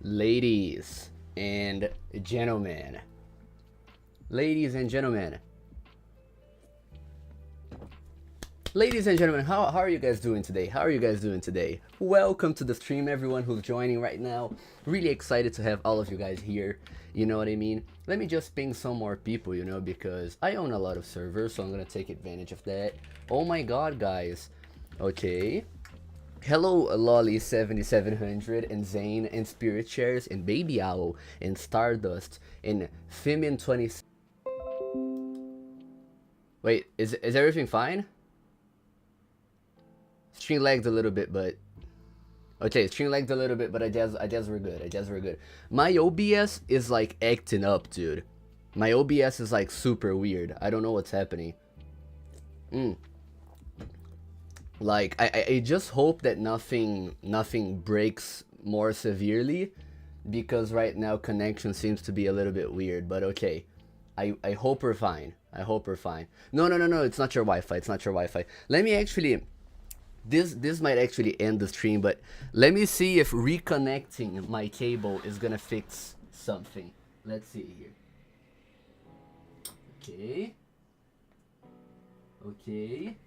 Ladies and gentlemen, ladies and gentlemen, ladies and gentlemen, how are you guys doing today? How are you guys doing today? Welcome to the stream, everyone who's joining right now. Really excited to have all of you guys here. You know what I mean? Let me just ping some more people, you know, because I own a lot of servers, so I'm gonna take advantage of that. Oh my god, guys. Okay. Hello, Lolly7700 and Zane and Spirit Shares and Baby Owl and Stardust and Fimin20. Wait, is everything fine? Stream lagged a little bit, but okay, stream lagged a little bit, but I guess we're good. I guess we're good. My OBS is like acting up, dude. My OBS is like super weird. I don't know what's happening. Like I just hope that nothing breaks more severely, because right now connection seems to be a little bit weird. But okay, I hope we're fine. I hope we're fine. No, it's not your Wi-Fi. It's not your Wi-Fi. Let me actually. This might actually end the stream, but let me see if reconnecting my cable is gonna fix something. Let's see here. Okay. Okay.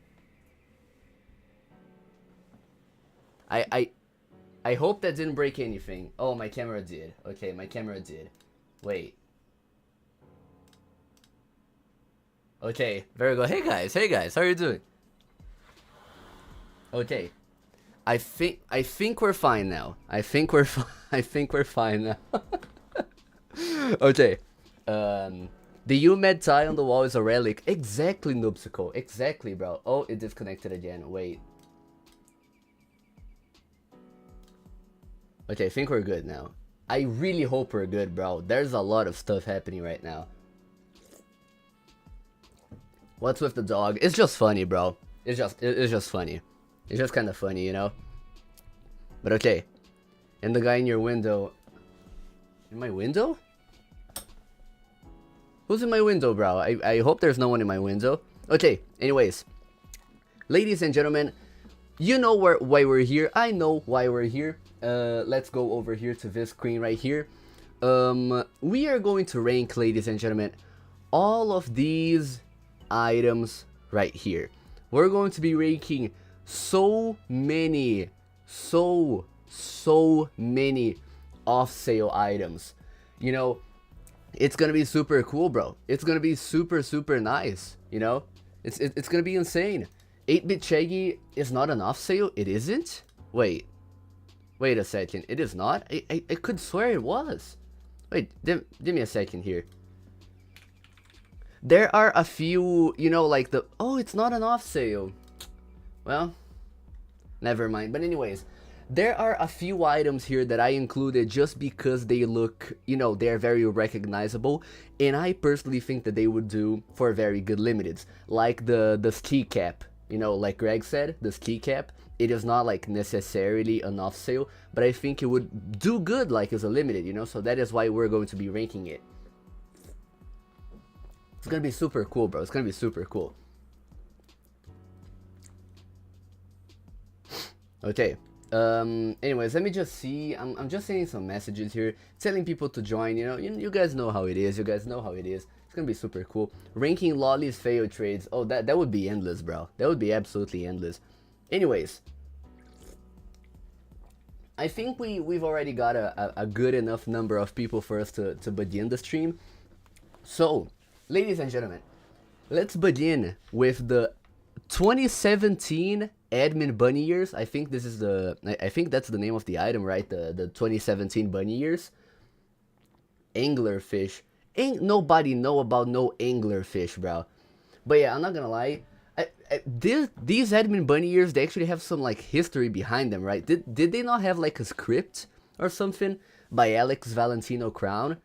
I hope that didn't break anything. Oh, my camera did. Okay, my camera did. Wait. Okay, very good. Hey guys, how are you doing? Okay, I think we're fine now. I think we're fine now. Okay, the UMed tie on the wall is a relic. Exactly, Noobsicle. Exactly, bro. Oh, it disconnected again. Wait. Okay, I think we're good now. I really hope we're good, bro. There's a lot of stuff happening right now. What's with the dog? It's just funny, bro. It's just funny. It's just kind of funny, you know? But okay. And the guy in your window... In my window? Who's in my window, bro? I hope there's no one in my window. Okay, anyways. Ladies and gentlemen, you know why we're here. I know why we're here. Let's go over here to this screen right here. We are going to rank, ladies and gentlemen, all of these items right here. We're going to be ranking so many off sale items. You know, it's gonna be super cool, bro. It's gonna be super nice. You know, it's gonna be insane. 8-bit Shaggy is not an off sale. It isn't. Wait a second. It is not. I could swear it was. Wait, give me a second here. There are a few, you know, like the... Oh, it's not an off sale. Well, never mind. But anyways, there are a few items here that I included just because they look, you know, they're very recognizable. And I personally think that they would do for very good limiteds. Like the ski cap. You know, like Greg said, the ski cap. It is not like necessarily an off sale, but I think it would do good like as a limited, you know? So that is why we're going to be ranking it. It's gonna be super cool, bro. It's gonna be super cool. Okay. Anyways, let me just see. I'm just sending some messages here, telling people to join. You know, you guys know how it is. You guys know how it is. It's gonna be super cool. Ranking Lolly's failed trades. Oh, that would be endless, bro. That would be absolutely endless. Anyways, I think we've already got a good enough number of people for us to begin the stream. So, ladies and gentlemen, let's begin with the 2017 admin bunny years. I think this is I think that's the name of the item, right? The 2017 bunny years. Anglerfish. Ain't nobody know about no anglerfish, bro. But yeah, I'm not gonna lie. These admin bunny years, they actually have some like history behind them, right? Did they not have like a script or something by Alex Valentino Crown?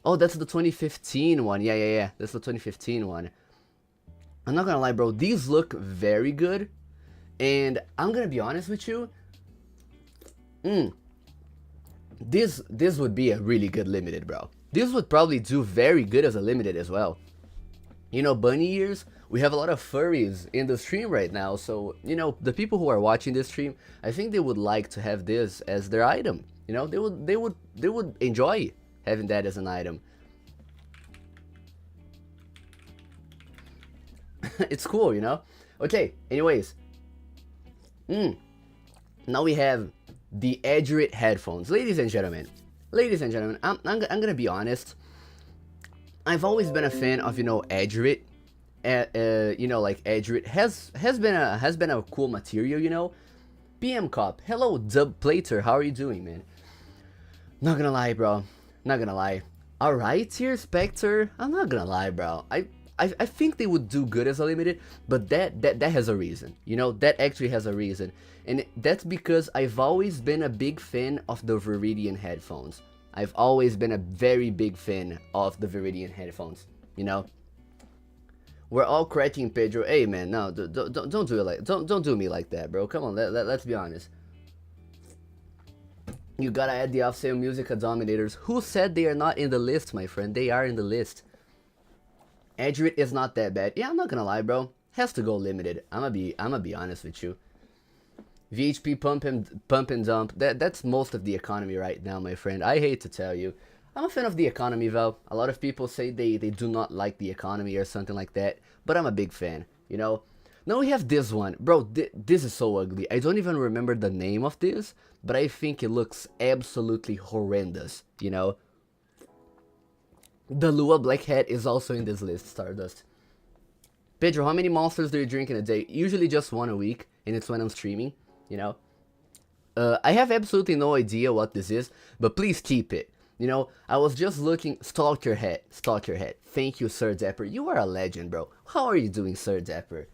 Oh, that's the 2015 one. Yeah. That's the 2015 one. I'm not gonna lie, bro. These look very good. And I'm gonna be honest with you. This would be a really good limited, bro. This would probably do very good as a limited as well. You know, bunny ears, we have a lot of furries in the stream right now. So, you know, the people who are watching this stream, I think they would like to have this as their item. You know, they would enjoy having that as an item. It's cool, you know. Okay, anyways, now we have the Edgerit headphones. Ladies and gentlemen, I'm gonna be honest. I've always been a fan of, you know, Edgerit. You know, like Edgerit has been a cool material, you know. pedrokopp, hello Dub Plater, how are you doing, man? Not gonna lie, bro. Not gonna lie. Alright here, Spectre. I'm not gonna lie, bro. I think they would do good as a limited, but that has a reason. You know, that actually has a reason. And that's because I've always been a big fan of the Viridian headphones. I've always been a very big fan of the Viridian headphones, you know. We're all cracking Pedro. Hey man, no, don't do it like don't do me like that, bro. Come on, let's be honest. You gotta add the off-sale Musica Dominators. Who said they are not in the list, my friend? They are in the list. Edgerit is not that bad. Yeah, I'm not gonna lie, bro. Has to go limited. I'ma be honest with you. VHP pump and dump. That's most of the economy right now, my friend. I hate to tell you. I'm a fan of the economy, though. A lot of people say they do not like the economy or something like that, but I'm a big fan, you know? Now we have this one. Bro, this is so ugly. I don't even remember the name of this, but I think it looks absolutely horrendous, you know? The Lua Black Hat is also in this list, Stardust. Pedro, how many monsters do you drink in a day? Usually just one a week, and it's when I'm streaming, you know? I have absolutely no idea what this is, but please keep it. You know, I was just looking. Stalk your head. Thank you, Sir Dapper. You are a legend, bro. How are you doing, Sir Dapper?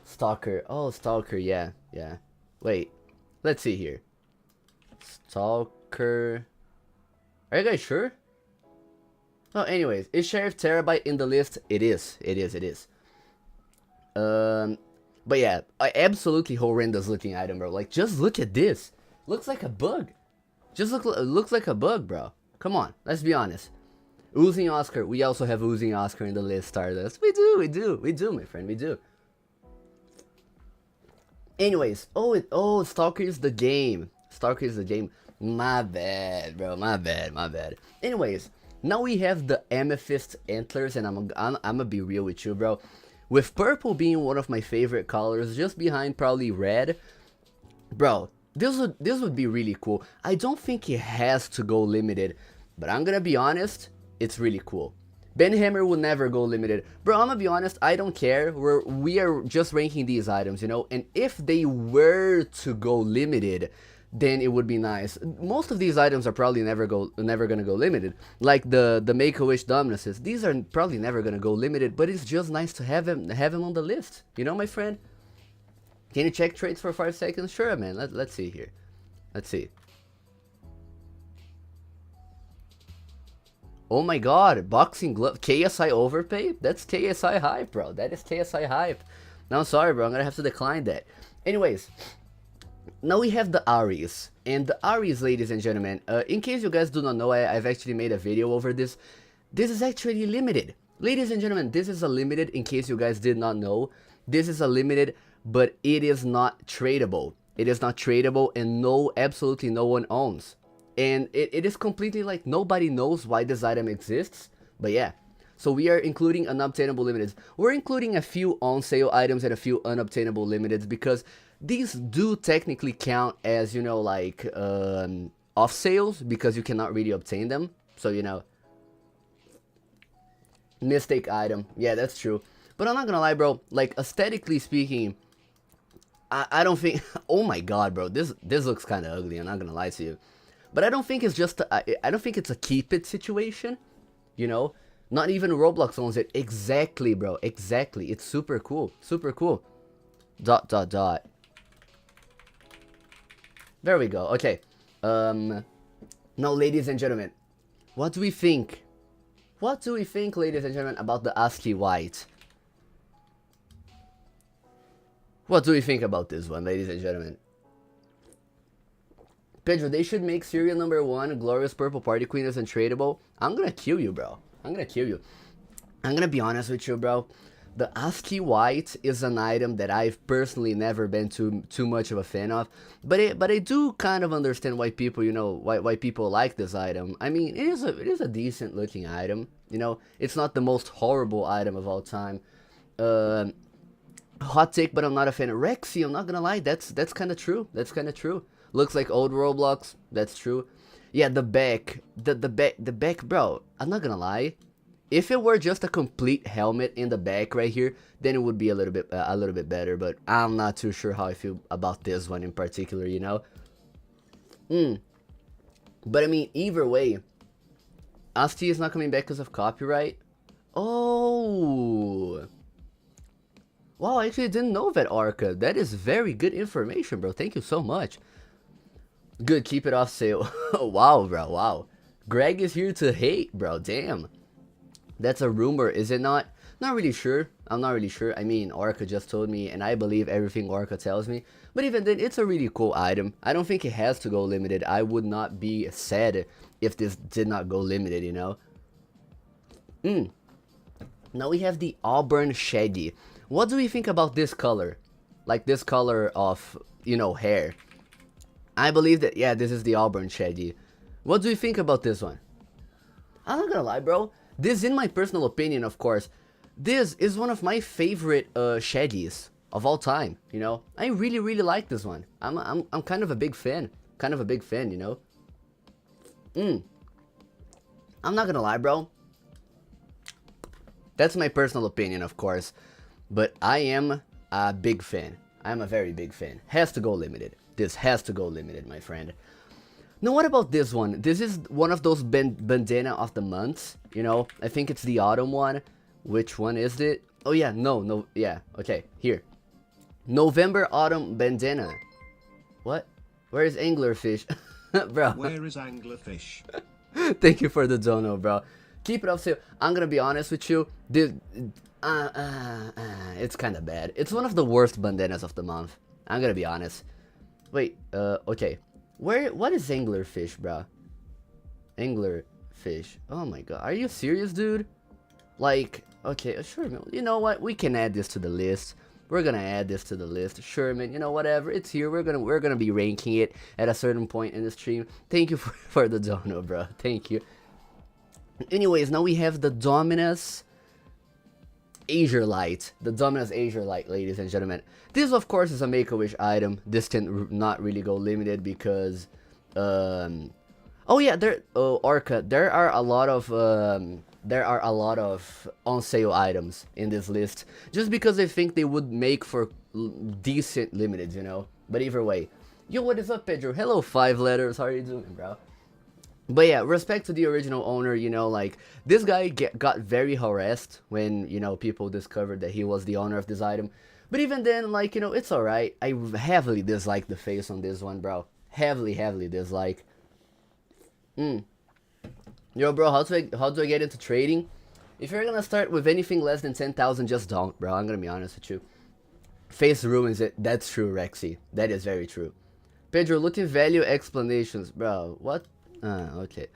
Stalker. Oh, Stalker. Yeah. Wait. Let's see here. Stalker. Are you guys sure? Oh, anyways. Is Sheriff Terabyte in the list? It is. But yeah, absolutely horrendous looking item, bro. Like, just look at this. Looks like a bug. Looks like a bug, bro. Come on, let's be honest. Oozing Oscar. We also have Oozing Oscar in the list, Stardust. We do, my friend, we do. Anyways, Stalker is the game. My bad, bro. My bad. Anyways, now we have the Amethyst Antlers, and I'm gonna be real with you, bro. With purple being one of my favorite colors, just behind probably red, bro. This would be really cool. I don't think it has to go limited, but I'm gonna be honest, it's really cool. Ben Hammer will never go limited. Bro, I'm gonna be honest, I don't care. We are just ranking these items, you know? And if they were to go limited, then it would be nice. Most of these items are probably never gonna go limited. Like the Make-A-Wish Dominuses. These are probably never gonna go limited, but it's just nice to have him on the list. You know, my friend? Can you check traits for 5 seconds? Sure, man. Let's see here. Let's see. Oh my god, boxing glove. KSI overpay? That's KSI hype, bro. That is KSI hype. No, I'm sorry, bro. I'm gonna have to decline that. Anyways, now we have the Aries. And the Aries, ladies and gentlemen, in case you guys do not know, I've actually made a video over this. This is actually limited. Ladies and gentlemen, this is a limited, in case you guys did not know. This is a limited, but it is not tradable. It is not tradable, and absolutely no one owns. And it is completely like nobody knows why this item exists. But yeah, so we are including unobtainable limiteds. We're including a few on sale items and a few unobtainable limiteds because these do technically count as, you know, like off sales because you cannot really obtain them. So, you know, mistake item. Yeah, that's true. But I'm not gonna lie, bro. Like, aesthetically speaking, I don't think. Oh my god, bro. This looks kind of ugly. I'm not gonna lie to you. But I don't think it's just. I don't think it's a keep it situation. You know, not even Roblox owns it. Exactly, bro. Exactly. It's super cool. Super cool. ... There we go. Okay. Now, ladies and gentlemen, what do we think? What do we think, ladies and gentlemen, about the ASCII White? What do we think about this one, ladies and gentlemen? Pedro, they should make serial number 1, Glorious Purple Party Queen as untradeable. I'm gonna kill you, bro. I'm gonna kill you. I'm gonna be honest with you, bro. The ASCII white is an item that I've personally never been too much of a fan of, but I do kind of understand why people, why people like this item. I mean, it is a decent looking item. It's not the most horrible item of all time. Uh, Hot take, but I'm not a fan of Rexy. I'm not gonna lie, that's kind of true. That's kind of true. Looks like old Roblox. That's true. Yeah, the back, bro. I'm not gonna lie. If it were just a complete helmet in the back right here, then it would be a little bit better. But I'm not too sure how I feel about this one in particular. But I mean, either way, Asti is not coming back because of copyright. Oh. Wow, I actually didn't know that, Arca. That is very good information, bro. Thank you so much. Good, keep it off sale. Wow, bro, wow. Greg is here to hate, bro. Damn. That's a rumor, is it not? Not really sure. I'm not really sure. I mean, Orca just told me, and I believe everything Orca tells me. But even then, it's a really cool item. I don't think it has to go limited. I would not be sad if this did not go limited, Now we have the Auburn Shaggy. What do we think about this color? Like this color of, hair. I believe that, yeah, this is the Auburn Shaggy. What do you think about this one? I'm not gonna lie, bro. This, in my personal opinion, of course, this is one of my favorite Shaggies of all time, I really, really like this one. I'm kind of a big fan. I'm not gonna lie, bro. That's my personal opinion, of course. But I am a big fan. I'm a very big fan. Has to go limited. This has to go limited, my friend. Now, what about this one? This is one of those bandana of the months, I think it's the autumn one. Which one is it? Oh, yeah, no, yeah, okay, here. November autumn bandana. What? Where is anglerfish? Bro. Where is anglerfish? Thank you for the dono, bro. Keep it up, sale. I'm gonna be honest with you. This, it's kind of bad. It's one of the worst bandanas of the month. I'm gonna be honest. Wait, okay. What is anglerfish, bro? Anglerfish. Oh my god. Are you serious, dude? Like, okay, sure, man. You know what? We can add this to the list. We're gonna add this to the list. Sure, man. Whatever. It's here. We're gonna be ranking it at a certain point in the stream. Thank you for the dono, bro. Thank you. Anyways, now we have the Dominus Azure Light. The Dominus Azure Light, ladies and gentlemen. This, of course, is a Make-A-Wish item. This can not really go limited because, oh yeah, Orca. There are a lot of on sale items in this list, just because I think they would make for decent limiteds, But either way, yo, what is up, Pedro? Hello, 5 letters. How are you doing, bro? But yeah, respect to the original owner, like, this guy got very harassed when, people discovered that he was the owner of this item. But even then, like, it's alright. I heavily dislike the face on this one, bro. Heavily dislike. Yo, bro, how do I get into trading? If you're gonna start with anything less than 10,000, just don't, bro. I'm gonna be honest with you. Face ruins it. That's true, Rexy. That is very true. Pedro, looting value explanations. Bro, what? Okay.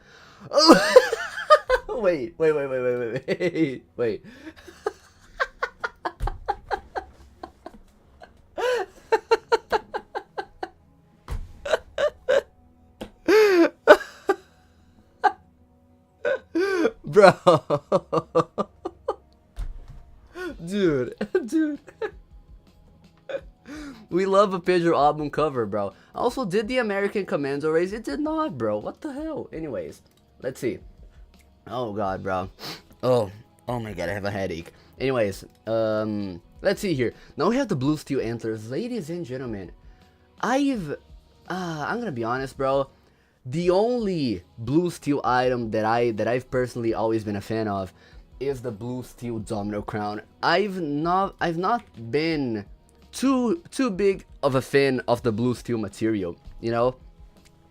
Oh, wait. Bro. Dude. We love a Pedro album cover, bro. Also, did the American Commando raise? It did not, bro. What the hell? Anyways, let's see. Oh god, bro. Oh my god, I have a headache. Anyways, let's see here. Now we have the blue steel antlers, ladies and gentlemen. I'm gonna be honest, bro. The only blue steel item that I've personally always been a fan of is the blue steel domino crown. I've not been too big of a fan of the blue steel material,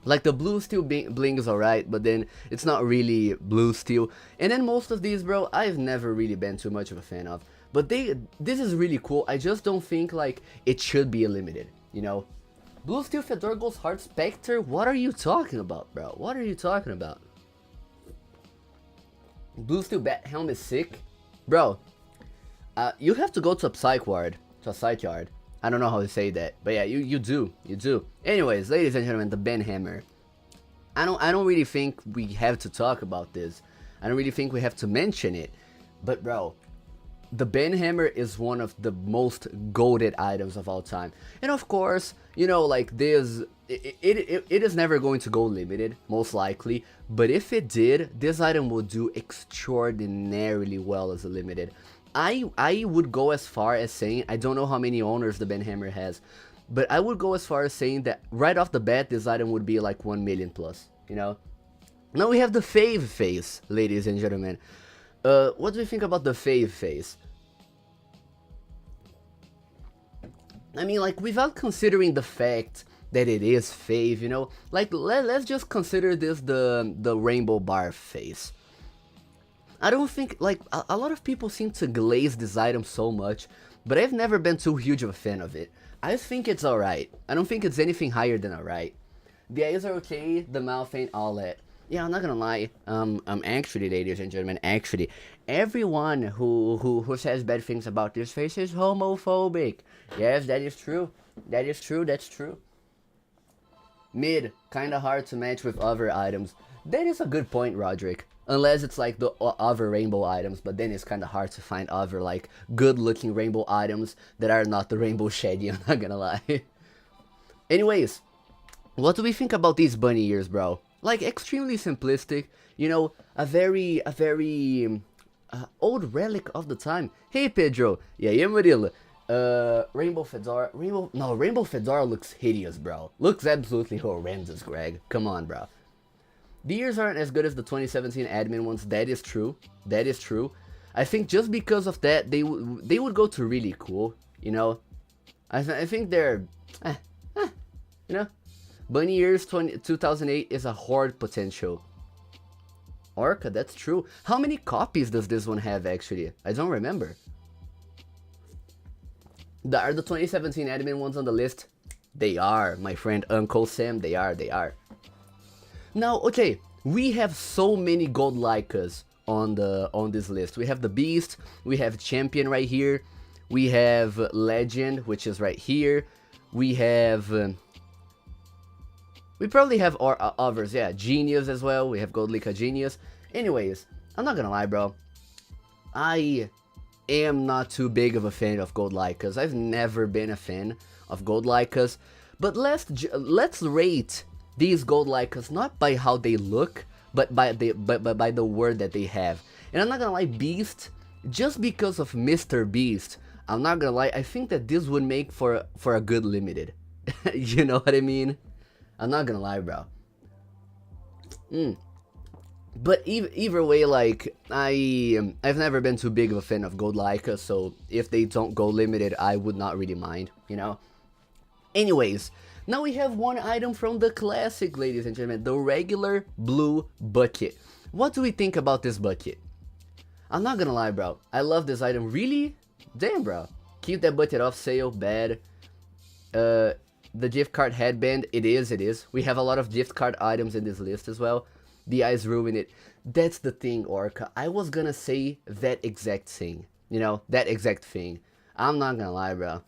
like the blue steel bling is alright, but then it's not really blue steel. And then most of these, bro, I've never really been too much of a fan of, but this is really cool. I just don't think like it should be a limited, Blue steel Fedora Ghost Heart Spectre. What are you talking about, bro? What are you talking about? Blue steel bat helmet sick, bro. You have to go to a psych ward, to a psych yard. I don't know how to say that, but yeah, you do. Anyways, ladies and gentlemen, the Ben Hammer. I don't really think we have to talk about this. I don't really think we have to mention it. But bro, the Ben Hammer is one of the most goated items of all time. And of course, you know, like this, it is never going to go limited, most likely. But if it did, this item would do extraordinarily well as a limited. I would go as far as saying, I don't know how many owners the Ben Hammer has, but I would go as far as saying that right off the bat, this item would be like 1 million plus, you know? Now we have the Fave phase, ladies and gentlemen. What do you think about the Fave phase? I mean, like, without considering the fact that it is Fave, you know? Like, let's just consider this the Rainbow Bar phase. I don't think, like, a lot of people seem to glaze this item so much, but I've never been too huge of a fan of it. I think it's alright. I don't think it's anything higher than alright. The eyes are okay, the mouth ain't all that. Yeah, I'm not gonna lie. Actually, ladies and gentlemen, actually, everyone who says bad things about this face is homophobic. Yes, that is true. That is true. That's true. Mid, kinda hard to match with other items. That is a good point, Roderick. Unless it's like the other rainbow items, but then it's kinda hard to find other like good-looking rainbow items that are not the rainbow shady. I'm not gonna lie. Anyways, what do we think about these bunny ears, bro? Like, extremely simplistic, you know, a very old relic of the time. Hey, Pedro. Yeah, Murilo. Rainbow Fedora. Rainbow Fedora looks hideous, bro. Looks absolutely horrendous, Greg. Come on, bro. The ears aren't as good as the 2017 admin ones. That is true. That is true. I think just because of that, they would go to really cool, you know. I think they're, you know. Bunny Ears 2008 is a horde potential. Orca, that's true. How many copies does this one have, actually? I don't remember. Are the 2017 admin ones on the list? They are, my friend Uncle Sam. They are. Now, okay, we have so many gold Lycas on this list. We have the Beast, we have Champion right here, we have Legend, which is right here. We have... we probably have others, yeah, Genius as well. We have Gold Leica Genius. Anyways, I'm not gonna lie, bro. I am not too big of a fan of Gold Leicas. I've never been a fan of Gold Leicas. But let's rate these Gold Leicas not by how they look, but by the word that they have. And I'm not gonna lie, Beast, just because of Mr. Beast, I'm not gonna lie, I think that this would make for a good limited. You know what I mean? I'm not gonna lie, bro. But either way, like, I've never been too big of a fan of Gold Leica, so if they don't go limited, I would not really mind, you know? Anyways, now we have one item from the classic, ladies and gentlemen, the regular blue bucket. What do we think about this bucket? I'm not gonna lie, bro. I love this item. Really? Damn, bro. Keep that bucket off sale. Bad. The gift card headband, it is. We have a lot of gift card items in this list as well. The eyes ruin it. That's the thing, Orca. I was gonna say that exact thing. You know, that exact thing. I'm not gonna lie, bro.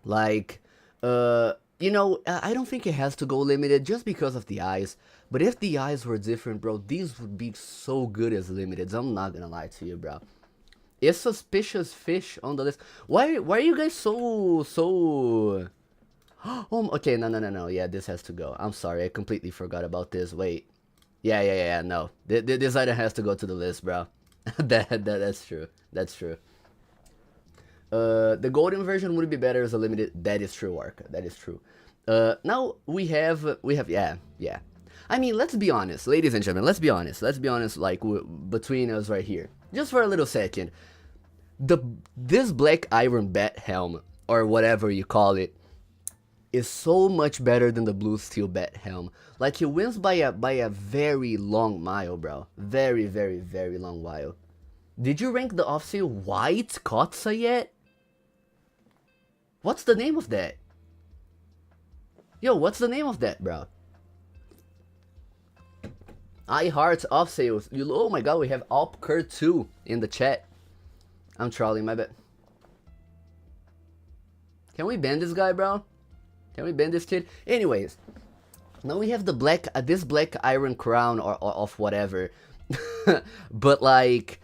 Like, you know, I don't think it has to go limited just because of the eyes. But if the eyes were different, bro, these would be so good as limiteds. I'm not gonna lie to you, bro. Is Suspicious Fish on the list? Why are you guys so... Oh, okay, no. Yeah, this has to go. I'm sorry, I completely forgot about this. Wait. Yeah, no. This item has to go to the list, bro. That's true. That's true. The golden version would be better as a limited. That is true, Arca. That is true. Now we have, yeah. I mean, let's be honest, ladies and gentlemen, let's be honest, like, between us right here. Just for a little second. This black iron bat helm, or whatever you call it, is so much better than the blue steel bat helm. Like, he wins by a very long mile, bro. Very long while. Did you rank the off-sale white Kotsa yet? What's the name of that? Yo, what's the name of that, bro? I heart off sales. Oh my god, we have Alpcur 2 in the chat. I'm trolling, my bad. Can we ban this guy, bro? Can we ban this kid? Anyways, now we have the black, this black iron crown or of whatever. But like,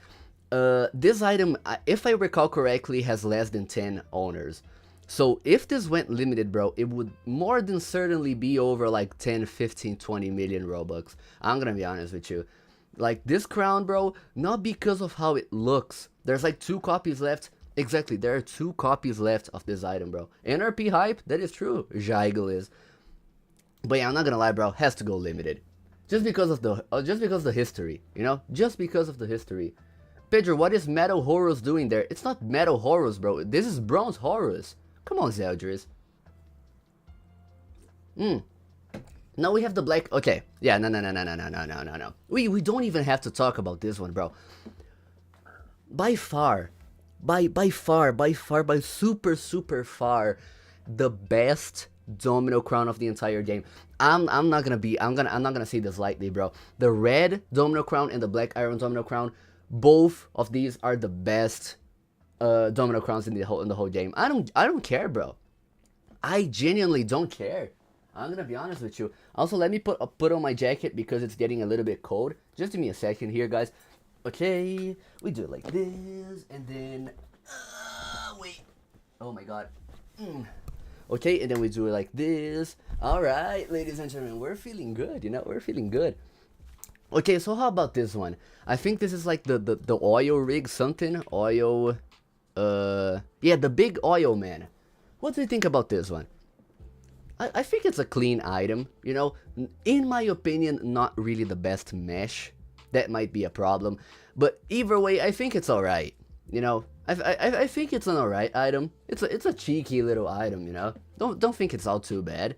this item, if I recall correctly, has less than 10 owners. So if this went limited, bro, it would more than certainly be over like 10, 15, 20 million Robux. I'm gonna be honest with you. Like this crown, bro, not because of how it looks. There's like 2 copies left. Exactly, there are 2 copies left of this item, bro. NRP hype, that is true. Jaigle is. But yeah, I'm not gonna lie, bro, has to go limited. Just because of the history, you know? Just because of the history. Pedro, what is Metal Horus doing there? It's not Metal Horus, bro. This is Bronze Horus. Come on, Zeldris. Now we have the black. Okay, yeah, no. We don't even have to talk about this one, bro. By far, by super far, the best Domino Crown of the entire game. I'm not gonna say this lightly, bro. The red Domino Crown and the black iron Domino Crown, both of these are the best Domino Crowns in the whole game. I don't care, bro. I genuinely don't care. I'm gonna be honest with you. Also, let me put on my jacket because it's getting a little bit cold. Just give me a second here, guys. Okay, we do it like this, and then wait. Oh my god. Okay, and then we do it like this. All right, ladies and gentlemen, we're feeling good. You know, we're feeling good. Okay, so how about this one? I think this is like the oil rig something. Oil, yeah, the big oil man. What do you think about this one? I think it's a clean item, you know. In my opinion, not really the best mesh. That might be a problem, but either way, I think it's alright. You know, I think it's an alright item. It's a cheeky little item, you know. Don't think it's all too bad.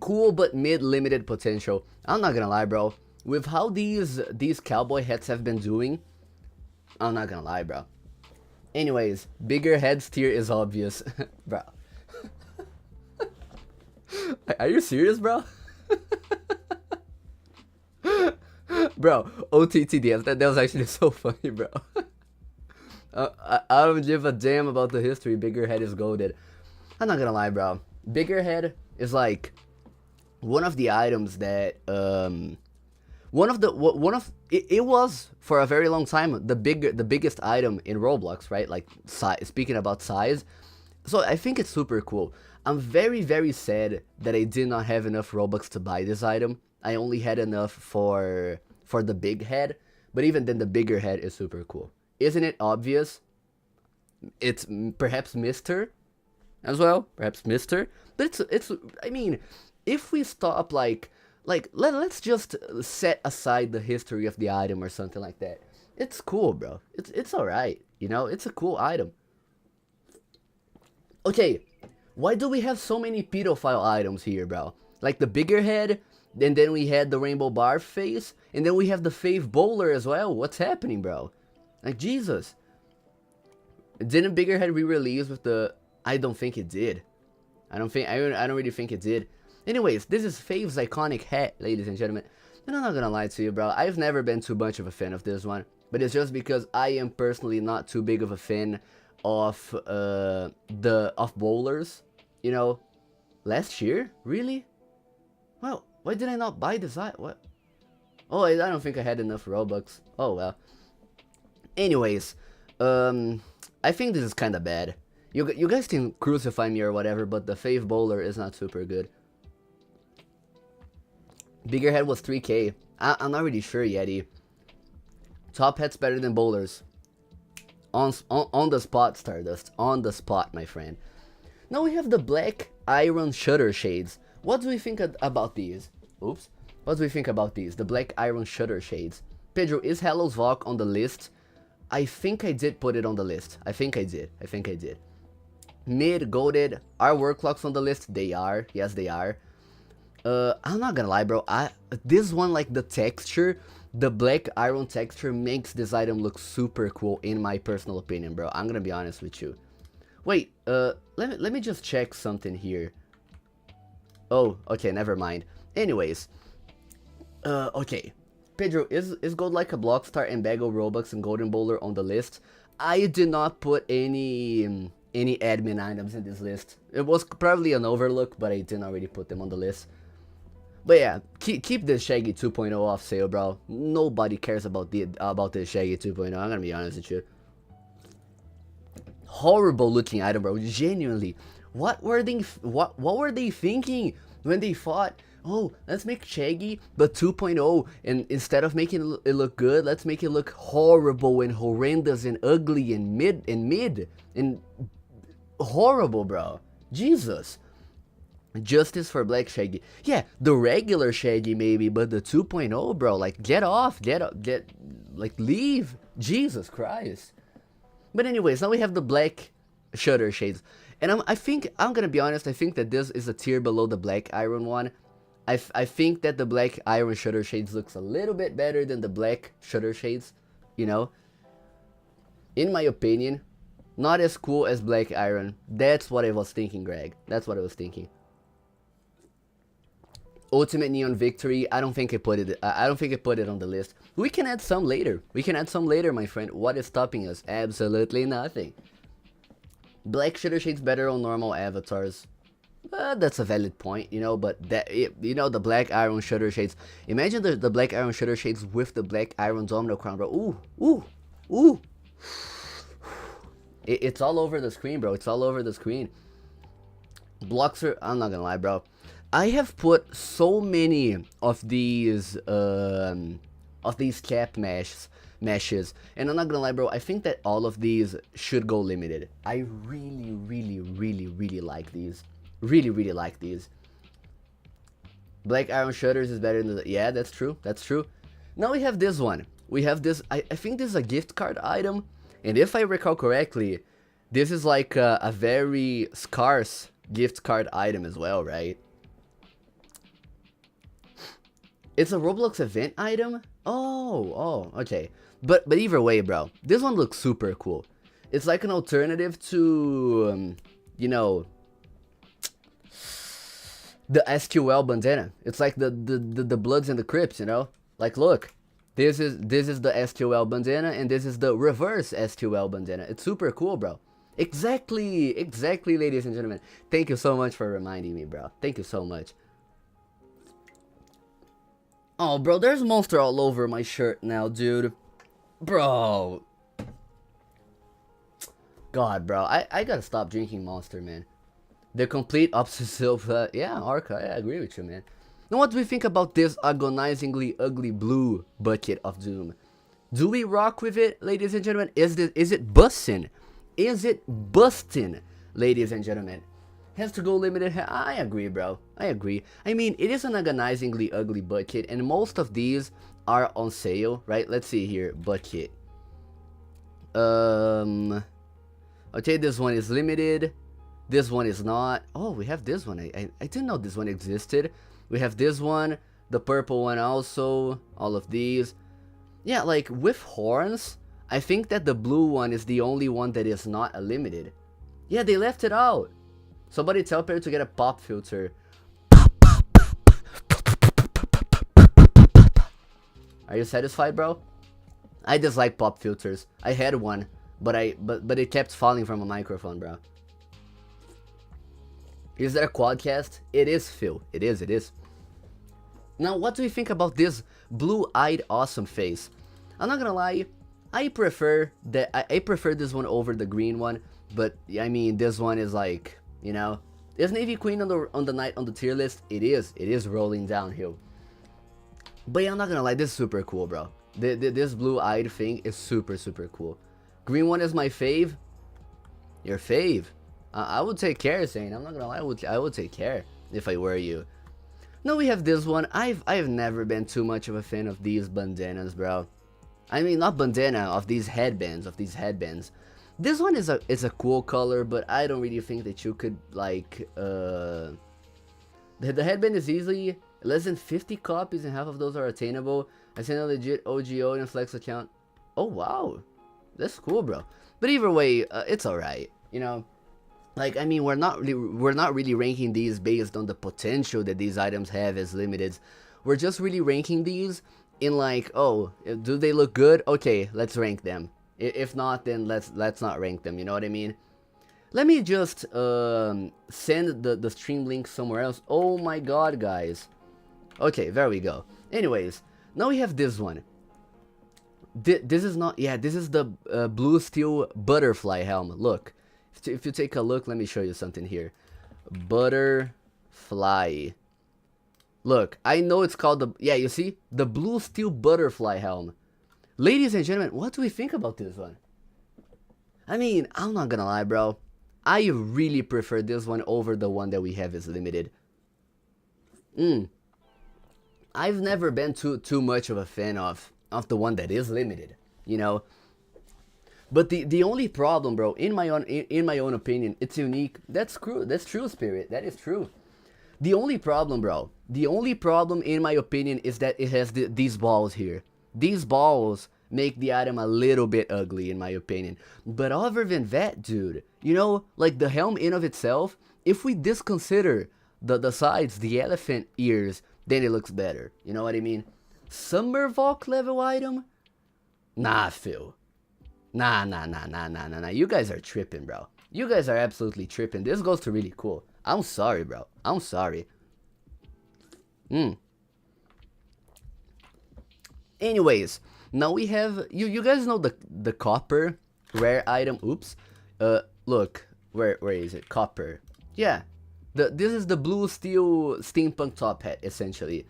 Cool, but mid-limited potential. I'm not gonna lie, bro. With how these cowboy hats have been doing, I'm not gonna lie, bro. Anyways, bigger heads tier is obvious, bro. Are you serious, bro? Bro, OTTDS, that was actually so funny, bro. I don't give a damn about the history. Bigger head is goated. I'm not gonna lie, bro. Bigger head is like one of the items that it was for a very long time the biggest item in Roblox, right? Like speaking about size. So I think it's super cool. I'm very sad that I did not have enough Robux to buy this item. I only had enough for the big head, but even then the bigger head is super cool. Isn't it obvious? It's perhaps Mr. as well, perhaps Mr. But it's I mean, if we stop let's just set aside the history of the item or something like that. It's cool, bro. It's alright, you know? It's a cool item. Okay, why do we have so many pedophile items here, bro? Like the bigger head, and then we had the rainbow bar face, and then we have the fave bowler as well. What's happening, bro? Like, Jesus. Didn't bigger head re-release with the... I don't think it did. I don't really think it did. Anyways, this is Fave's iconic hat, ladies and gentlemen. And I'm not gonna lie to you, bro. I've never been too much of a fan of this one. But it's just because I am personally not too big of a fan of bowlers. You know, last year? Really? Well, why did I not buy this? What? Oh, I don't think I had enough Robux. Oh, well. Anyways, I think this is kind of bad. You guys can crucify me or whatever, but the Fave Bowler is not super good. Bigger head was 3K. I'm not really sure, Yeti. Top hats better than bowlers. On the spot, Stardust. On the spot, my friend. Now we have the black iron shutter shades. What do we think about these? Oops. What do we think about these? The black iron shutter shades. Pedro, is Hello's Valk on the list? I think I did put it on the list. I think I did. Mid, goated. Are work clocks on the list? They are. Yes, they are. I'm not gonna lie, bro. This one, like the texture, the black iron texture makes this item look super cool in my personal opinion, bro. I'm gonna be honest with you. Wait, let me just check something here. Oh, okay, never mind. Anyways, okay. Pedro, is Gold Like a Blockstar and Bagel Robux and Golden Bowler on the list? I did not put any admin items in this list. It was probably an overlook, but I didn't already put them on the list. But yeah, keep this Shaggy 2.0 off sale, bro. Nobody cares about this Shaggy 2.0. I'm gonna be honest with you. Horrible looking item, bro. Genuinely, what were they thinking when they thought, oh, let's make Shaggy but 2.0, and instead of making it look good, let's make it look horrible and horrendous and ugly and mid and horrible, bro. Jesus. Justice for Black Shaggy. Yeah, the regular Shaggy maybe, but the 2.0, bro, like, get off, like, leave. Jesus Christ. But anyways, now we have the black shutter shades. And I think, I'm gonna be honest, I think that this is a tier below the black iron one. I think that the black iron shutter shades looks a little bit better than the black shutter shades, you know? In my opinion, not as cool as black iron. That's what I was thinking, Greg. That's what I was thinking. Ultimate Neon Victory, I don't think I put it on the list. We can add some later. My friend. What is stopping us? Absolutely nothing. Black shutter shades better on normal avatars. That's a valid point, you know, but you know, the black iron shutter shades. Imagine the black iron shutter shades with the black iron domino crown, bro. Ooh. It's all over the screen, bro. It's all over the screen. Blocks are, I'm not gonna lie, bro. I have put so many of these cap meshes, and I'm not gonna lie, bro, I think that all of these should go limited. I really like these. Really like these. Black iron shutters is better than the, yeah, that's true. Now we have this one. We have this, I think this is a gift card item, and if I recall correctly, this is like a very scarce gift card item as well, right? It's a Roblox event item? Oh, okay. But either way, bro, this one looks super cool. It's like an alternative to, you know, the SQL bandana. It's like the Bloods and the Crips, you know? Like, look, this is the SQL bandana, and this is the reverse SQL bandana. It's super cool, bro. Exactly, ladies and gentlemen. Thank you so much for reminding me, bro. Thank you so much. Oh, bro, there's Monster all over my shirt now, dude. Bro. God, bro, I gotta stop drinking Monster, man. The complete opposite of, yeah, Arca, I agree with you, man. Now, what do we think about this agonizingly ugly blue bucket of doom? Do we rock with it, ladies and gentlemen? Is it bussin'? Is it bustin', ladies and gentlemen? Has to go limited. I agree, bro. I agree. I mean, it is an agonizingly ugly bucket, and most of these are on sale, right? Let's see here. Bucket. Okay, this one is limited. This one is not. Oh, we have this one. I didn't know this one existed. We have this one. The purple one also. All of these. Yeah, like, with horns, I think that the blue one is the only one that is not a limited. Yeah, they left it out. Somebody tell Perry to get a pop filter. Are you satisfied, bro? I dislike pop filters. I had one, but it kept falling from a microphone, bro. Is that a quadcast? It is, Phil. It is. Now, what do you think about this blue-eyed awesome face? I'm not gonna lie, I prefer this one over the green one, but I mean, this one is like, you know, is Navy Queen on the tier list? It is rolling downhill. But yeah, I'm not gonna lie, this is super cool, bro. This blue-eyed thing is super cool. Green one is my fave. Your fave? I would take care, Zane. I'm not gonna lie, I would take care if I were you. Now we have this one. I've never been too much of a fan of these bandanas, bro. I mean, not bandana, of these headbands. This one is a cool color, but I don't really think that you could, like, the headband is easily less than 50 copies, and half of those are attainable. I sent a legit OGO in a Flex account. Oh, wow. That's cool, bro. But either way, it's alright, you know? Like, I mean, we're not really ranking these based on the potential that these items have as limiteds. We're just really ranking these in like, oh, do they look good? Okay, let's rank them. If not, then let's not rank them. You know what I mean? Let me just send the stream link somewhere else. Oh my god, guys. Okay, there we go. Anyways, now we have this one. This is not, yeah, this is the blue steel butterfly helm. Look, if you take a look, let me show you something here. Butterfly. Look, I know it's called the, yeah, you see? The blue steel butterfly helm. Ladies and gentlemen, what do we think about this one? I mean, I'm not gonna lie, bro. I really prefer this one over the one that we have is limited. I've never been too much of a fan of the one that is limited, you know. But the only problem, bro, in my own opinion, it's unique. That's true, Spirit. That is true. The only problem, bro, the only problem in my opinion is that it has these balls here. These balls make the item a little bit ugly in my opinion. But other than that, dude, you know, like the helm in of itself, if we disconsider the sides, the elephant ears, then it looks better. You know what I mean? Summer Valk level item? Nah, Phil. Nah. You guys are tripping, bro. You guys are absolutely tripping. This goes to really cool. I'm sorry, bro. I'm sorry. Anyways, now we have, you guys know the copper rare item. Oops. Look, where is it? Copper. Yeah. This is the blue steel steampunk top hat, essentially.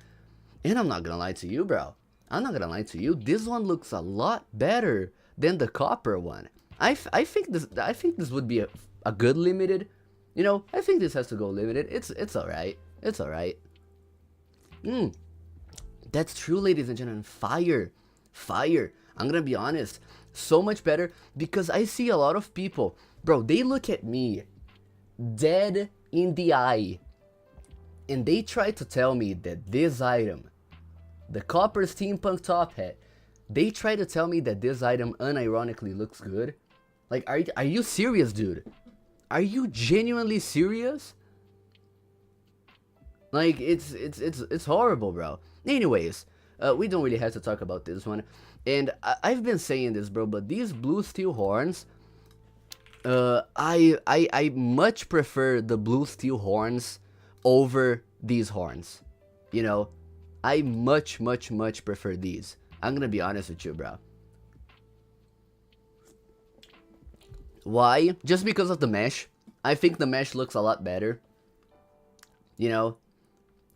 And I'm not gonna lie to you, bro. I'm not gonna lie to you. This one looks a lot better than the copper one. I think this would be a good limited. You know, I think this has to go limited. It's alright. It's alright. That's true, ladies and gentlemen. Fire. I'm gonna be honest. So much better because I see a lot of people, bro, they look at me dead in the eye and they try to tell me that this item, the copper steampunk top hat, they try to tell me that this item unironically looks good. Like, are you serious, dude? Are you genuinely serious? Like, it's horrible, bro. Anyways, we don't really have to talk about this one. And I've been saying this, bro, but these blue steel horns, I much prefer the blue steel horns over these horns. You know, I much prefer these. I'm gonna be honest with you, bro. Why? Just because of the mesh. I think the mesh looks a lot better. You know?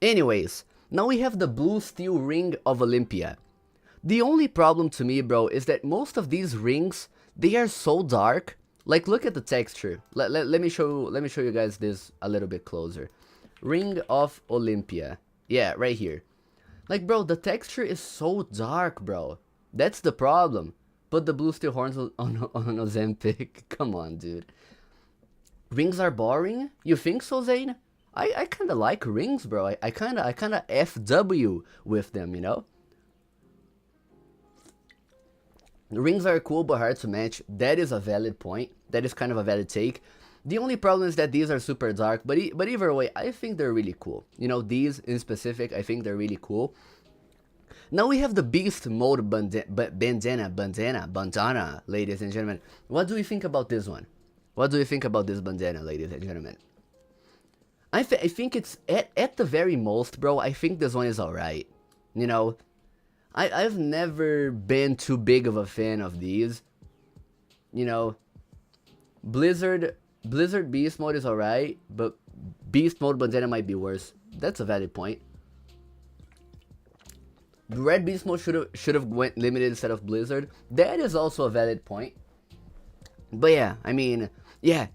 Anyways, now we have the blue steel ring of Olympia. The only problem to me, bro, is that most of these rings, they are so dark. Like, look at the texture. Let me show you guys this a little bit closer. Ring of Olympia. Yeah, right here. Like, bro, the texture is so dark, bro. That's the problem. Put the blue steel horns on Ozempic. Come on, dude. Rings are boring? You think so, Zane? I kind of like rings, bro. I kind of FW with them, you know? Rings are cool but hard to match. That is a valid point. That is kind of a valid take. The only problem is that these are super dark, but either way, I think they're really cool. You know, these in specific, I think they're really cool. Now we have the beast mode bandana, ladies and gentlemen. What do you think about this one? What do you think about this bandana, ladies and gentlemen? I think it's, at the very most, bro, I think this one is alright. You know, I've never been too big of a fan of these. You know, Blizzard beast mode is alright, but beast mode bandana might be worse. That's a valid point. Red beast mode should have went limited instead of Blizzard. That is also a valid point. But yeah, I mean, yeah,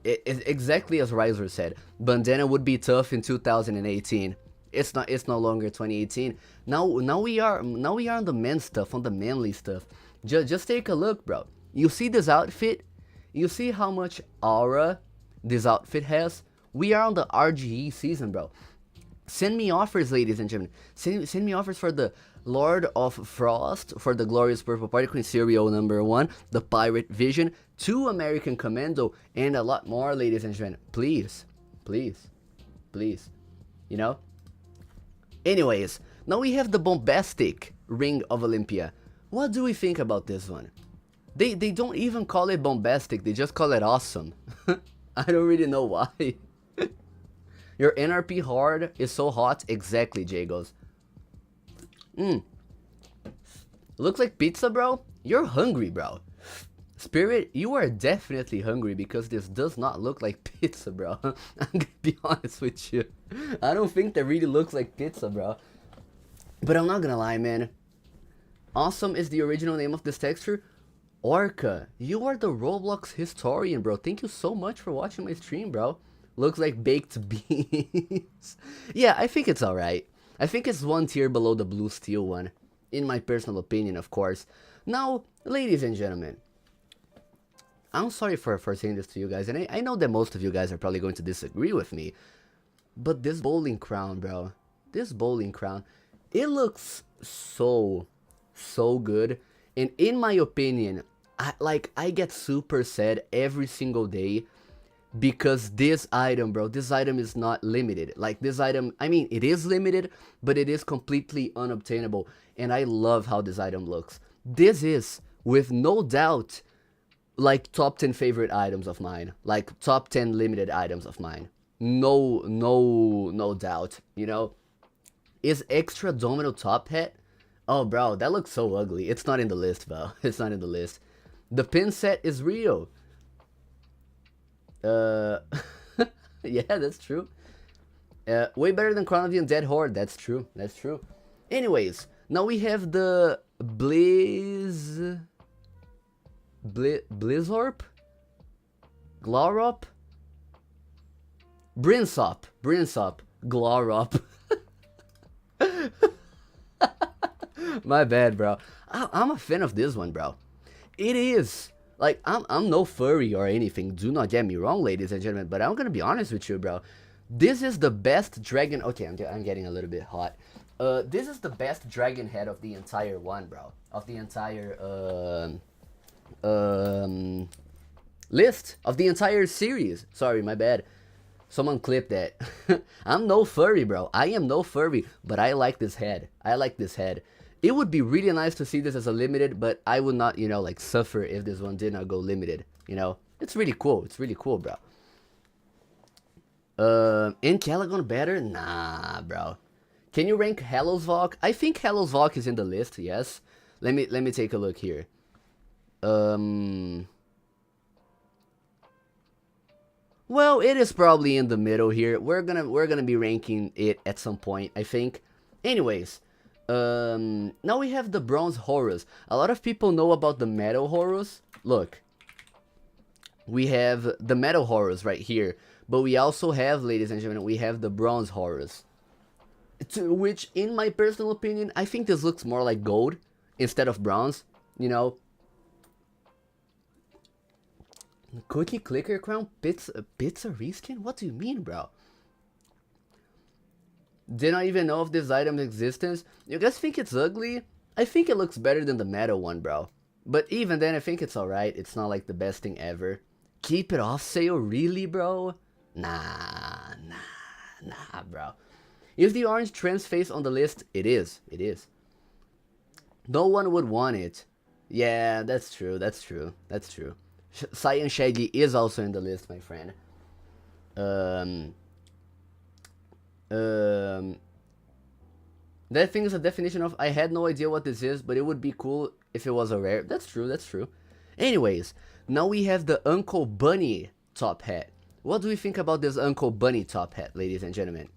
exactly as Riser said, bandana would be tough in 2018. It's no longer 2018. Now we are on the men stuff, on the manly stuff. Just take a look, bro. You see this outfit? You see how much aura this outfit has? We are on the RGE season, bro. Send me offers, ladies and gentlemen. Send me offers for the Lord of Frost, for the Glorious Purple Particle in Serial number 1, the Pirate Vision, 2 American Commando, and a lot more, ladies and gentlemen. Please. You know? Anyways, now we have the bombastic Ring of Olympia. What do we think about this one? They don't even call it bombastic, they just call it awesome. I don't really know why. Your NRP hard is so hot. Exactly, Jagos. Looks like pizza, bro. You're hungry, bro. Spirit, you are definitely hungry because this does not look like pizza, bro. I'm gonna be honest with you. I don't think that really looks like pizza, bro. But I'm not gonna lie, man. Awesome is the original name of this texture. Orca, you are the Roblox historian, bro. Thank you so much for watching my stream, bro. Looks like baked beans. Yeah, I think it's alright. I think it's one tier below the blue steel one. In my personal opinion, of course. Now, ladies and gentlemen. I'm sorry for saying this to you guys. And I know that most of you guys are probably going to disagree with me. But this bowling crown, bro. This bowling crown. It looks so good. And in my opinion, I get super sad every single day because this item, bro, this item is not limited. Like this item, I mean, it is limited, but it is completely unobtainable. And I love how this item looks. This is, with no doubt, like top 10 favorite items of mine. Like top 10 limited items of mine. No doubt, you know. Is extra domino top hat? Oh, bro, that looks so ugly. It's not in the list, bro. It's not in the list. The pin set is real. Yeah, that's true. Way better than Crown of the Undead Horde. That's true. That's true. Anyways, now we have the Blizzorp? Glorop? Brinsop. Glorop. My bad, bro. I'm a fan of this one, bro. It is. Like, I'm no furry or anything. Do not get me wrong, ladies and gentlemen. But I'm gonna be honest with you, bro. This is the best dragon... Okay, I'm getting a little bit hot. This is the best dragon head of the entire one, bro. Of the entire, list. Of the entire series. Sorry, my bad. Someone clip that. I'm no furry, bro. I am no furry, but I like this head. I like this head. It would be really nice to see this as a limited, but I would not, you know, like, suffer if this one did not go limited, you know? It's really cool. It's really cool, bro. In Calagon better? Nah, bro. Can you rank Hallows Valk? I think Hallows Valk is in the list, yes. Let me take a look here. Well, it is probably in the middle here. We're gonna be ranking it at some point, I think. Anyways, now we have the Bronze Horus. A lot of people know about the Metal Horus. Look, we have the Metal Horus right here, but we also have, ladies and gentlemen, we have the Bronze Horus. To which, in my personal opinion, I think this looks more like gold instead of bronze, you know. Cookie Clicker Crown pizza reskin? What do you mean, bro? Did not even know of this item's existence. You guys think it's ugly? I think it looks better than the metal one, bro. But even then, I think it's alright. It's not like the best thing ever. Keep it off sale? Really, bro? Nah, bro. Is the orange trans face on the list? It is. It is. No one would want it. Yeah, that's true. That's true. That's true. Cyan Shaggy is also in the list, my friend. That thing is a definition of I had no idea what this is, but it would be cool if it was a rare. That's true, that's true. Anyways, now we have the Uncle Bunny top hat. What do we think about this Uncle Bunny top hat, ladies and gentlemen?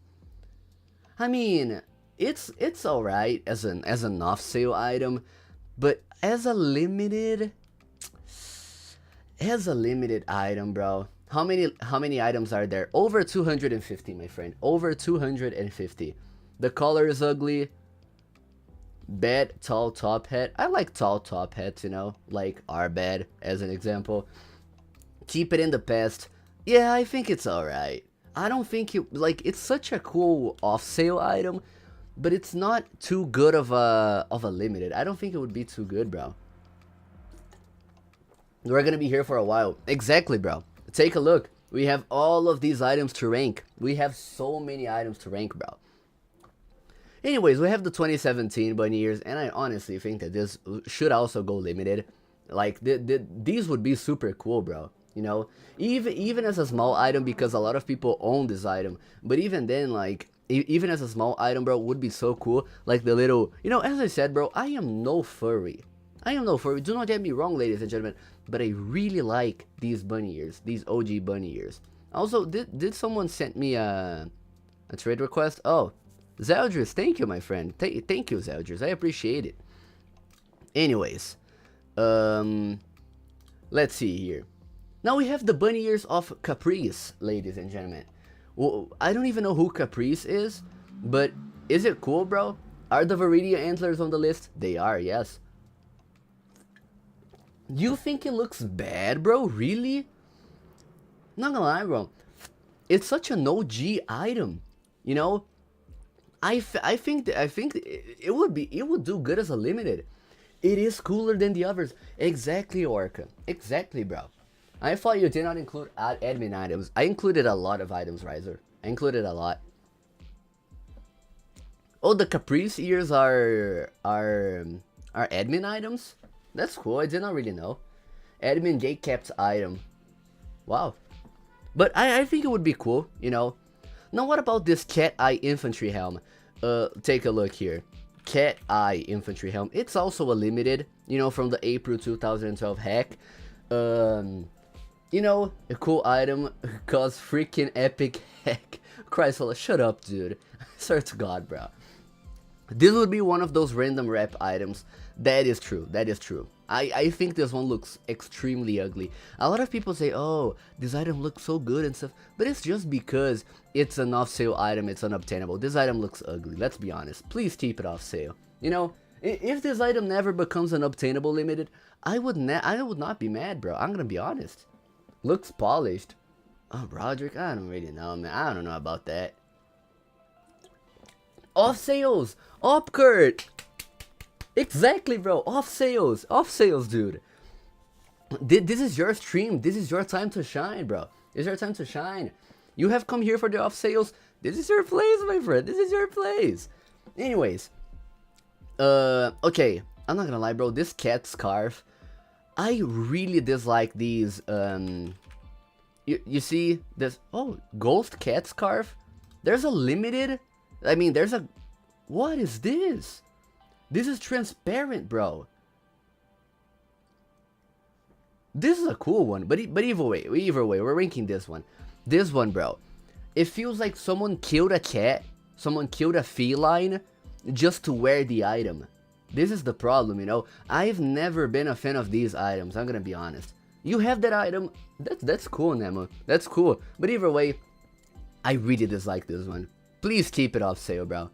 I mean, it's alright as an off-sale item, but as a limited item, bro. How many items are there? Over 250, my friend. Over 250. The color is ugly. Bad tall top hat. I like tall top hats, you know, like Arbad as an example. Keep it in the past. Yeah, I think it's alright. I don't think it's such a cool off-sale item, but it's not too good of a limited. I don't think it would be too good, bro. We're gonna be here for a while. Exactly, bro. Take a look. We have all of these items to rank. We have so many items to rank, bro. Anyways, we have the 2017 bunny ears, and I honestly think that this should also go limited. Like, these would be super cool, bro. You know, even as a small item, because a lot of people own this item. But even then, like, even as a small item, bro, would be so cool. Like the little, you know, as I said, bro, I am no furry. I am no furry. Do not get me wrong, ladies and gentlemen. But I really like these bunny ears, these OG bunny ears. Also, did someone send me a trade request? Oh, Zeldris, thank you, my friend. Thank you, Zeldris. I appreciate it. Anyways, let's see here. Now we have the bunny ears of Caprice, ladies and gentlemen. Well, I don't even know who Caprice is, but is it cool, bro? Are the Viridia antlers on the list? They are, yes. You think it looks bad, bro? Really? Not gonna lie, bro. It's such an OG item, you know. I think it would do good as a limited. It is cooler than the others. Exactly, Orca. Exactly, bro. I thought you did not include admin items. I included a lot of items, Riser. I included a lot. Oh, the Caprice ears are admin items? That's cool. I did not really know. Admin J kept item. Wow. But I think it would be cool, you know. Now what about this cat eye infantry helm? Take a look here. Cat eye infantry helm. It's also a limited, you know, from the April 2012 hack. You know, a cool item cause freaking epic hack. Christ, shut up, dude. I swear to God, bro. This would be one of those random rep items. That is true. That is true. I think this one looks extremely ugly. A lot of people say, oh, this item looks so good and stuff. But it's just because it's an off-sale item. It's unobtainable. This item looks ugly. Let's be honest. Please keep it off sale. You know, if this item never becomes an obtainable limited, I would not be mad, bro. I'm gonna be honest. Looks polished. Oh, Roderick, I don't really know, man. I don't know about that. Off sales! Upkurt! Exactly, bro. Off sales, dude. This is your stream. This is your time to shine, bro. This is your time to shine. You have come here for the off sales. This is your place, my friend. This is your place. Anyways, okay. I'm not gonna lie, bro. This cat scarf, I really dislike these. You see this? Oh, ghost cat scarf. There's a limited. I mean, there's a. What is this? This is transparent, bro. This is a cool one, but either way, we're ranking this one. This one, bro. It feels like someone killed a cat, someone killed a feline, just to wear the item. This is the problem, you know. I've never been a fan of these items. I'm gonna be honest. You have that item. That's cool, Nemo. That's cool. But either way, I really dislike this one. Please keep it off sale, bro.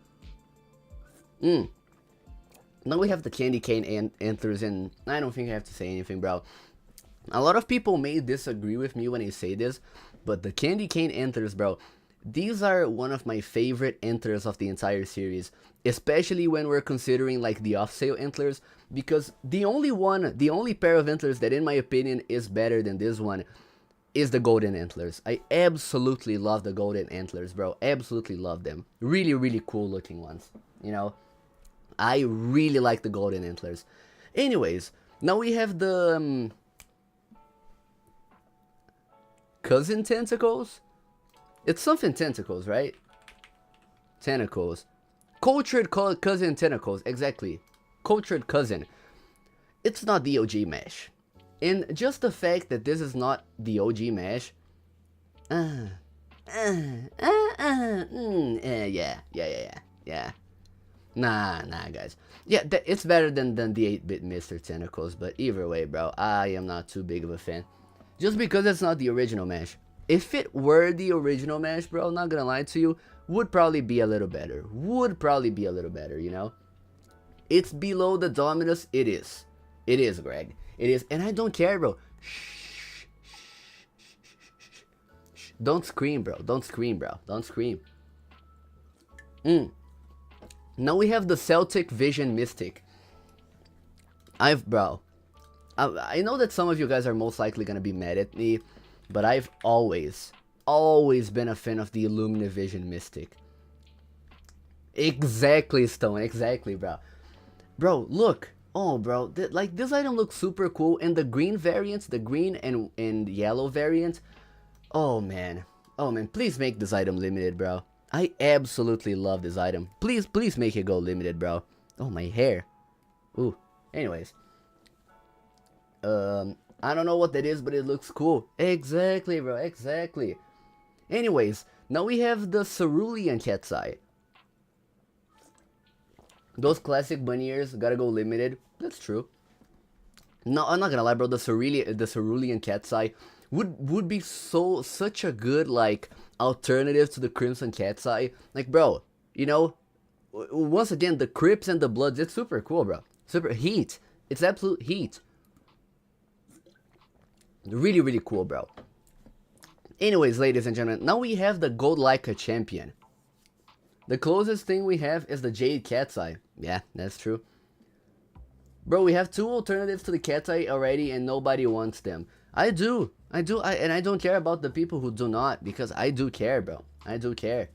Now we have the candy cane antlers, and I don't think I have to say anything, bro. A lot of people may disagree with me when I say this, but the candy cane antlers, bro, these are one of my favorite antlers of the entire series, especially when we're considering like the off-sale antlers, because the only pair of antlers that in my opinion is better than this one is the golden antlers. I absolutely love the golden antlers, bro. Absolutely love them. Really, really cool looking ones, you know. I really like the golden antlers. Anyways, now we have the cousin tentacles. It's something tentacles, right? Tentacles. Cultured cousin tentacles. Exactly. Cultured cousin. It's not the OG mesh. And just the fact that this is not the OG mesh. Yeah. Nah, guys. Yeah, it's better than the 8-bit Mr. Tentacles, but either way, bro, I am not too big of a fan. Just because it's not the original mesh. If it were the original mesh, bro, not gonna lie to you, would probably be a little better. You know? It's below the Dominus, it is. It is, Greg. It is, and I don't care, bro. Shh. Don't scream, bro. Don't scream. Now we have the Celtic Vision Mystic. I know that some of you guys are most likely gonna be mad at me, but I've always been a fan of the Illumina Vision Mystic. Exactly, Stone. Exactly, bro. Bro, look. Oh, bro. Like, this item looks super cool. And the green variants, the green and yellow variant. Oh, man. Oh, man. Please make this item limited, bro. I absolutely love this item. Please, please make it go limited, bro. Oh, my hair. Ooh. Anyways. I don't know what that is, but it looks cool. Exactly, bro. Exactly. Anyways, now we have the Cerulean Cat's Eye. Those classic bunny ears gotta go limited. That's true. No, I'm not gonna lie, bro. The Cerulean Cat's Eye would be such a good like alternative to the Crimson Cat's Eye. Like, bro, you know, once again, the Crips and the Bloods, it's super cool, bro. Super heat. It's absolute heat. Really, really cool, bro. Anyways, ladies and gentlemen, now we have the Gold Leica Champion. The closest thing we have is the Jade Cat's Eye. Yeah, that's true. Bro, we have two alternatives to the Cat's Eye already and nobody wants them. I do. And I don't care about the people who do not, because I do care, bro. I do care.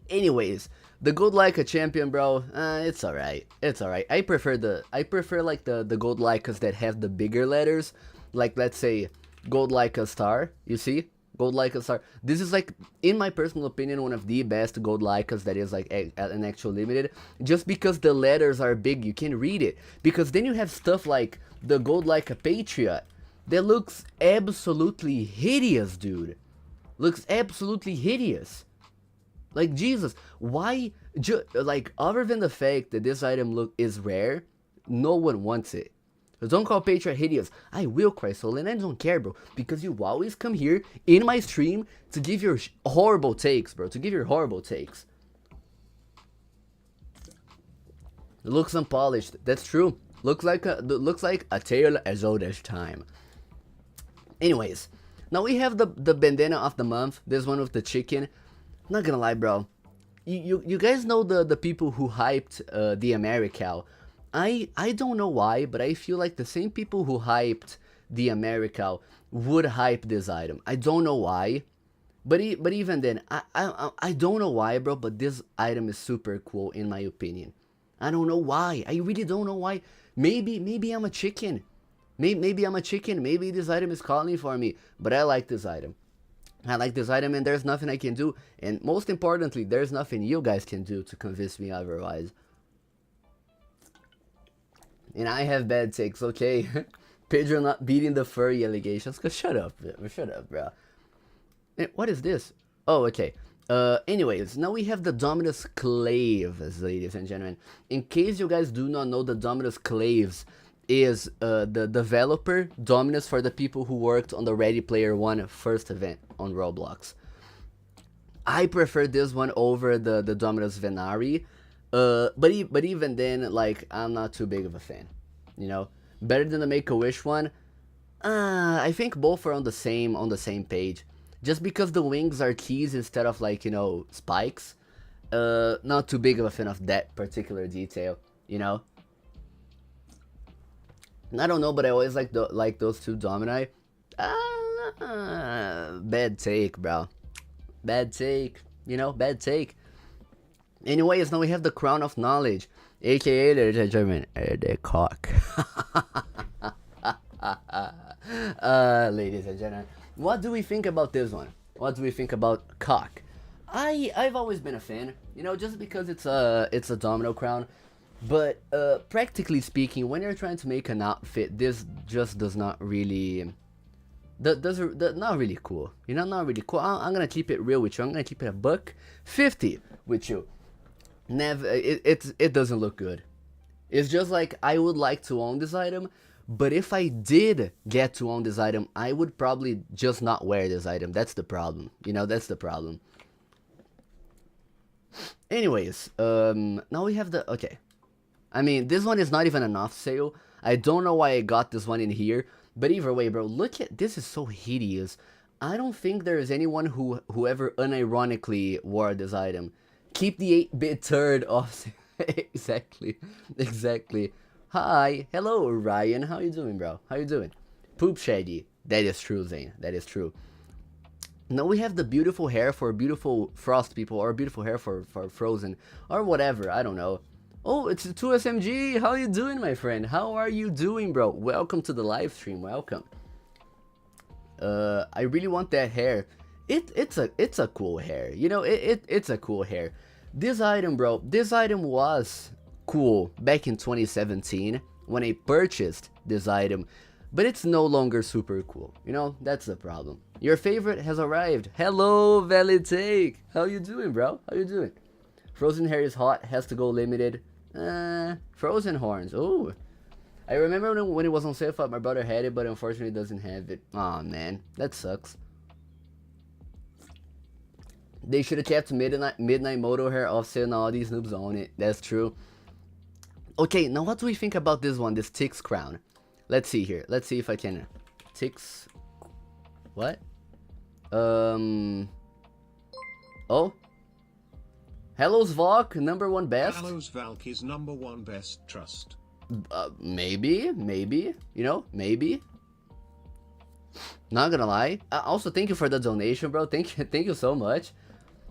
Anyways, the Gold Leica Champion, bro, it's alright. It's alright. I prefer like the Gold Leicas that have the bigger letters. Like, let's say, Gold Leica Star, you see? Gold Leica Star. This is like, in my personal opinion, one of the best Gold Leicas that is like an actual limited. Just because the letters are big, you can read it. Because then you have stuff like the Gold Leica Patriot that looks absolutely hideous, dude. Looks absolutely hideous. Like, Jesus, why, like, other than the fact that this item is rare, no one wants it. Don't call Patriot hideous. I will cry, Soul, and I don't care, bro. Because you always come here in my stream to give your horrible takes, bro. To give your horrible takes. It looks unpolished. That's true. Looks like a tale as old as time. Anyways, now we have the bandana of the month. This one with the chicken. Not gonna lie, bro. You guys know the people who hyped the Americal. I don't know why, but I feel like the same people who hyped the Americal would hype this item. I don't know why, but even then, I don't know why, bro. But this item is super cool in my opinion. I don't know why. I really don't know why. Maybe I'm a chicken. Maybe I'm a chicken. Maybe this item is calling for me. But I like this item. I like this item, and there's nothing I can do. And most importantly, there's nothing you guys can do to convince me otherwise. And I have bad takes, okay? Pedro not beating the furry allegations. Cause shut up, bro. What is this? Oh, okay. Anyways, now we have the Dominus Claves, ladies and gentlemen. In case you guys do not know, the Dominus Claves is the developer Dominus for the people who worked on the Ready Player One first event on Roblox. I prefer this one over the Dominus Venari. But even then, like, I'm not too big of a fan, you know. Better than the Make-A-Wish one. I think both are on the same page. Just because the wings are keys instead of, like, you know, spikes. Not too big of a fan of that particular detail, you know. And I don't know, but I always like those two Domini. Bad take, bro. Bad take, you know, bad take. Anyways, now we have the Crown of Knowledge, aka, ladies and gentlemen, the cock. Ladies and gentlemen, what do we think about this one? What do we think about cock? I've always been a fan, you know, just because it's a domino crown. But practically speaking, when you're trying to make an outfit, this just does not really. Not really cool. You know, not really cool. I'm gonna keep it real with you. I'm gonna keep it $1.50 with you. Never. It doesn't look good. It's just like, I would like to own this item, but if I did get to own this item, I would probably just not wear this item. That's the problem. You know, that's the problem. Anyways, now we have the, okay. I mean, this one is not even an off sale. I don't know why I got this one in here, but either way, bro, look at, this is so hideous. I don't think there is anyone who ever unironically wore this item. Keep the 8-bit turd off. Exactly. Hi, hello, Ryan. How you doing, bro? How you doing? Poop Shaggy. That is true, Zane. That is true. Now we have the beautiful hair for beautiful frost people, or beautiful hair for frozen, or whatever, I don't know. Oh, it's 2SMG, how you doing, my friend? How are you doing, bro? Welcome to the live stream, welcome. I really want that hair. It's a cool hair, you know, it's a cool hair. This item, bro, this item was cool back in 2017 when I purchased this item, but it's no longer super cool, you know, that's the problem. Your favorite has arrived. Hello, Valid Take. How you doing, bro? How you doing? Frozen hair is hot, has to go limited. Frozen horns. Oh, I remember when it was on sale, I thought my brother had it, but unfortunately doesn't have it. Aw, man, that sucks. They should have kept Midnight Moto hair off sale, now all these noobs own it. That's true. Okay, now what do we think about this one, this Tix crown? Let's see here. Let's see if I can... Tix... What? Oh? Hello's Valk, #1 best? Hello's Valk is #1 best, trust. Maybe, you know, maybe. Not gonna lie. Also, thank you for the donation, bro. Thank you so much.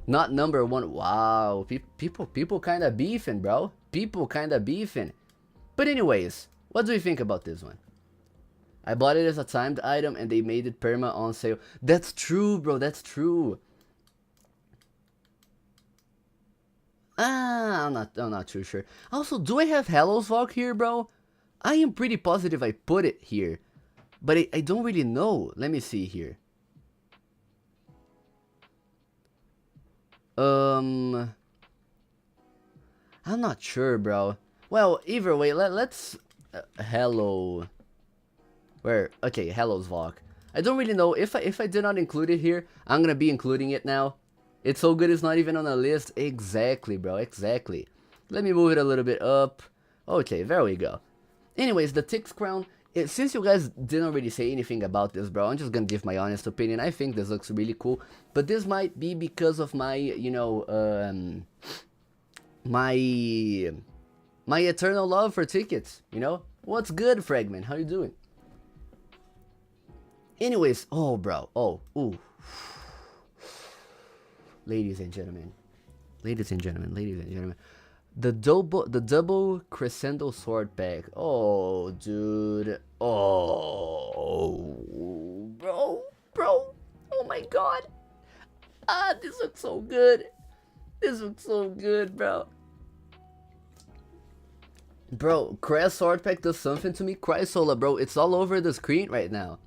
Not #1. Wow, people kind of beefing, bro. People kind of beefing. But anyways, what do you think about this one? I bought it as a timed item and they made it perma on sale. That's true, bro. That's true. I'm not too sure. Also, do I have Hello's Valk here, bro? I am pretty positive I put it here, but I don't really know. Let me see here. I'm not sure, bro. Well, either way, let's hello. Where? Okay, Hello's Valk. I don't really know if I did not include it here. I'm gonna be including it now. It's so good it's not even on the list. Exactly, bro. Exactly. Let me move it a little bit up. Okay, there we go. Anyways, the Tix crown. Since you guys didn't really say anything about this, bro, I'm just gonna give my honest opinion. I think this looks really cool, but this might be because of my, you know, my eternal love for tickets. You know, what's good, Fragment? How you doing? Anyways, oh, bro, oh, ooh, ladies and gentlemen, the double crescendo sword pack. Oh, dude. Oh, bro. Oh my god. This looks so good. Bro. Bro, Crest sword pack does something to me. Chrysola, bro. It's all over the screen right now.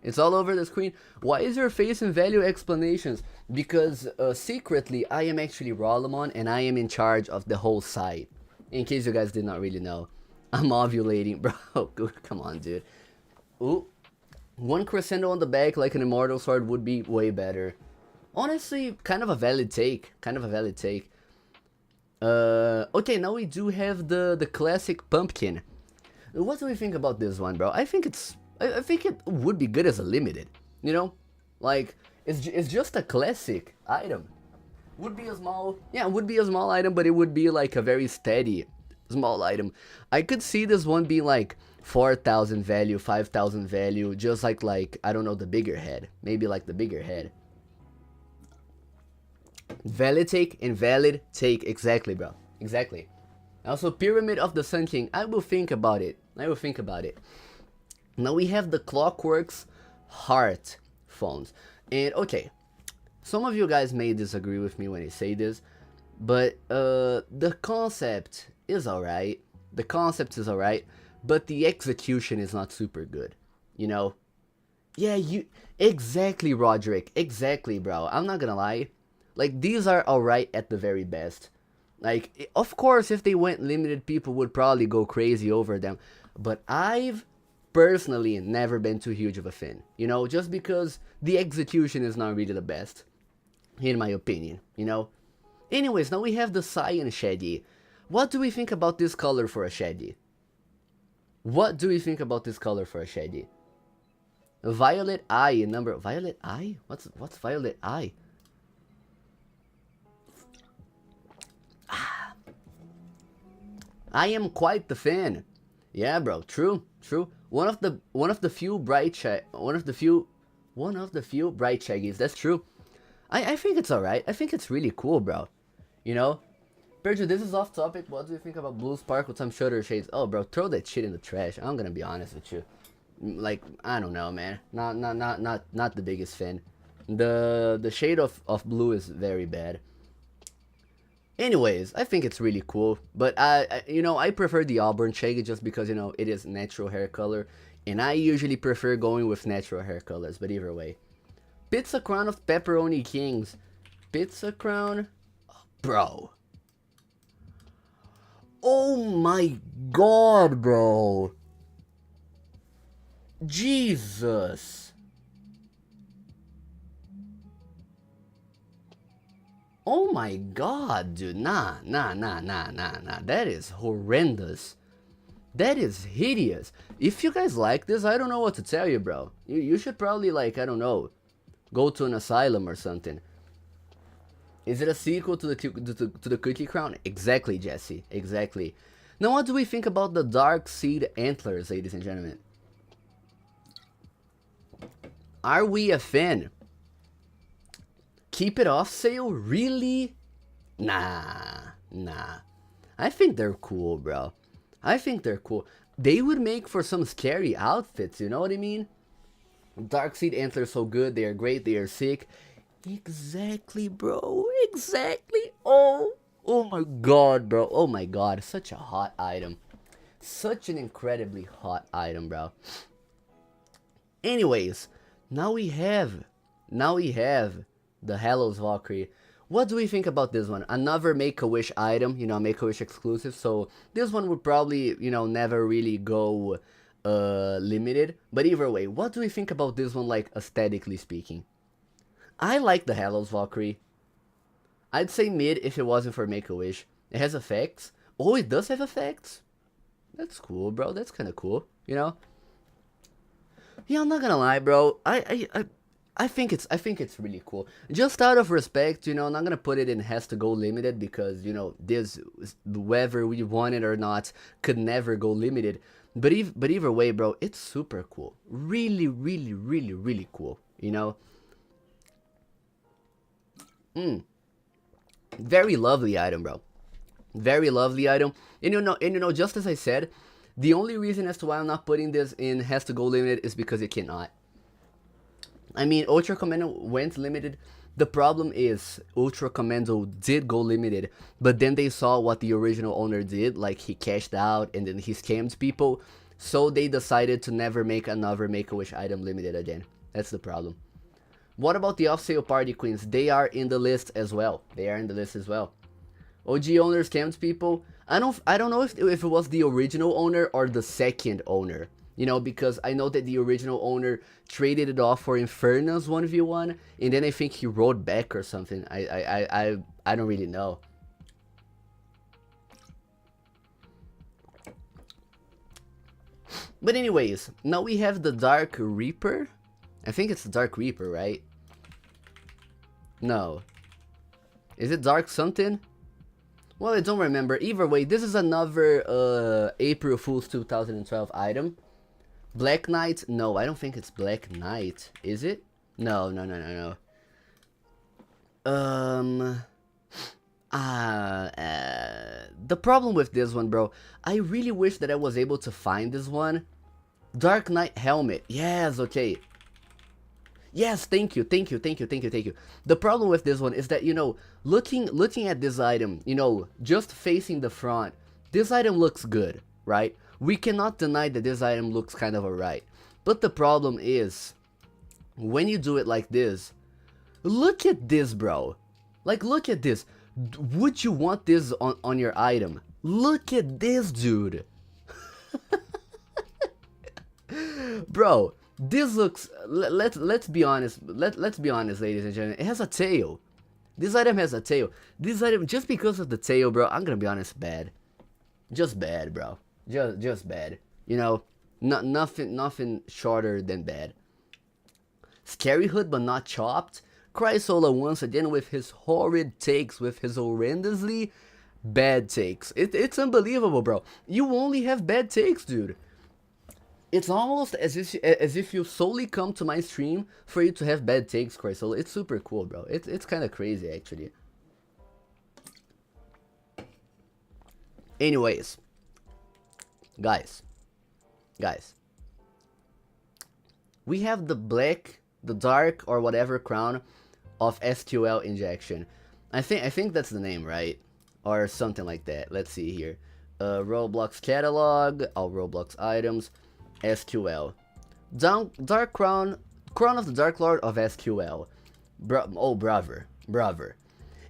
It's all over the screen. Why is your face in value explanations? Because secretly, I am actually Rollamon and I am in charge of the whole site. In case you guys did not really know. I'm ovulating, bro. Come on, dude. Ooh. One crescendo on the back like an immortal sword would be way better. Honestly, kind of a valid take. Okay, now we do have the classic pumpkin. What do we think about this one, bro? I think it would be good as a limited, you know? Like, it's just a classic item. Would be a small item, but it would be like a very steady small item. I could see this one being like 4,000 value, 5,000 value, just like, I don't know, the bigger head. Maybe like the bigger head. Valid take, invalid take, exactly, bro. Exactly. Also, Pyramid of the Sun King, I will think about it. Now we have the Clockworks Heart phones. And okay, some of you guys may disagree with me when I say this, but the concept is alright. But the execution is not super good, you know? Yeah, exactly, Roderick. Exactly, bro. I'm not gonna lie. Like, these are alright at the very best. Like, of course, if they went limited, people would probably go crazy over them. But I've personally never been too huge of a fan, you know, just because the execution is not really the best, in my opinion, you know. Anyways, now we have the Cyan Shaggy. What do we think about this color for a Shaggy? Violet Eye number... Violet Eye? What's Violet Eye? I am quite the fan. Yeah, bro. True. One of the few bright shaggies. That's true. I think it's alright. I think it's really cool, bro. You know? Pedro, this is off topic. What do you think about blue spark with some shutter shades? Oh, bro, throw that shit in the trash. I'm gonna be honest with you. Like, I don't know, man. Not the biggest fan. The shade of blue is very bad. Anyways, I think it's really cool, but I prefer the auburn shade just because, it is natural hair color, and I usually prefer going with natural hair colors, but either way. Pizza crown of pepperoni kings. Pizza crown? Bro. Oh my god, bro. Jesus. Oh my god, dude. Nah. That is horrendous. That is hideous. If you guys like this, I don't know what to tell you, bro. You should probably, like, I don't know, go to an asylum or something. Is it a sequel to the Cookie Crown? Exactly, Jesse. Exactly. Now, what do we think about the Dark Seed Antlers, ladies and gentlemen? Are we a fan? Keep it off sale? Really? Nah. I think they're cool, bro. I think they're cool. They would make for some scary outfits, you know what I mean? Dark Seed Antlers so good, they are great, they are sick. Exactly, bro. Exactly. Oh my god, bro. Oh my god, such a hot item. Such an incredibly hot item, bro. Anyways, now we have the Hallows Valkyrie. What do we think about this one? Another Make-A-Wish item, Make-A-Wish exclusive. So this one would probably, never really go limited. But either way, what do we think about this one, like, aesthetically speaking? I like the Hallows Valkyrie. I'd say mid if it wasn't for Make-A-Wish. It has effects. Oh, it does have effects. That's cool, bro. That's kind of cool, Yeah, I'm not gonna lie, bro. I think it's really cool. Just out of respect, I'm not gonna put it in has to go limited because this, whether we want it or not, could never go limited. But either way, bro, it's super cool. Really, really, really, really cool. Very lovely item, bro. Very lovely item. And just as I said, the only reason as to why I'm not putting this in has to go limited is because it cannot. I mean, Ultra Commando went limited. The problem is Ultra Commando did go limited, but then they saw what the original owner did, like he cashed out and then he scammed people, so they decided to never make another Make-A-Wish item limited again. That's the problem. What about the off-sale party queens? They are in the list as well. OG owner scammed people. I don't know if it was the original owner or the second owner. Because I know that the original owner traded it off for Inferno's 1v1, and then I think he rolled back or something. I don't really know. But anyways, now we have the Dark Reaper. I think it's the Dark Reaper, right? No. Is it Dark something? Well, I don't remember. Either way, this is another April Fool's 2012 item. Black Knight? No, I don't think it's Black Knight. Is it? No. The problem with this one, bro, I really wish that I was able to find this one. Dark Knight helmet. Yes, okay. Yes, thank you. The problem with this one is that, looking at this item, just facing the front, this item looks good, right? We cannot deny that this item looks kind of alright. But the problem is, when you do it like this, look at this, bro. Like, look at this. Would you want this on your item? Look at this, dude. Bro, this looks, let's be honest, let's be honest, ladies and gentlemen, it has a tail. This item has a tail. This item, just because of the tail, bro, I'm gonna be honest, bad. Just bad, bro. Just bad. Nothing shorter than bad. Scary Hood but not chopped. Chrysola once again with his horrid takes, with his horrendously bad takes. It's unbelievable, bro. You only have bad takes, dude. It's almost as if you solely come to my stream for you to have bad take scores. So it's super cool, bro. It's kind of crazy actually. Anyways, guys, guys, we have the dark or whatever crown of SQL injection. I think that's the name, right? Or something like that. Let's see here. Roblox catalog, all Roblox items, SQL. Dark crown of the Dark Lord of SQL. Braver.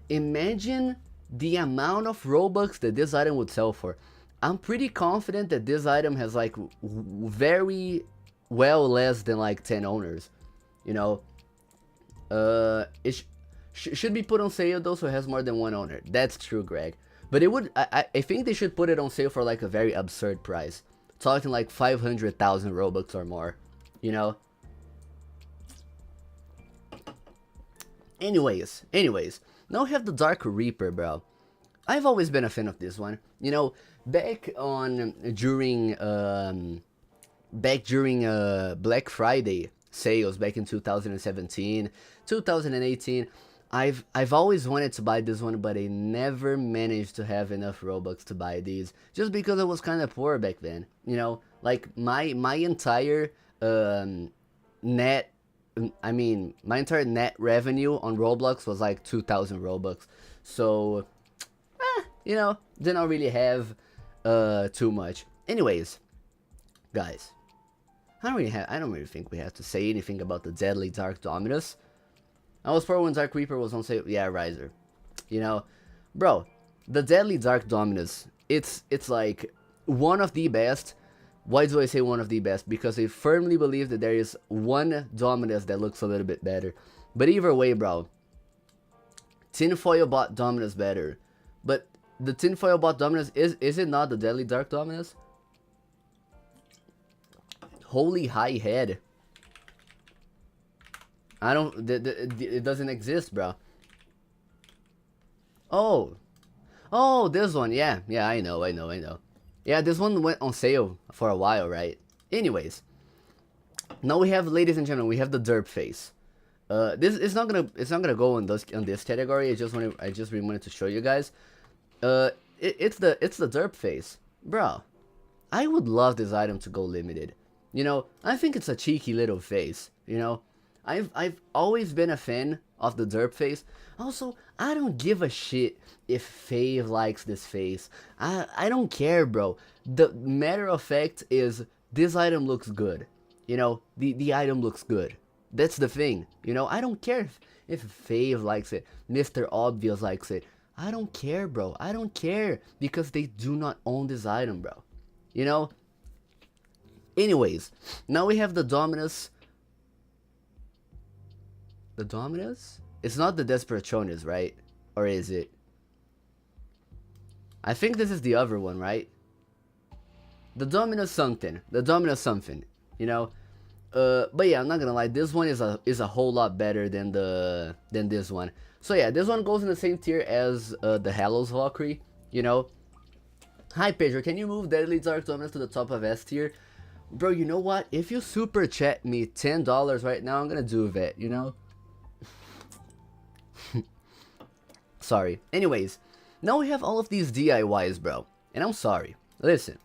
Imagine the amount of Robux that this item would sell for. I'm pretty confident that this item has like very well less than like 10 owners. You know, it should be put on sale though, so it has more than one owner. That's true, Greg. But it would, I think they should put it on sale for like a very absurd price. Talking like 500,000 Robux or more, you know? Anyways, now we have the Dark Reaper, bro. I've always been a fan of this one. You know, back during Black Friday sales back in 2017, 2018, I've always wanted to buy this one, but I never managed to have enough Robux to buy these, just because I was kind of poor back then. You know, like my entire net, my entire net revenue on Roblox was like 2,000 Robux. So, you know, didn't really have too much. Anyways, guys, I don't really think we have to say anything about the Deadly Dark Dominus. I was poor when Dark Reaper was on sale. Yeah, Riser. You know, bro, the Deadly Dark Dominus, it's like one of the best. Why do I say one of the best? Because I firmly believe that there is one Dominus that looks a little bit better. But either way, bro, Tinfoil Bot Dominus better. But the Tinfoil Bot Dominus, is it not the Deadly Dark Dominus? Holy high head. I don't, it doesn't exist, bro. Oh, this one, yeah, I know. Yeah, this one went on sale for a while, right? Anyways, now we have, ladies and gentlemen, we have the derp face. This is not gonna go on this category. I just really wanted to show you guys. It's the derp face, bro. I would love this item to go limited. You know, I think it's a cheeky little face. You know, I've always been a fan of the derp face. Also, I don't give a shit if Fave likes this face. I don't care, bro. The matter of fact is, this item looks good. You know, the item looks good. That's the thing. You know, I don't care if Fave likes it, Mr. Obvious likes it. I don't care, bro. I don't care, because they do not own this item, bro. You know? Anyways, now we have the Dominus. The Dominus? It's not the Desperatronis, right? Or is it? I think this is the other one, right? The Dominus something. The Dominus something. You know? But yeah, I'm not gonna lie. This one is a whole lot better than this one. So yeah, this one goes in the same tier as the Hallows Valkyrie. You know? Hi Pedro, can you move Deadly Dark Dominus to the top of S tier? Bro, you know what? If you super chat me $10 right now, I'm gonna do that, you know? Sorry. Anyways, now we have all of these DIYs, bro. And I'm sorry. Listen.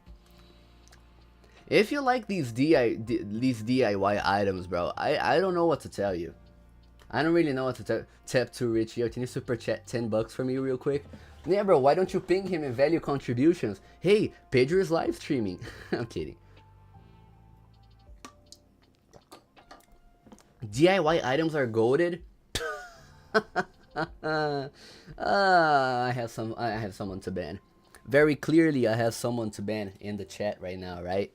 If you like these DIY items, bro, I don't know what to tell you. I don't really know what to tap to Rich. Yo, can you super chat $10 for me real quick? Yeah, bro, why don't you ping him in value contributions? Hey, Pedro is live streaming. I'm kidding. DIY items are goated. I have someone to ban. Very clearly, I have someone to ban in the chat right now, right?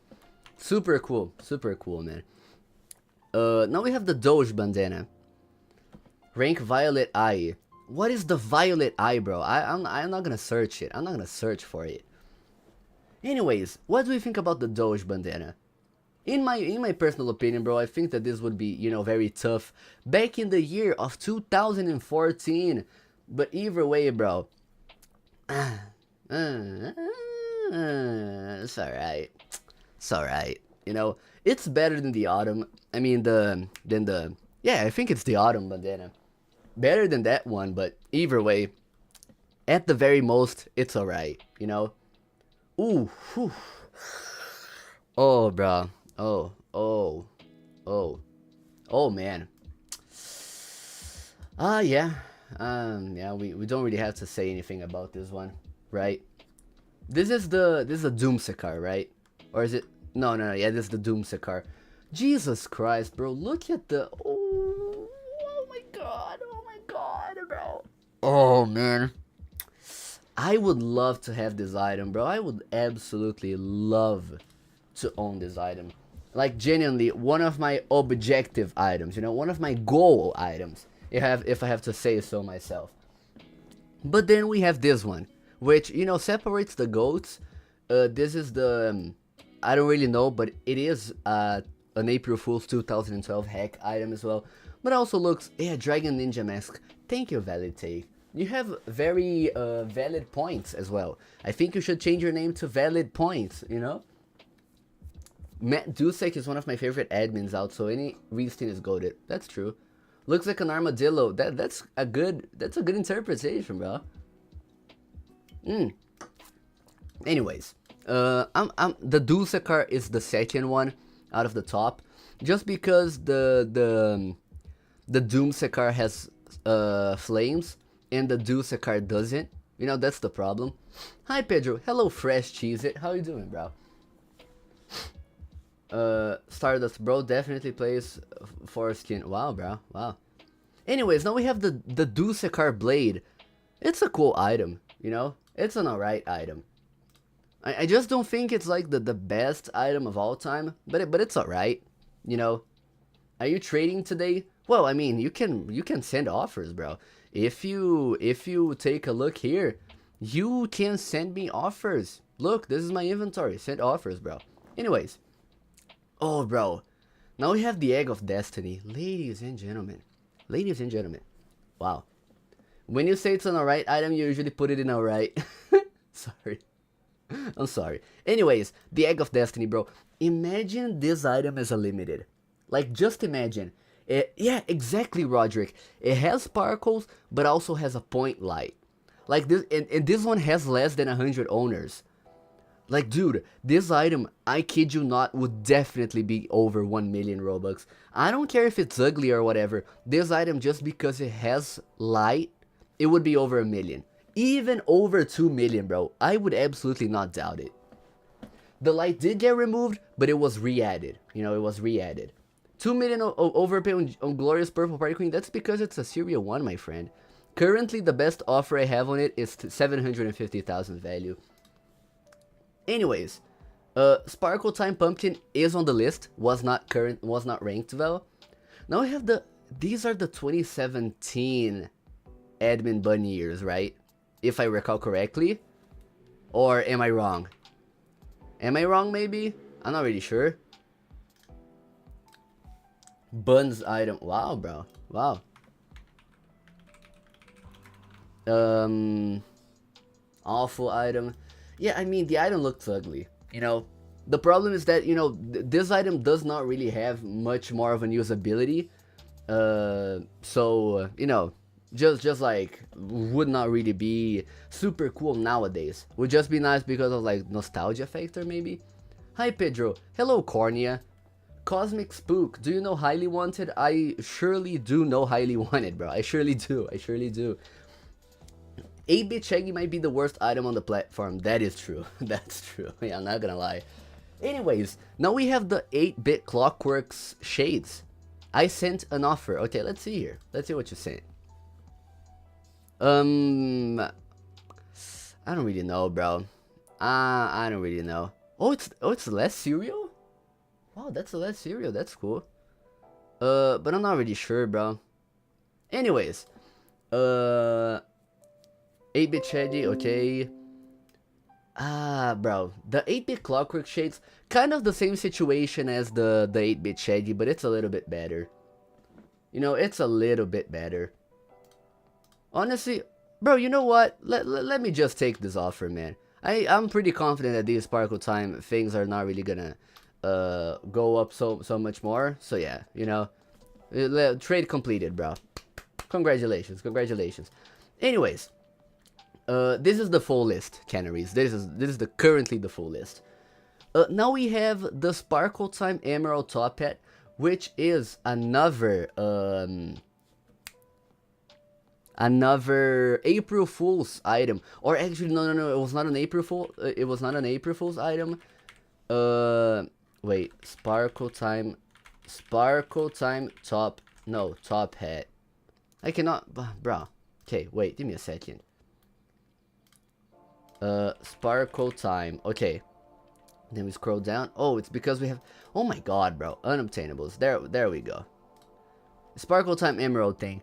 Super cool, man. Now we have the Doge bandana. Rank Violet Eye. What is the Violet Eye, bro? I'm not gonna search it. I'm not gonna search for it. Anyways, what do we think about the Doge bandana? In my personal opinion, bro, I think that this would be, you know, very tough back in the year of 2014. But either way, bro, it's alright. It's alright. You know, it's better than the autumn. I mean, yeah, I think it's the autumn bandana. Better than that one, but either way, at the very most, it's alright, you know? Ooh, whew. Oh, bro. Oh. Oh, man. Yeah. Yeah, we don't really have to say anything about this one, right? This is a Doomsakar, right? Or is it? No, yeah, this is the Doomsakar. Jesus Christ, bro, look at the... oh my god, bro. Oh, man. I would love to have this item, bro. I would absolutely love to own this item. Like, genuinely, one of my objective items, you know, one of my goal items, if I have to say so myself. But then we have this one, which, you know, separates the goats. This is the, I don't really know, but it is an April Fool's 2012 hack item as well. But also looks, yeah, Dragon Ninja Mask. Thank you, Valid Take. You have very valid points as well. I think you should change your name to Valid Points, you know? Matt Dusek is one of my favorite admins out, so any reskin is goated. That's true. Looks like an armadillo. That's a good interpretation, bro. Anyways, the Dulcicar is the second one out of the top, just because the Doomsakar has flames and the Dulcicar doesn't. You know, that's the problem. Hi Pedro, hello Fresh Cheese It. How you doing, bro? Stardust bro definitely plays foreskin. Wow, bro. Wow. Anyways, now we have the Dulcicar blade. It's a cool item, you know? It's an alright item. I just don't think it's like the best item of all time, but it's alright, you know? Are you trading today? Well, I mean, you can send offers, bro. If you take a look here, you can send me offers. Look, this is my inventory. Send offers, bro. Anyways. Oh, bro. Now we have the Egg of Destiny. Ladies and gentlemen. Ladies and gentlemen. Wow. When you say it's an alright item, you usually put it in alright. Sorry. I'm sorry. Anyways, the Egg of Destiny, bro. Imagine this item as a limited. Like, just imagine. Yeah, exactly, Roderick. It has sparkles, but also has a point light. Like this, and this one has less than 100 owners. Like, dude, this item, I kid you not, would definitely be over 1 million Robux. I don't care if it's ugly or whatever. This item, just because it has light, it would be over 1 million. Even over 2 million, bro. I would absolutely not doubt it. The light did get removed, but it was re-added. You know, it was re-added. 2 million overpay on Glorious Purple Party Queen. That's because it's a Syria 1, my friend. Currently, the best offer I have on it is 750,000 value. Anyways, Sparkle Time Pumpkin is on the list. Was not ranked well. Now we have these are the 2017 admin bunny years, right? If I recall correctly. Or am I wrong? Am I wrong, maybe? I'm not really sure. Buns item. Wow, bro. Wow. Awful item. Yeah, I mean, the item looks ugly. You know, the problem is that, you know, this item does not really have much more of an usability. So, you know, just like, would not really be super cool nowadays. Would just be nice because of, like, nostalgia factor, maybe? Hi, Pedro. Hello, Cornea. Cosmic Spook, do you know Highly Wanted? I surely do know Highly Wanted, bro. I surely do. 8-bit Shaggy might be the worst item on the platform. That is true. That's true. Yeah, I'm not gonna lie. Anyways, now we have the 8-bit Clockworks Shades. I sent an offer. Okay, let's see here. Let's see what you sent. I don't really know, bro. I don't really know. Oh, it's less cereal? Wow, that's less cereal. That's cool. But I'm not really sure, bro. Anyways, 8-bit Shaggy, okay. Bro, the 8-bit Clockwork Shades, kind of the same situation as the 8-bit Shaggy, but it's a little bit better. You know, it's a little bit better. Honestly, bro, you know what? Let me just take this offer, man. I'm pretty confident that these Sparkle Time things are not really gonna go up so much more. So yeah, you know, trade completed, bro. Congratulations, congratulations. Anyways, this is the full list, canaries. This is the currently the full list. Now we have the Sparkle Time Emerald Top Hat, which is another another April Fool's item. Or actually, no, it was not an April Fool. It was not an April Fool's item. Wait, Sparkle Time top hat. I cannot, bro. Okay, wait, give me a second. Sparkle Time. Okay. Then we scroll down. Oh, it's because we have. Oh my god, bro. Unobtainables. There we go. Sparkle Time Emerald thing.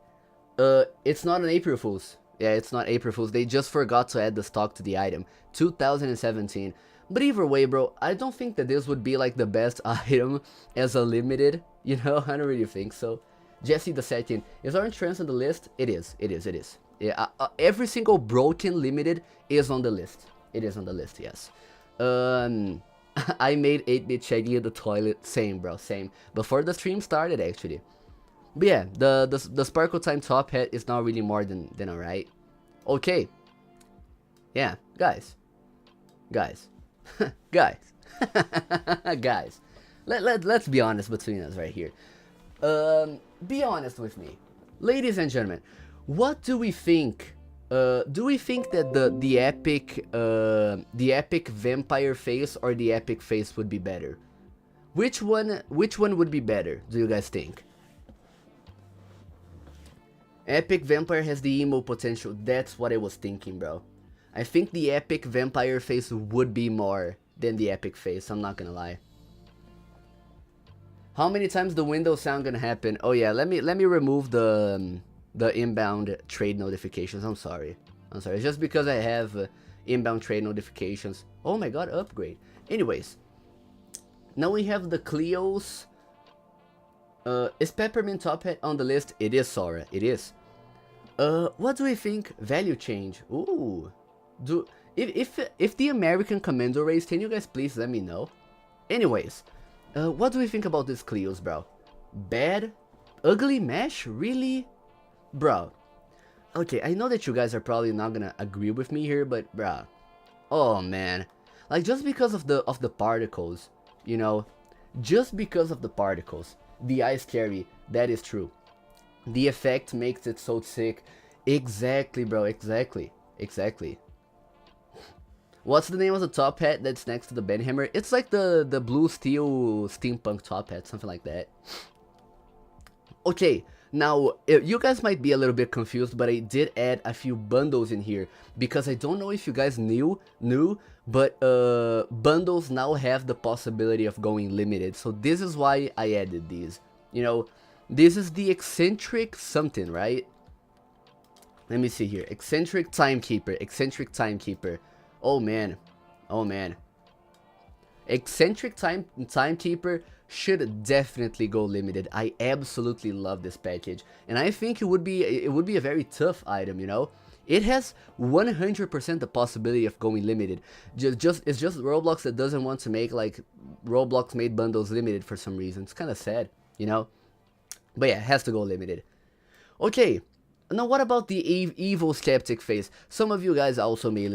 It's not an April Fool's. Yeah, it's not April Fool's. They just forgot to add the stock to the item. 2017. But either way, bro, I don't think that this would be like the best item as a limited. You know, I don't really think so. Jesse the Second. Is Orange Trance on the list? It is. Yeah, every single broken limited is on the list. It is on the list, yes. I made 8-bit Shaggy in the toilet. Same, bro, same. Before the stream started, actually. But yeah, the Sparkle Time Top Hat is not really more than alright. Okay. Yeah, guys. Guys. Let's be honest between us right here. Be honest with me. Ladies and gentlemen, what do we think? Do we think that the epic vampire face or the epic face would be better? Which one would be better, do you guys think? Epic vampire has the emo potential. That's what I was thinking, bro. I think the epic vampire face would be more than the epic face, I'm not gonna lie. How many times the Windows sound gonna happen? Oh yeah, let me remove the inbound trade notifications. I'm sorry. It's just because I have inbound trade notifications. Oh my god, upgrade. Anyways, now we have the Cleo's. Is Peppermint Top Hat on the list? It is, Sora. It is. What do we think? Value change. Ooh. If the American Commando race, can you guys please let me know? Anyways, what do we think about this Cleo's, bro? Bad? Ugly mesh? Really? Bro. Okay, I know that you guys are probably not gonna agree with me here, but bro. Oh man. Like just because of the particles, you know, just because of the particles, the ice carry, that is true. The effect makes it so sick. Exactly, bro, exactly. What's the name of the top hat that's next to the Benhammer? It's like the blue steel steampunk top hat, something like that. Okay, now you guys might be a little bit confused, but I did add a few bundles in here because I don't know if you guys knew, but bundles now have the possibility of going limited. So this is why I added these. You know, this is the eccentric something, right? Let me see here. Eccentric timekeeper. Oh man. Eccentric timekeeper should definitely go limited. I absolutely love this package, and I think it would be a very tough item, you know. It has 100% the possibility of going limited. It's just Roblox that doesn't want to make like Roblox made bundles limited for some reason. It's kind of sad, you know. But yeah, it has to go limited. Okay. Now what about the evil skeptic face? Some of you guys also may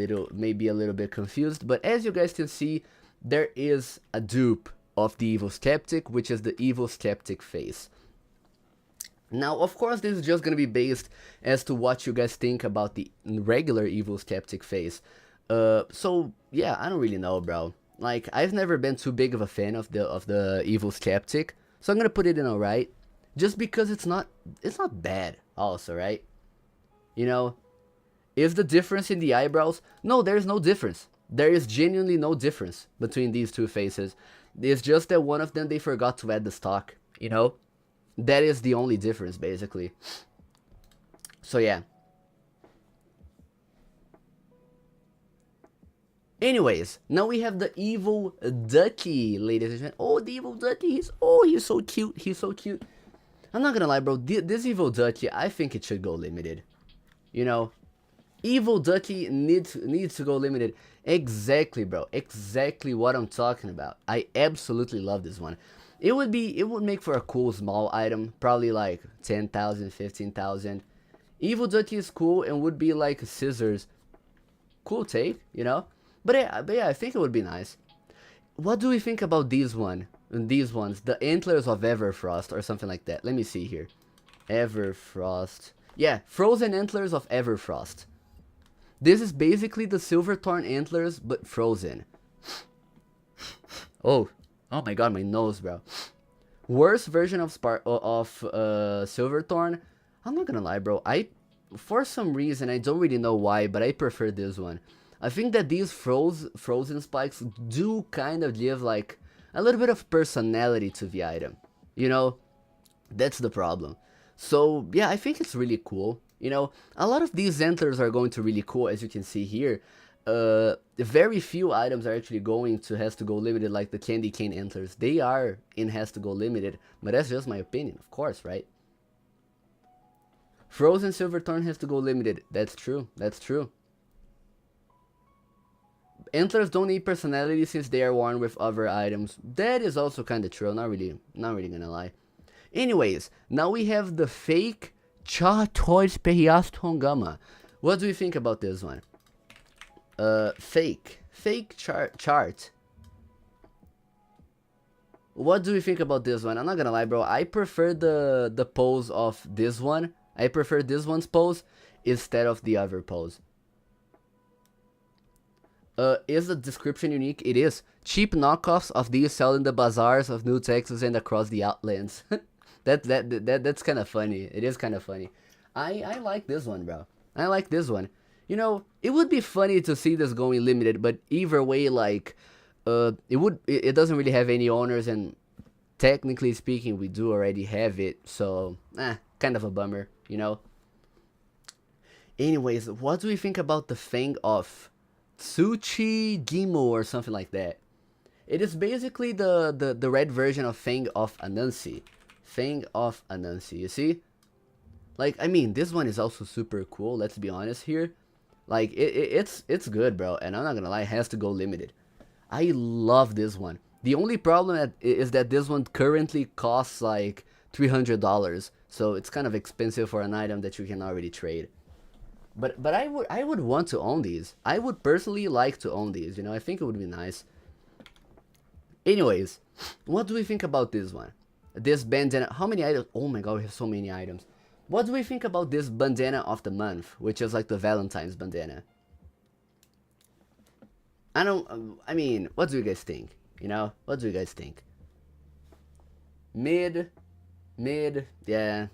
be a little bit confused, but as you guys can see, there is a dupe of the evil skeptic, which is the evil skeptic face. Now, of course, this is just gonna be based as to what you guys think about the regular evil skeptic face. So yeah, I don't really know, bro. Like, I've never been too big of a fan of the evil skeptic, so I'm gonna put it in alright, just because it's not bad. Also, right? You know, is the difference in the eyebrows? No, there's no difference. There is genuinely no difference between these two faces. It's just that one of them they forgot to add the stock, you know? That is the only difference, basically. So yeah. Anyways, now we have the evil ducky, ladies and gentlemen. Oh, the evil ducky, he's so cute. I'm not gonna lie, bro, this evil ducky, I think it should go limited. You know, Evil Ducky needs to go limited. Exactly, bro. Exactly what I'm talking about. I absolutely love this one. It would make for a cool small item, probably like 10,000, 15,000. Evil Ducky is cool and would be like scissors. Cool take, you know? But yeah, I think it would be nice. What do we think about these ones, the Antlers of Everfrost or something like that? Let me see here. Everfrost. Yeah, Frozen Antlers of Everfrost. This is basically the Silverthorn Antlers, but frozen. Oh my god, my nose, bro. Worst version of Silverthorn. I'm not gonna lie, bro. For some reason, I don't really know why, but I prefer this one. I think that these frozen spikes do kind of give like a little bit of personality to the item. You know, that's the problem. So yeah, I think it's really cool. You know, a lot of these antlers are going to really cool, as you can see here. Very few items are actually going to has to go limited, like the candy cane antlers. They are in has to go limited, but that's just my opinion, of course, right? Frozen Silverthorn has to go limited. That's true. That's true. Antlers don't need personality since they are worn with other items. That is also kind of true. Not really gonna lie. Anyways, now we have the fake Chartoid Periastongama. What do you think about this one? Fake chart. What do you think about this one? I'm not gonna lie, bro. I prefer the pose of this one. I prefer this one's pose instead of the other pose. Is the description unique? It is. Cheap knockoffs of these sell in the bazaars of New Texas and across the outlands. That's kind of funny. It is kind of funny. I like this one, bro. I like this one. You know, it would be funny to see this going limited, but either way, like, it doesn't really have any owners, and technically speaking, we do already have it, so, kind of a bummer, you know? Anyways, what do we think about the Fang of Tsuchigimo or something like that? It is basically the red version of Fang of Anansi. Fang of Anansi, you see? Like, I mean, this one is also super cool, let's be honest here. Like, it's good, bro, and I'm not gonna lie, it has to go limited. I love this one. The only problem is that this one currently costs like $300, so it's kind of expensive for an item that you can already trade. But I would want to own these. I would personally like to own these, you know, I think it would be nice. Anyways, what do we think about this one? This bandana, how many items? Oh my god, we have so many items. What do we think about this bandana of the month, which is like the Valentine's bandana? I mean, what do you guys think? You know, what do you guys think? Mid, yeah.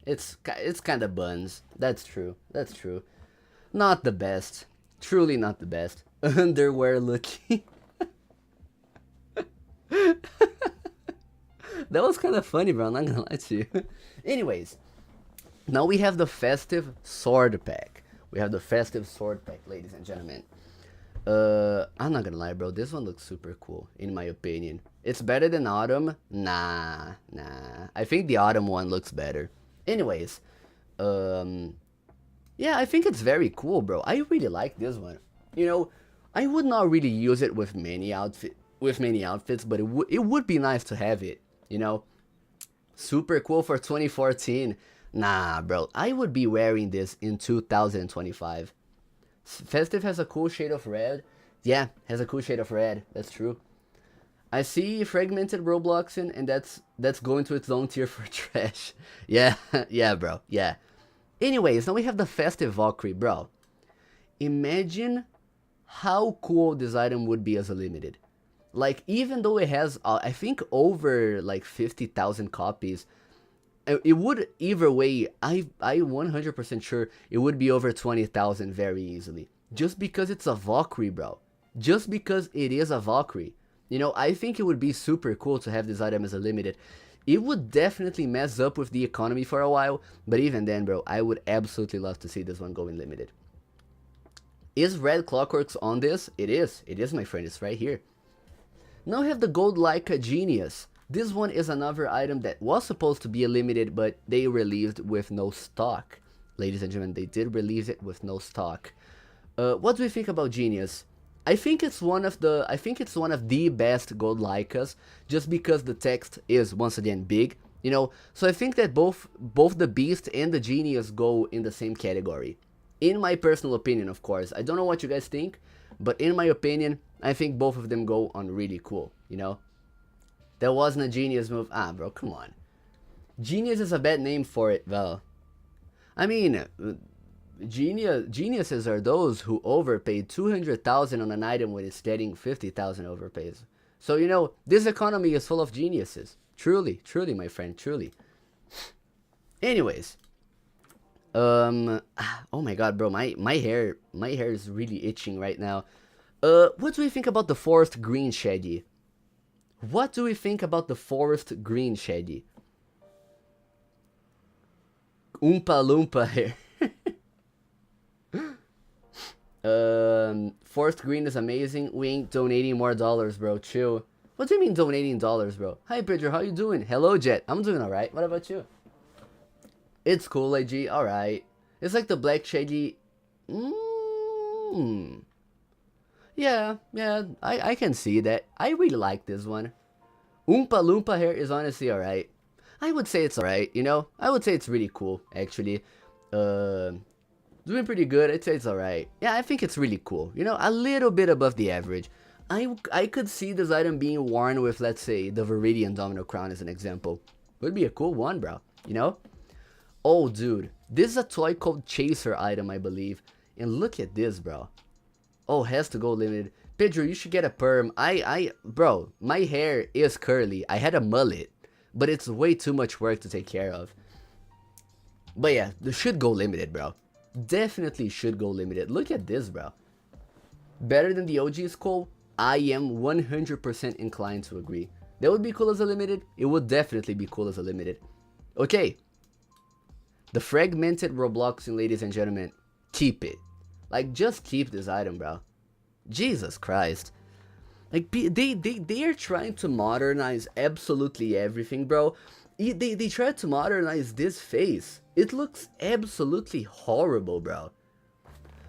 It's kind of buns. That's true. Not the best. Truly not the best. Underwear looking. That was kind of funny, bro. I'm not gonna lie to you. Anyways, now we have the festive sword pack. Ladies and gentlemen. I'm not gonna lie, bro. This one looks super cool, in my opinion. It's better than Autumn? Nah. I think the Autumn one looks better. Anyways, yeah, I think it's very cool, bro. I really like this one. You know, I would not really use it with many outfits, but it would be nice to have it. You know, super cool for 2014. Nah, bro. I would be wearing this in 2025. Festive has a cool shade of red. Yeah, has a cool shade of red. That's true. I see fragmented Robloxing, and that's going to its own tier for trash. Yeah, yeah, bro. Yeah. Anyways, now we have the Festive Valkyrie, bro. Imagine how cool this item would be as a limited. Like, even though it has, I think, over like 50,000 copies, it would, either way, I 100% sure it would be over 20,000 very easily. Just because it's a Valkyrie, bro. Just because it is a Valkyrie. You know, I think it would be super cool to have this item as a limited. It would definitely mess up with the economy for a while, but even then, bro, I would absolutely love to see this one going limited. Is Red Clockworks on this? It is, my friend, it's right here. Now we have the Gold Leica Genius. This one is another item that was supposed to be a limited, but they released with no stock. ladies and gentlemen. They did release it with no stock. What do we think about Genius? I think it's one of the best gold Leicas, just because the text is once again big, you know. So I think that both the Beast and the Genius go in the same category. In my personal opinion, of course. I don't know what you guys think, but in my opinion, I think both of them go on really cool, you know. That wasn't a Genius move. Ah, bro, come on. Genius is a bad name for it, well. I mean, geniuses are those who overpaid 200,000 on an item when it's getting 50,000 overpays. So, you know, this economy is full of geniuses. Truly, truly, my friend, truly. Anyways. Oh my god, bro, my hair is really itching right now. What do we think about the forest green Shaggy? What do we think about the forest green Shaggy? Oompa Loompa hair. Forest green is amazing. We ain't donating more dollars, bro. Chill. What do you mean donating dollars, bro? Hi, Pedro. How you doing? Hello, Jet. I'm doing alright. What about you? It's cool, AG. Alright. It's like the black Shaggy. Yeah. I can see that. I really like this one. Oompa Loompa hair is honestly alright. I would say it's alright, you know? I would say it's really cool, actually. Doing pretty good. I'd say it's alright. Yeah, I think it's really cool. You know, a little bit above the average. I could see this item being worn with, let's say, the Viridian Domino Crown as an example. Would be a cool one, bro. You know? Oh, dude. This is a toy called Chaser item, I believe. And look at this, bro. Oh, has to go limited. Pedro, you should get a perm. Bro, my hair is curly. I had a mullet. But it's way too much work to take care of. But yeah, this should go limited, bro. Definitely should go limited. Look at this, bro. Better than the OG Skull? I am 100% inclined to agree. That would be cool as a limited. It would definitely be cool as a limited. Okay. The fragmented Robloxian, ladies and gentlemen. Keep it. Like, just keep this item, bro. Jesus Christ. Like, they are trying to modernize absolutely everything, bro. They tried to modernize this face. It looks absolutely horrible, bro.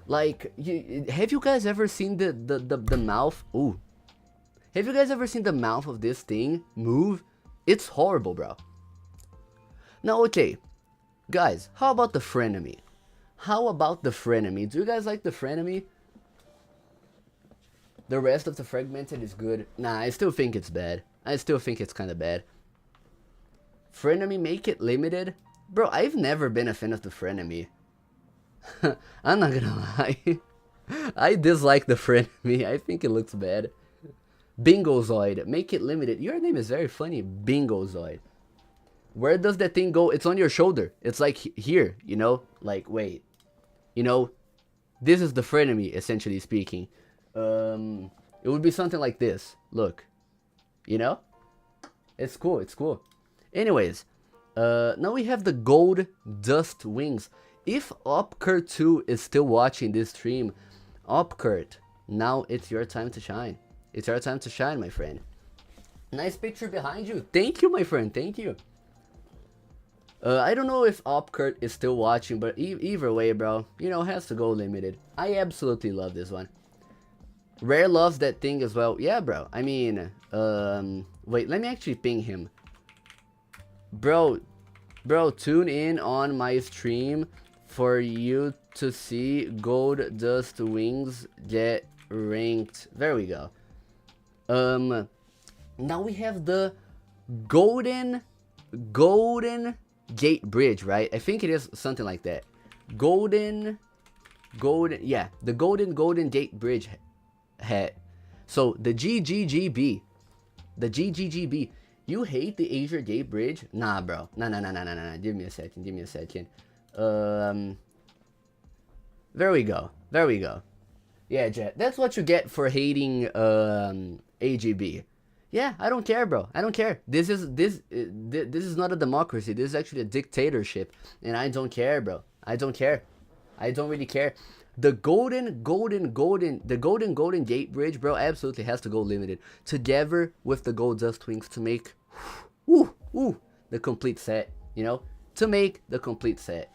Like, have you guys ever seen the mouth? Ooh. Have you guys ever seen the mouth of this thing move? It's horrible, bro. Now, okay. Guys, how about the frenemy? How about the frenemy? Do you guys like the frenemy? The rest of the fragmented is good. Nah, I still think it's bad. I still think it's kind of bad. Frenemy, make it limited? Bro, I've never been a fan of the frenemy. I'm not gonna lie. I dislike the frenemy. I think it looks bad. Bingozoid, make it limited. Your name is very funny, Bingozoid. Where does that thing go? It's on your shoulder. It's like here, you know? Like, wait. You know, this is the frenemy, essentially speaking. It would be something like this. Look. You know? It's cool, it's cool. Anyways, now we have the gold dust wings. If Opkurt2 is still watching this stream, Opkurt, now it's your time to shine. It's your time to shine, my friend. Nice picture behind you. Thank you, my friend. Thank you. I don't know if Opkurt is still watching, but either way, bro, you know, has to go limited. I absolutely love this one. Rare loves that thing as well. Yeah, bro. I mean, wait, let me actually ping him. Bro, tune in on my stream for you to see gold dust wings get ranked. There we go. Now we have the golden gate bridge, right? I think it is something like that. Yeah, the golden gate bridge hat. So the GGGB. You hate the Asia Gate Bridge? Nah, bro. Nah. Give me a second. There we go. Yeah, Jet. That's what you get for hating AGB. Yeah, I don't care, bro. I don't care. This is not a democracy. This is actually a dictatorship, and I don't care, bro. I don't care. I don't really care. The golden gate bridge, bro, absolutely has to go limited together with the gold dust wings to make the complete set, you know, to make the complete set.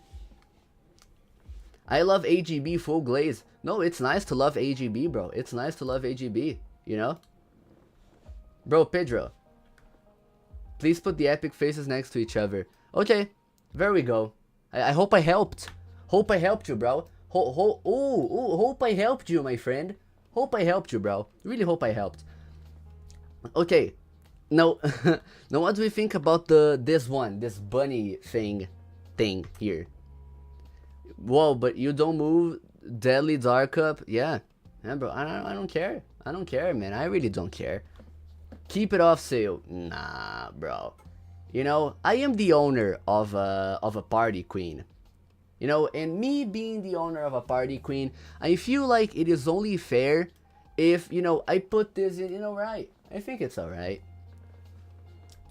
I love AGB full glaze. No, it's nice to love AGB, bro. It's nice to love AGB, you know? Bro, Pedro, please put the epic faces next to each other. Okay, there we go. I hope I helped. Hope I helped you, bro. Hope I helped you, my friend. Hope I helped you, bro. Really hope I helped. Okay, now, now what do we think about this bunny thing here? Whoa, but you don't move Deadly Dark Up? Yeah, bro, I don't care. I don't care, man. I really don't care. Keep it off sale. Nah, bro. You know, I am the owner of a party queen. You know, and me being the owner of a party queen, I feel like it is only fair if, you know, I put this in, you know, right. I think it's alright.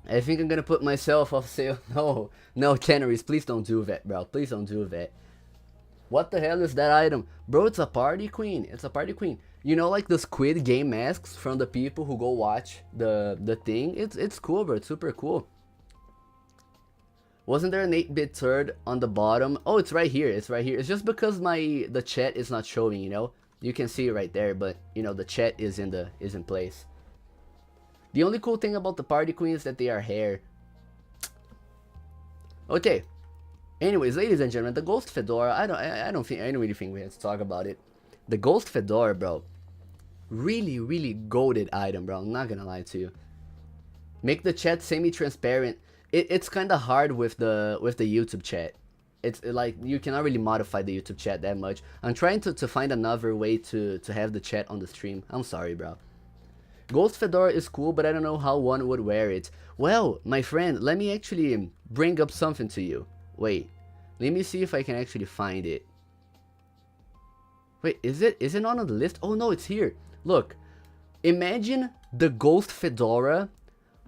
I think I'm gonna put myself off sale. No, Canaries, please don't do that, bro. Please don't do that. What the hell is that item? Bro, it's a party queen. It's a party queen. You know, like the Squid Game masks from the people who go watch the thing? It's cool, bro. It's super cool. Wasn't there an 8-bit turd on the bottom? Oh, it's right here. It's right here. It's just because the chat is not showing, you know? You can see it right there, but, you know, the chat is in place. The only cool thing about the party queen is that they are hair. Okay. Anyways, ladies and gentlemen, the Ghost Fedora, I don't really think we have to talk about it. The Ghost Fedora, bro. Really, really goated item, bro. I'm not gonna lie to you. Make the chat semi-transparent. It's kind of hard with the YouTube chat. It's like you cannot really modify the YouTube chat that much. I'm trying to find another way to have the chat on the stream. I'm sorry, bro. Ghost Fedora is cool, but I don't know how one would wear it. Well, my friend, let me actually bring up something to you. Wait, let me see if I can actually find it. Wait, is it on the list? Oh no, it's here. Look, imagine the Ghost Fedora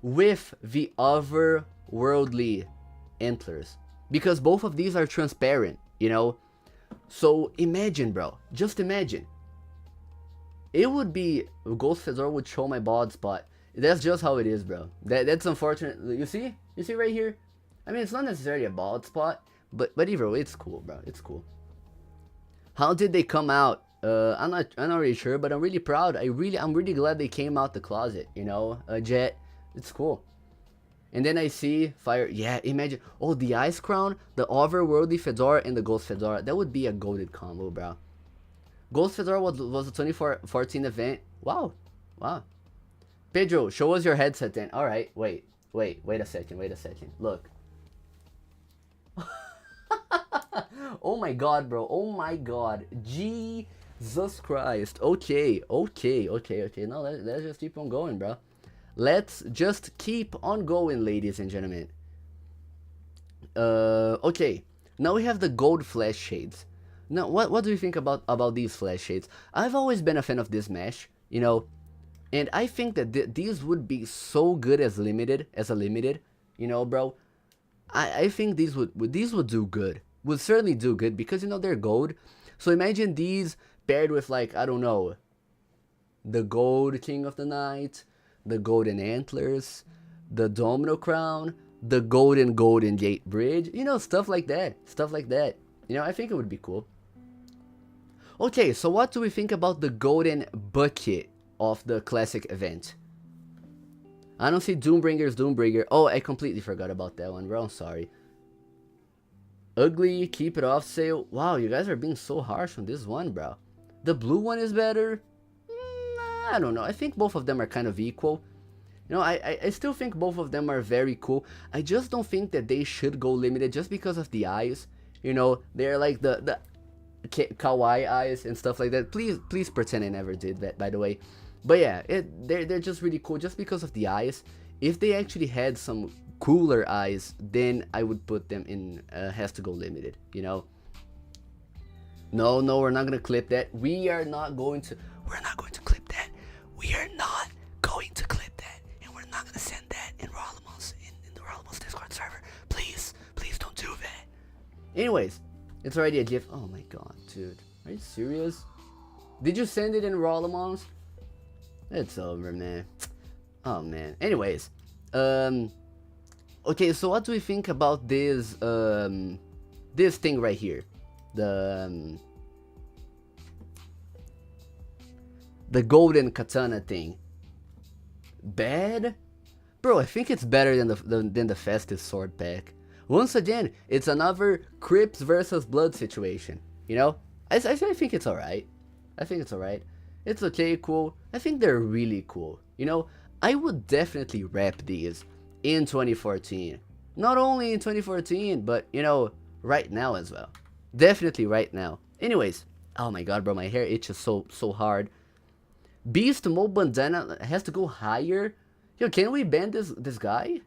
with the otherworldly antlers, because both of these are transparent, you know. So imagine, bro, just imagine. It would be, Ghost Fedora would show my bald spot. That's just how it is, bro. That's unfortunate. You see right here. I mean, it's not necessarily a bald spot, but either way, it's cool, bro. It's cool. How did they come out? I'm not really sure, but I'm really proud. I'm really glad they came out the closet. You know, Jet. It's cool. And then I see Fire. Yeah, imagine. Oh, the Ice Crown, the Otherworldly Fedora, and the Ghost Fedora. That would be a goated combo, bro. Ghost Fedora was a 2014 event. Wow. Pedro, show us your headset then. Alright, wait a second. Look. Oh my god, bro. Oh my god. Jesus Christ. Okay. Now let's just keep on going, bro. Let's just keep on going, ladies and gentlemen. Okay. Now we have the gold flash shades. Now, what do you think about these flash shades? I've always been a fan of this mesh, you know, and I think that these would be so good as a limited, you know, bro. I think these would do good. Would certainly do good because, you know, they're gold. So imagine these paired with, like, I don't know, the gold King of the Night, the golden antlers, the domino crown, the golden gate bridge, you know, stuff like that. You know, I think it would be cool. Okay, so what do we think about the golden bucket of the classic event? I don't see Doombringer. Oh, I completely forgot about that one, bro. I'm sorry. Ugly, keep it off sale. Wow, you guys are being so harsh on this one, bro. The blue one is better. I don't know. I think both of them are kind of equal. You know, I still think both of them are very cool. I just don't think that they should go limited just because of the eyes. You know, they're like the kawaii eyes and stuff like that. Please pretend I never did that, by the way. But yeah, they're just really cool just because of the eyes. If they actually had some cooler eyes, then I would put them in has to go limited, you know. No, we're not gonna clip that. We're not going to clip that. We are not going to clip that, and we're not gonna send that in Rolamos in the Rolamos Discord server. Please don't do that. Anyways, it's already a GIF. Oh my god, dude. Are you serious? Did you send it in Rolamos? It's over, man. Oh man. Anyways, okay, so what do we think about this this thing right here? the the golden katana thing. Bad? Bro, I think it's better than the fastest sword pack. Once again, it's another Crips versus Blood situation. You know? I think it's alright. I think it's alright. It's okay, cool. I think they're really cool. You know? I would definitely rep these in 2014. Not only in 2014, but, you know, right now as well. Definitely right now. Anyways. Oh my god, bro. My hair itches so hard. Beast Mode Bandana has to go higher. Yo, can we ban this guy?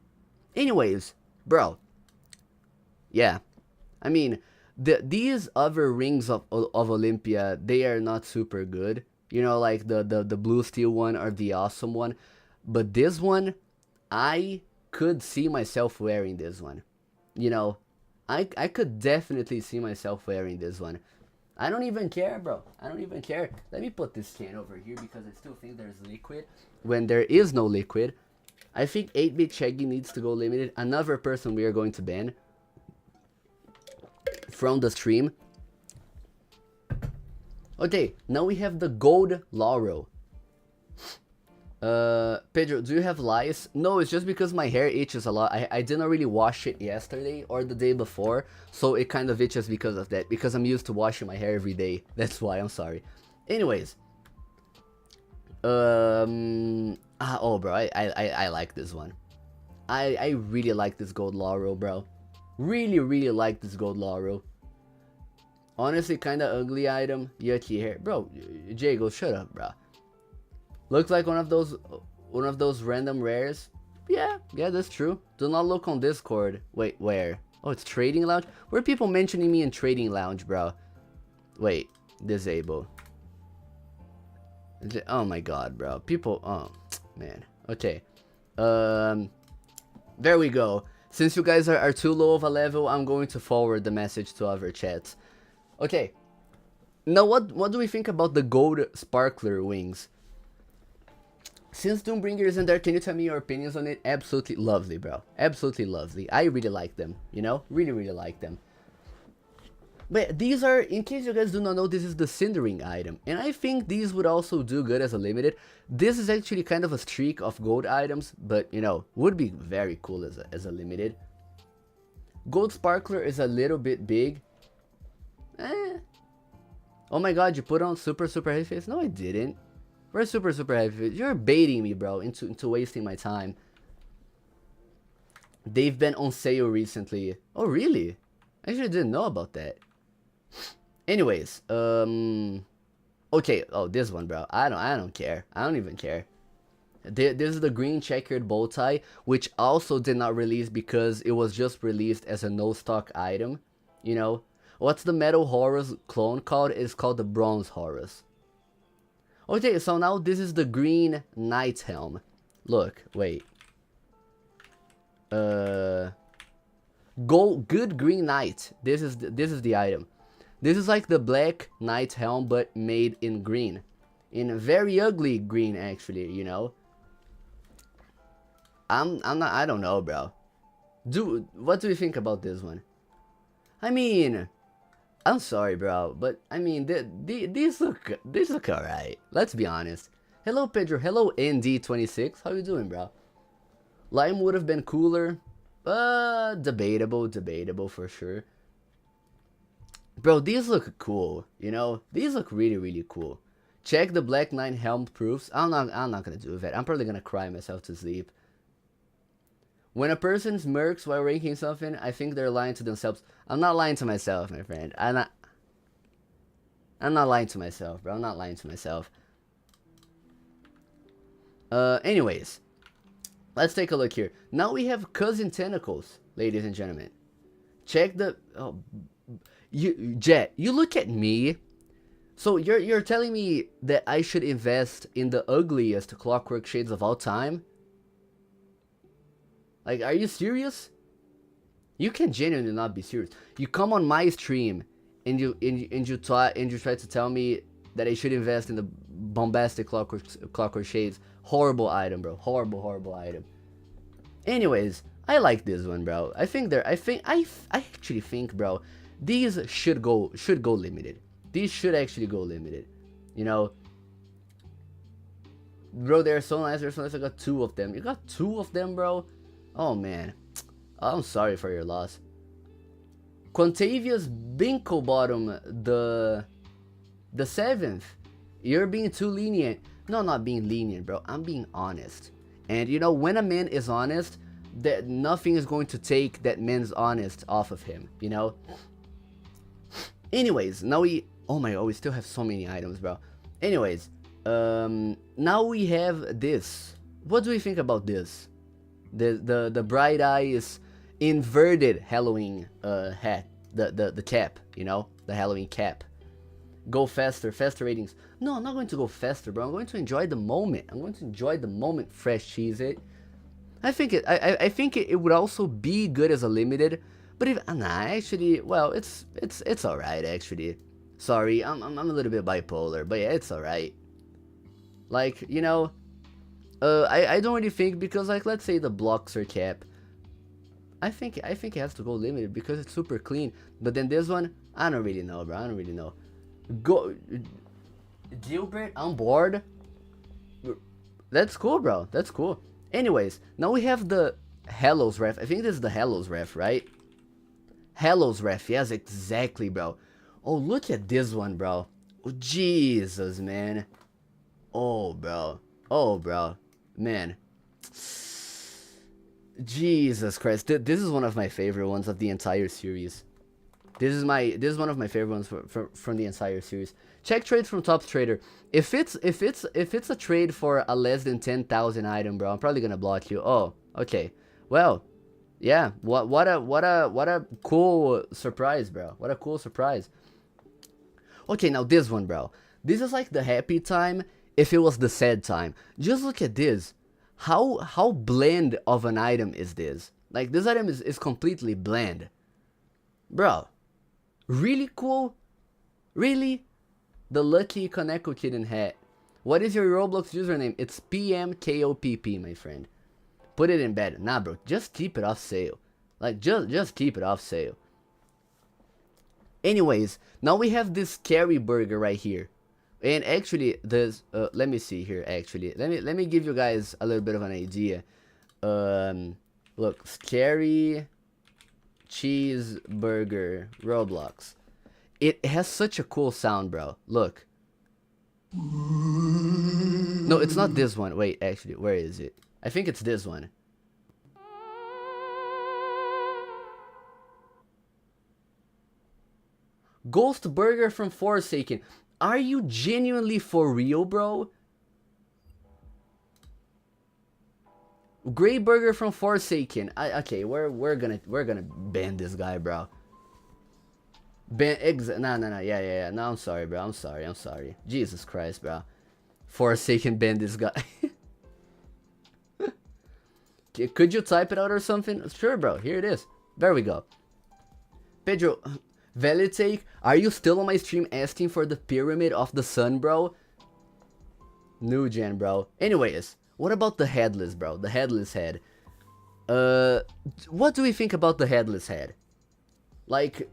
Anyways, bro. Yeah. I mean, these other rings of Olympia, they are not super good. You know, like the blue steel one or the awesome one. But this one, I could see myself wearing this one. You know, I could definitely see myself wearing this one. I don't even care, bro. I don't even care. Let me put this can over here because I still think there's liquid when there is no liquid. I think 8-bit Shaggy needs to go limited. Another person we are going to ban from the stream. Okay, now we have the gold Laurel. Pedro, do you have lice? No, it's just because my hair itches a lot. I didn't really wash it yesterday or the day before, so it kind of itches because of that. Because I'm used to washing my hair every day. That's why, I'm sorry. Anyways. Oh, bro, I like this one. I really like this gold Laurel, bro. Really like this gold Laurel. Honestly, kinda ugly item. Yucky hair. Bro, Jago, shut up, bro. Looks like one of those random rares. Yeah, that's true. Do not look on Discord. Wait, where? Oh, it's Trading Lounge? Where are people mentioning me in Trading Lounge, bro? Wait, disable. Oh my god, bro. People, oh, man. Okay. There we go. Since you guys are too low of a level, I'm going to forward the message to other chats. Okay. Now, what do we think about the gold sparkler wings? Since Doombringer isn't there, can you tell me your opinions on it? Absolutely lovely, bro. Absolutely lovely. I really like them, you know? Really like them. But these are, in case you guys do not know, this is the Cindering item. And I think these would also do good as a limited. This is actually kind of a streak of gold items, but, you know, would be very cool as a limited. Gold Sparkler is a little bit big. Oh my god, you put on super heavy face? No, I didn't. We're super heavy face. You're baiting me, bro, into wasting my time. They've been on sale recently. Oh, really? I actually didn't know about that. Anyways, okay, oh, this one, bro. I don't care. I don't even care. This is the green checkered bow tie, which also did not release because it was just released as a no stock item. You know, what's the Metal Horus clone called? It's called the Bronze Horus. Okay, so now this is the green Knight's helm. Look, wait. Good Green Knight. This is the item. This is like the Black Knight's helm, but made in green, in a very ugly green, actually. You know. I'm not. I don't know, bro. What do you think about this one? I mean, I'm sorry, bro, but I mean, these look alright. Let's be honest. Hello, Pedro. Hello, ND26. How you doing, bro? Lime would have been cooler. Debatable for sure. Bro, these look cool, you know? These look really cool. Check the Black Knight helm proofs. I'm not gonna do that. I'm probably gonna cry myself to sleep. When a person smirks while ranking something, I think they're lying to themselves. I'm not lying to myself, my friend. I'm not lying to myself, bro. I'm not lying to myself. Anyways. Let's take a look here. Now we have Cousin Tentacles, ladies and gentlemen. Check the... Oh, Jet, you look at me. So you're telling me that I should invest in the ugliest Clockwork Shades of all time? Like, are you serious? You can genuinely not be serious. You come on my stream and you try to tell me that I should invest in the bombastic Clockwork Shades. Horrible item, bro. Horrible item. Anyways, I like this one, bro. I actually think, bro, these should go limited. These should actually go limited. You know, bro, they're so nice. They're so nice. I got 2 of them. You got 2 of them, bro. Oh man, I'm sorry for your loss. Quantavious Binklebottom, the 7th. You're being too lenient. No, I'm not being lenient, bro. I'm being honest. And you know, when a man is honest, that nothing is going to take that man's honest off of him, you know? Anyways, now we... Oh my god, we still have so many items, bro. Anyways, now we have this. What do we think about this? The Bright Eyes inverted Halloween hat. The cap, you know? The Halloween cap. Go faster ratings. No, I'm not going to go faster, bro. I'm going to enjoy the moment. I'm going to enjoy the moment, fresh cheese it. I think it would also be good as a limited, but if nah, actually, well, it's alright actually. Sorry, I'm a little bit bipolar, but yeah, it's alright. Like, you know, I don't really think, because like, let's say the blocks are cap. I think it has to go limited because it's super clean. But then this one, I don't really know, bro. I don't really know. Go, Gilbert on board. That's cool, bro. That's cool. Anyways, now we have the Hallows ref. I think this is the Hallows ref, right? Hallows ref. Yes, exactly, bro. Oh, look at this one, bro. Oh, Jesus, man. Oh, bro. Oh, bro. Man. Jesus Christ. This is one of my favorite ones of the entire series. This is one of my favorite ones from the entire series. Check trades from Top Trader. If it's a trade for a less than 10,000 item, bro, I'm probably gonna block you. Oh, okay. Well, yeah. What a cool surprise, bro. What a cool surprise. Okay, now this one, bro. This is like the happy time if it was the sad time. Just look at this. How bland of an item is this? Like, this item is completely bland. Bro. Really cool? Really? The Lucky Kaneko Kitten hat. What is your Roblox username? It's PMKOPP, my friend. Put it in bed. Nah, bro. Just keep it off sale. Like, just keep it off sale. Anyways, now we have this Scary Burger right here. And actually, there's... let me see here, actually. Let me give you guys a little bit of an idea. Look. Scary... Cheeseburger Roblox. It has such a cool sound, bro. Look. No, it's not this one. Wait, actually, where is it? I think it's this one. Ghost Burger from Forsaken. Are you genuinely for real, bro? Grey Burger from Forsaken. Okay, we're gonna ban this guy, bro. No, yeah. No, I'm sorry, bro. I'm sorry. Jesus Christ, bro. Forsaken ban this guy. Could you type it out or something? Sure, bro. Here it is. There we go. Pedro, valid take. Are you still on my stream asking for the Pyramid of the Sun, bro? New gen, bro. Anyways. What about the headless, bro? The headless head. What do we think about the headless head? Like,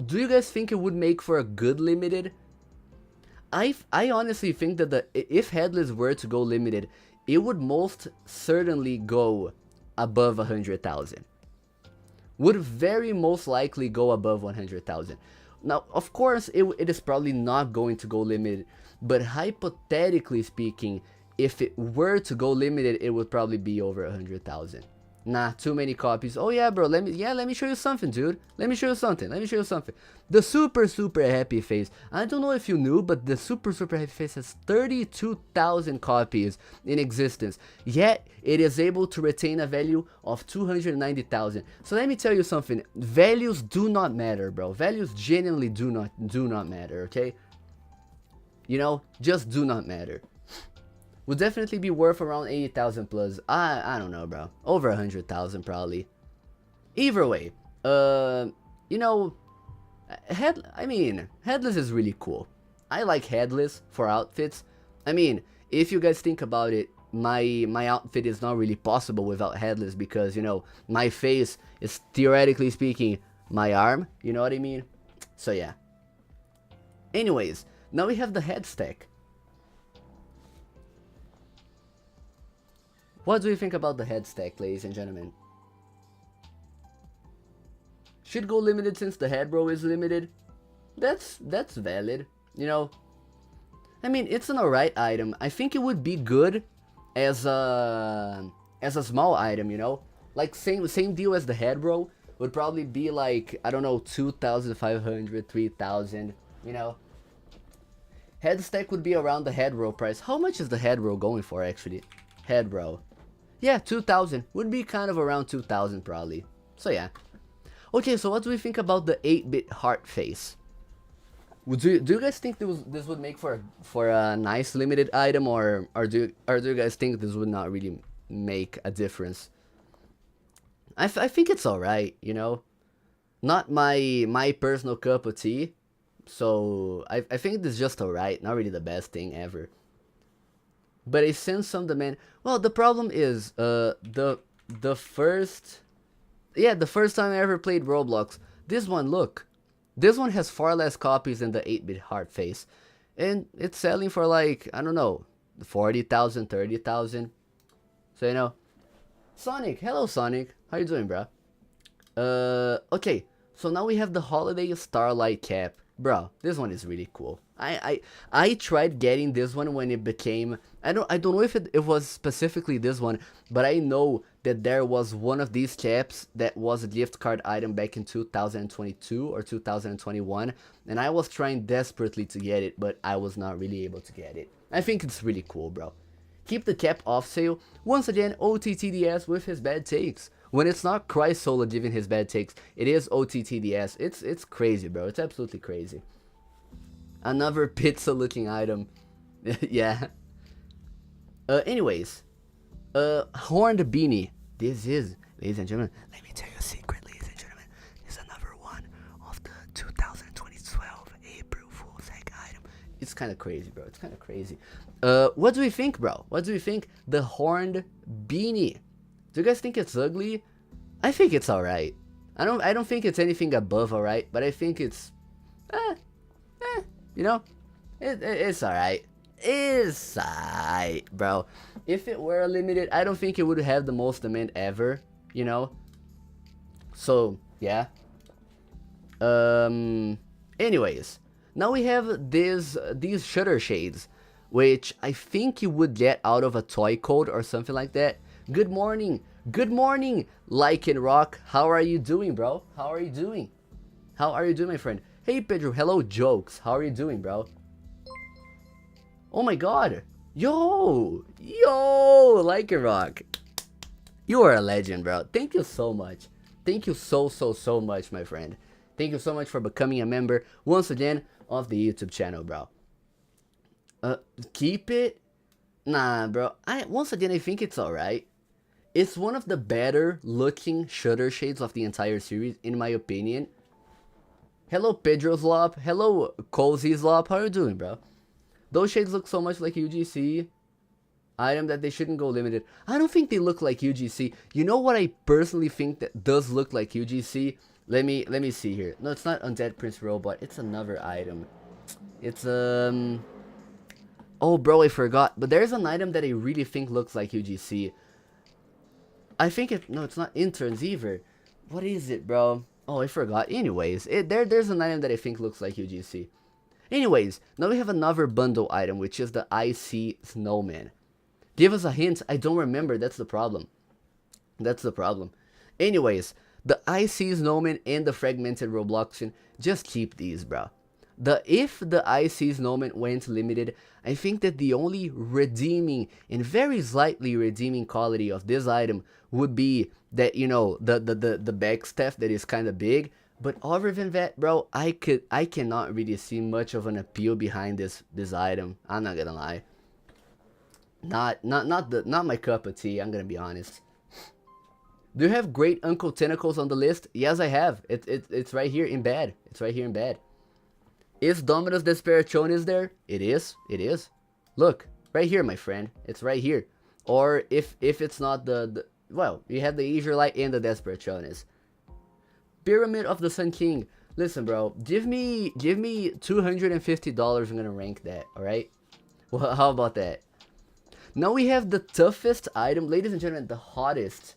do you guys think it would make for a good limited? I honestly think that if headless were to go limited, it would most certainly go above 100,000. Would very most likely go above 100,000. Now, of course, it is probably not going to go limited, but hypothetically speaking, if it were to go limited, it would probably be over 100,000. Nah, too many copies. Oh yeah, bro. Let me show you something, dude. Let me show you something. The super happy face. I don't know if you knew, but the super happy face has 32,000 copies in existence. Yet it is able to retain a value of 290,000. So let me tell you something. Values do not matter, bro. Values genuinely do not matter. Okay. You know, just do not matter. Would definitely be worth around 80,000 plus. I don't know, bro. Over 100,000 probably. Either way, you know, headless is really cool. I like headless for outfits. I mean, if you guys think about it, my outfit is not really possible without headless because, you know, my face is theoretically speaking my arm, you know what I mean? So yeah. Anyways, now we have the head stack. What do you think about the head stack, ladies and gentlemen? Should go limited since the head bro is limited. That's valid, you know. I mean, it's an alright item. I think it would be good as a small item, you know. Like same deal as the head bro. Would probably be like, I don't know, 2,500, 3,000, you know. Head stack would be around the head row price. How much is the head row going for actually? Head row. Yeah, 2,000. Would be kind of around 2,000 probably. So yeah. Okay, so what do we think about the 8-bit heart face? Do you guys think this would make for a nice limited item, or do you guys think this would not really make a difference? I think it's alright, you know. Not my personal cup of tea. So I think this is just alright, not really the best thing ever. But it sends some demand. Well, the problem is the first time I ever played Roblox, this one, look, this one has far less copies than the 8-bit heart face, and it's selling for like, I don't know, 40,000, 30,000. So you know, Sonic, hello Sonic, how you doing, bro? Okay, so now we have the Holiday Starlight Cap. Bro, this one is really cool. I tried getting this one when it became, I don't know if it was specifically this one, but I know that there was one of these caps that was a gift card item back in 2022 or 2021, and I was trying desperately to get it, but I was not really able to get it. I think it's really cool, bro. Keep the cap off sale. Once again, OTTDS with his bad takes. When it's not Christ Solo giving his bad takes, it is OTTDS. It's crazy, bro. It's absolutely crazy. Another pizza looking item. Yeah. Anyways. Horned beanie. This is, ladies and gentlemen, let me tell you a secret, ladies and gentlemen. This is another one of the 2012 April Fool's Egg item. It's kind of crazy, bro. It's kind of crazy. What do we think, bro? What do we think? The horned beanie. Do you guys think it's ugly? I think it's alright. I don't think it's anything above alright, but I think it's you know, it's alright. It's alright, bro. If it were limited, I don't think it would have the most demand ever, you know. So yeah. Anyways, now we have these shutter shades, which I think you would get out of a toy code or something like that. Good morning, Like and Rock. How are you doing, bro? How are you doing? How are you doing, my friend? Hey, Pedro. Hello, Jokes. How are you doing, bro? Oh my God. Yo, Like and Rock. You are a legend, bro. Thank you so much. Thank you so much, my friend. Thank you so much for becoming a member once again of the YouTube channel, bro. Keep it? Nah, bro. Once again, I think it's alright. It's one of the better looking shutter shades of the entire series, in my opinion. Hello, Pedro Slop. Hello, Cozy Slop. How are you doing, bro? Those shades look so much like UGC. Item that they shouldn't go limited. I don't think they look like UGC. You know what I personally think that does look like UGC? Let me see here. No, it's not Undead Prince Robot. It's another item. It's oh, bro, I forgot. But there's an item that I really think looks like UGC. I think no, it's not Interns either. What is it, bro? Oh, I forgot. Anyways, there's an item that I think looks like UGC. Anyways, now we have another bundle item, which is the IC Snowman. Give us a hint. I don't remember. That's the problem. That's the problem. Anyways, the IC Snowman and the Fragmented Robloxian, just keep these, bro. If the IC Snowman went limited, I think that the only redeeming and very slightly redeeming quality of this item would be that, you know, the back staff that is kind of big. But other than that, bro, I cannot really see much of an appeal behind this item. I'm not gonna lie. Not my cup of tea. I'm gonna be honest. Do you have Great Uncle Tentacles on the list? Yes, I have. It's right here in bed. It's right here in bed. Is Dominus Desperationis there? It is. It is. Look, right here, my friend. It's right here. Or if it's not well, you have the Israelite and the Desperationis. Pyramid of the Sun King. Listen, bro, give me $250. I'm gonna rank that. All right. Well, how about that? Now we have the toughest item, ladies and gentlemen, the hottest,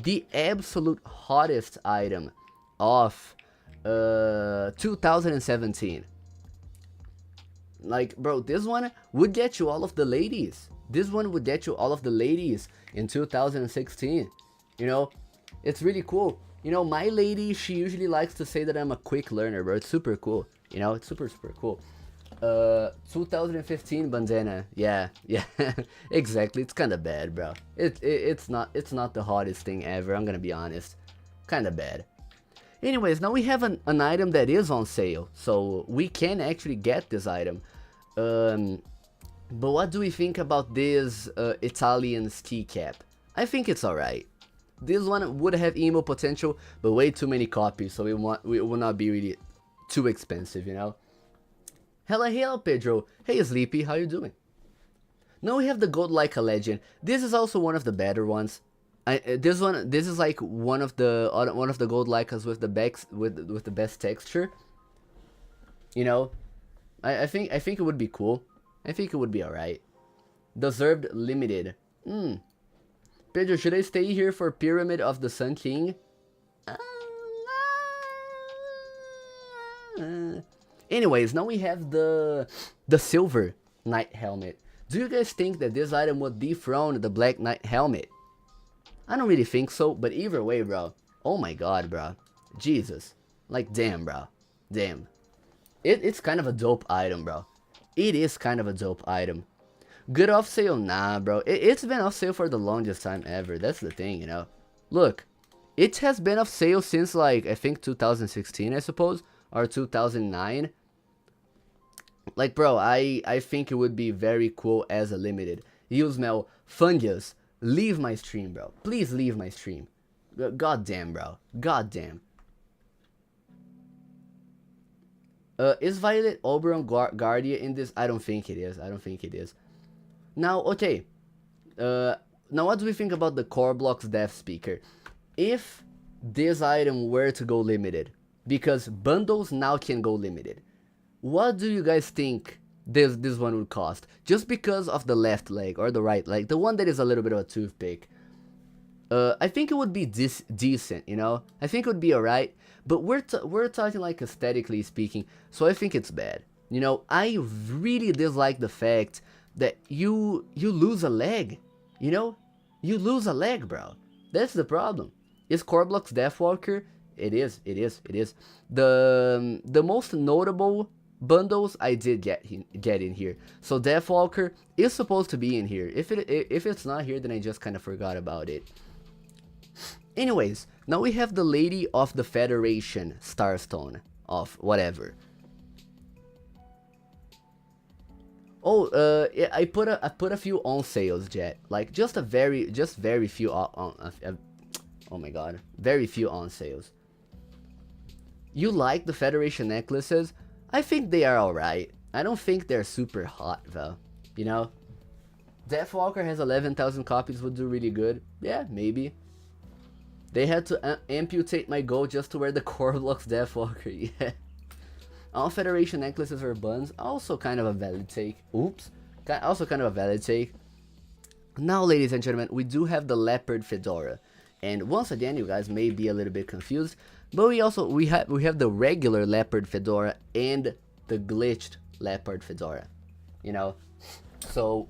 the absolute hottest item of 2017. Like, bro, this one would get you all of the ladies. This one would get you all of the ladies in 2016. You know, it's really cool. You know, my lady, she usually likes to say that I'm a quick learner, bro. It's super cool. You know, it's super cool. 2015 bandana. Yeah, exactly. It's kind of bad, bro. It's not the hottest thing ever. I'm gonna be honest. Kind of bad. Anyways, now we have an item that is on sale, so we can actually get this item. But what do we think about this Italian ski cap? I think it's alright. This one would have emo potential, but way too many copies, so it will not be really too expensive, you know. Hello, Pedro. Hey, Sleepy, how you doing? Now we have the Gold Like a Legend. This is also one of the better ones. This is like one of the gold Leicas with the best texture. You know, I think it would be cool. I think it would be alright. Deserved limited. Pedro, should I stay here for Pyramid of the Sun King? Anyways, now we have the silver knight helmet. Do you guys think that this item would dethrone the black knight helmet? I don't really think so, but either way, bro. Oh my god, bro. Jesus. Like, damn, bro. Damn. It's kind of a dope item, bro. It is kind of a dope item. Good off sale? Nah, bro. It's been off sale for the longest time ever. That's the thing, you know. Look. It has been off sale since, like, I think 2016, I suppose. Or 2009. Like, bro, I think it would be very cool as a limited. You smell fungus. Leave my stream, bro. Please leave my stream. God damn, bro. God damn. Is Violet Oberon Guardia in this? I don't think it is. I don't think it is. Now, okay. Now, what do we think about the Core Blocks Death Speaker? If this item were to go limited, because bundles now can go limited, what do you guys think this one would cost? Just because of the left leg or the right leg, the one that is a little bit of a toothpick. I think it would be decent, you know. I think it would be alright, but we're talking like aesthetically speaking, so I think it's bad. You know, I really dislike the fact that you lose a leg. You know, you lose a leg, bro. That's the problem. Is Corblox Deathwalker? It is. The most notable bundles I did get in here. So Deathwalker is supposed to be in here. If it's not here, then I just kind of forgot about it. Anyways, now we have the Lady of the Federation Starstone of whatever. Oh, I put a few on sales, Jet. Like just very few oh my god, very few on sales. You like the Federation necklaces? I think they are alright. I don't think they're super hot though. You know? Deathwalker has 11,000 copies, would do really good. Yeah, maybe. They had to amputate my goal just to wear the Corblox Deathwalker, yeah. All Federation necklaces are buns, also kind of a valid take. Oops. Also kind of a valid take. Now, ladies and gentlemen, we do have the Leopard Fedora. And once again, you guys may be a little bit confused, but we have the regular Leopard Fedora and the glitched Leopard Fedora. You know? So,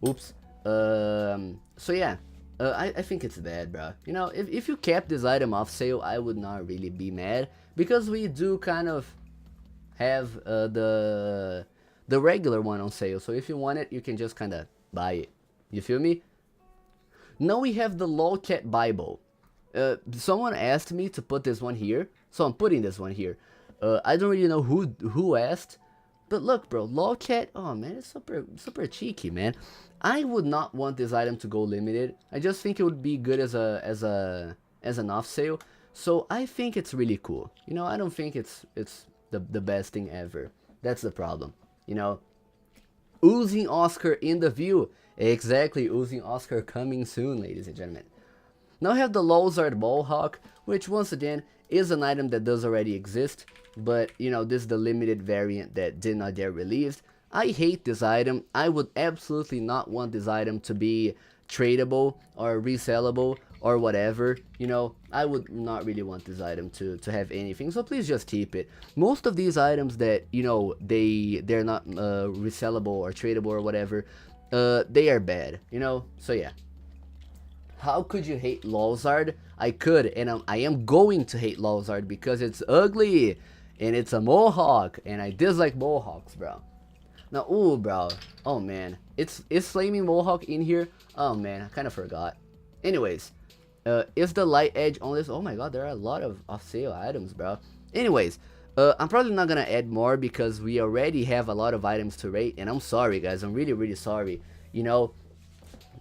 oops. So yeah. I think it's bad, bro. You know, if you kept this item off sale, I would not really be mad, because we do kind of have the regular one on sale. So if you want it, you can just kind of buy it. You feel me? Now we have the Lolcat Bible. Someone asked me to put this one here, so I'm putting this one here. I don't really know who asked, but look, bro, Lolcat. Oh man, it's super cheeky, man. I would not want this item to go limited. I just think it would be good as an off sale. So I think it's really cool. You know, I don't think it's the best thing ever. That's the problem. You know, Oozing Oscar in the view. Exactly, Oozing Oscar coming soon, ladies and gentlemen. Now we have the Lolzard Ballhawk, which once again is an item that does already exist, but you know, this is the limited variant that did not get released. I hate this item. I would absolutely not want this item to be tradable or resellable or whatever. You know, I would not really want this item to have anything, so please just keep it. Most of these items that, you know, they're not resellable or tradable or whatever, they are bad, you know, so yeah. How could you hate Lolzard? I could, and I am going to hate Lolzard because it's ugly and it's a mohawk, and I dislike mohawks, bro. Now, ooh, bro. Oh man, is Flaming Mohawk in here? Oh man, I kind of forgot. Anyways, is the light edge on this? Oh my god, there are a lot of sale items, bro. Anyways, I'm probably not gonna add more because we already have a lot of items to rate, and I'm sorry, guys. I'm really sorry. You know,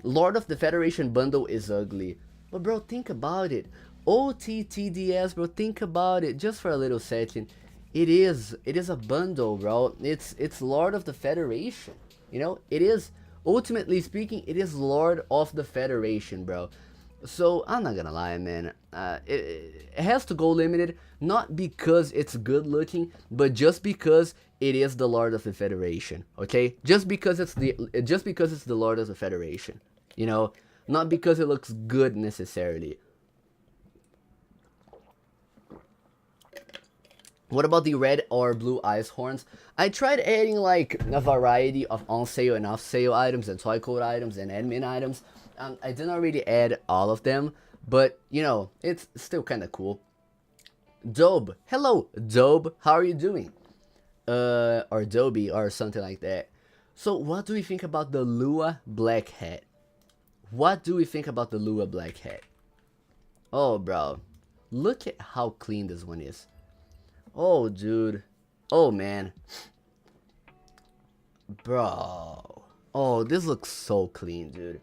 Lord of the Federation bundle is ugly, but bro, think about it. OTTDS, bro, think about it just for a little second. It is a bundle, bro. It's Lord of the Federation. You know, it is, ultimately speaking, it is Lord of the Federation, bro. So I'm not gonna lie, man. It has to go limited, not because it's good looking, but just because it is the Lord of the Federation. Okay, just because it's the Lord of the Federation. You know, not because it looks good necessarily. What about the red or blue ice horns? I tried adding like a variety of on sale and off sale items and toy code items and admin items. I did not really add all of them, but you know, it's still kind of cool. Dobe, hello Dobe, how are you doing? Or Dobie or something like that. So what do we think about the Lua Black Hat? What do we think about the Lua Black Hat? Oh bro, look at how clean this one is. Oh dude, oh man, bro, oh this looks so clean, dude.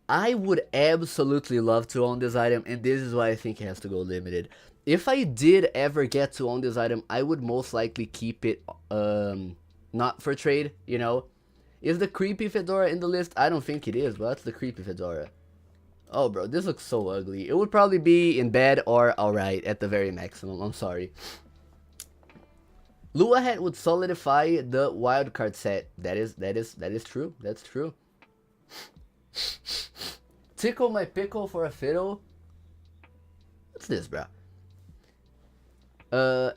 I would absolutely love to own this item, and this is why I think it has to go limited. If I did ever get to own this item, I would most likely keep it not for trade, you know. Is the creepy fedora in the list? I don't think it is, but that's the creepy fedora. Oh bro, this looks so ugly. It would probably be in bad or alright at the very maximum. I'm sorry. Lua Hat would solidify the wildcard set. That is true. That's true. Tickle my pickle for a fiddle. What's this, bro?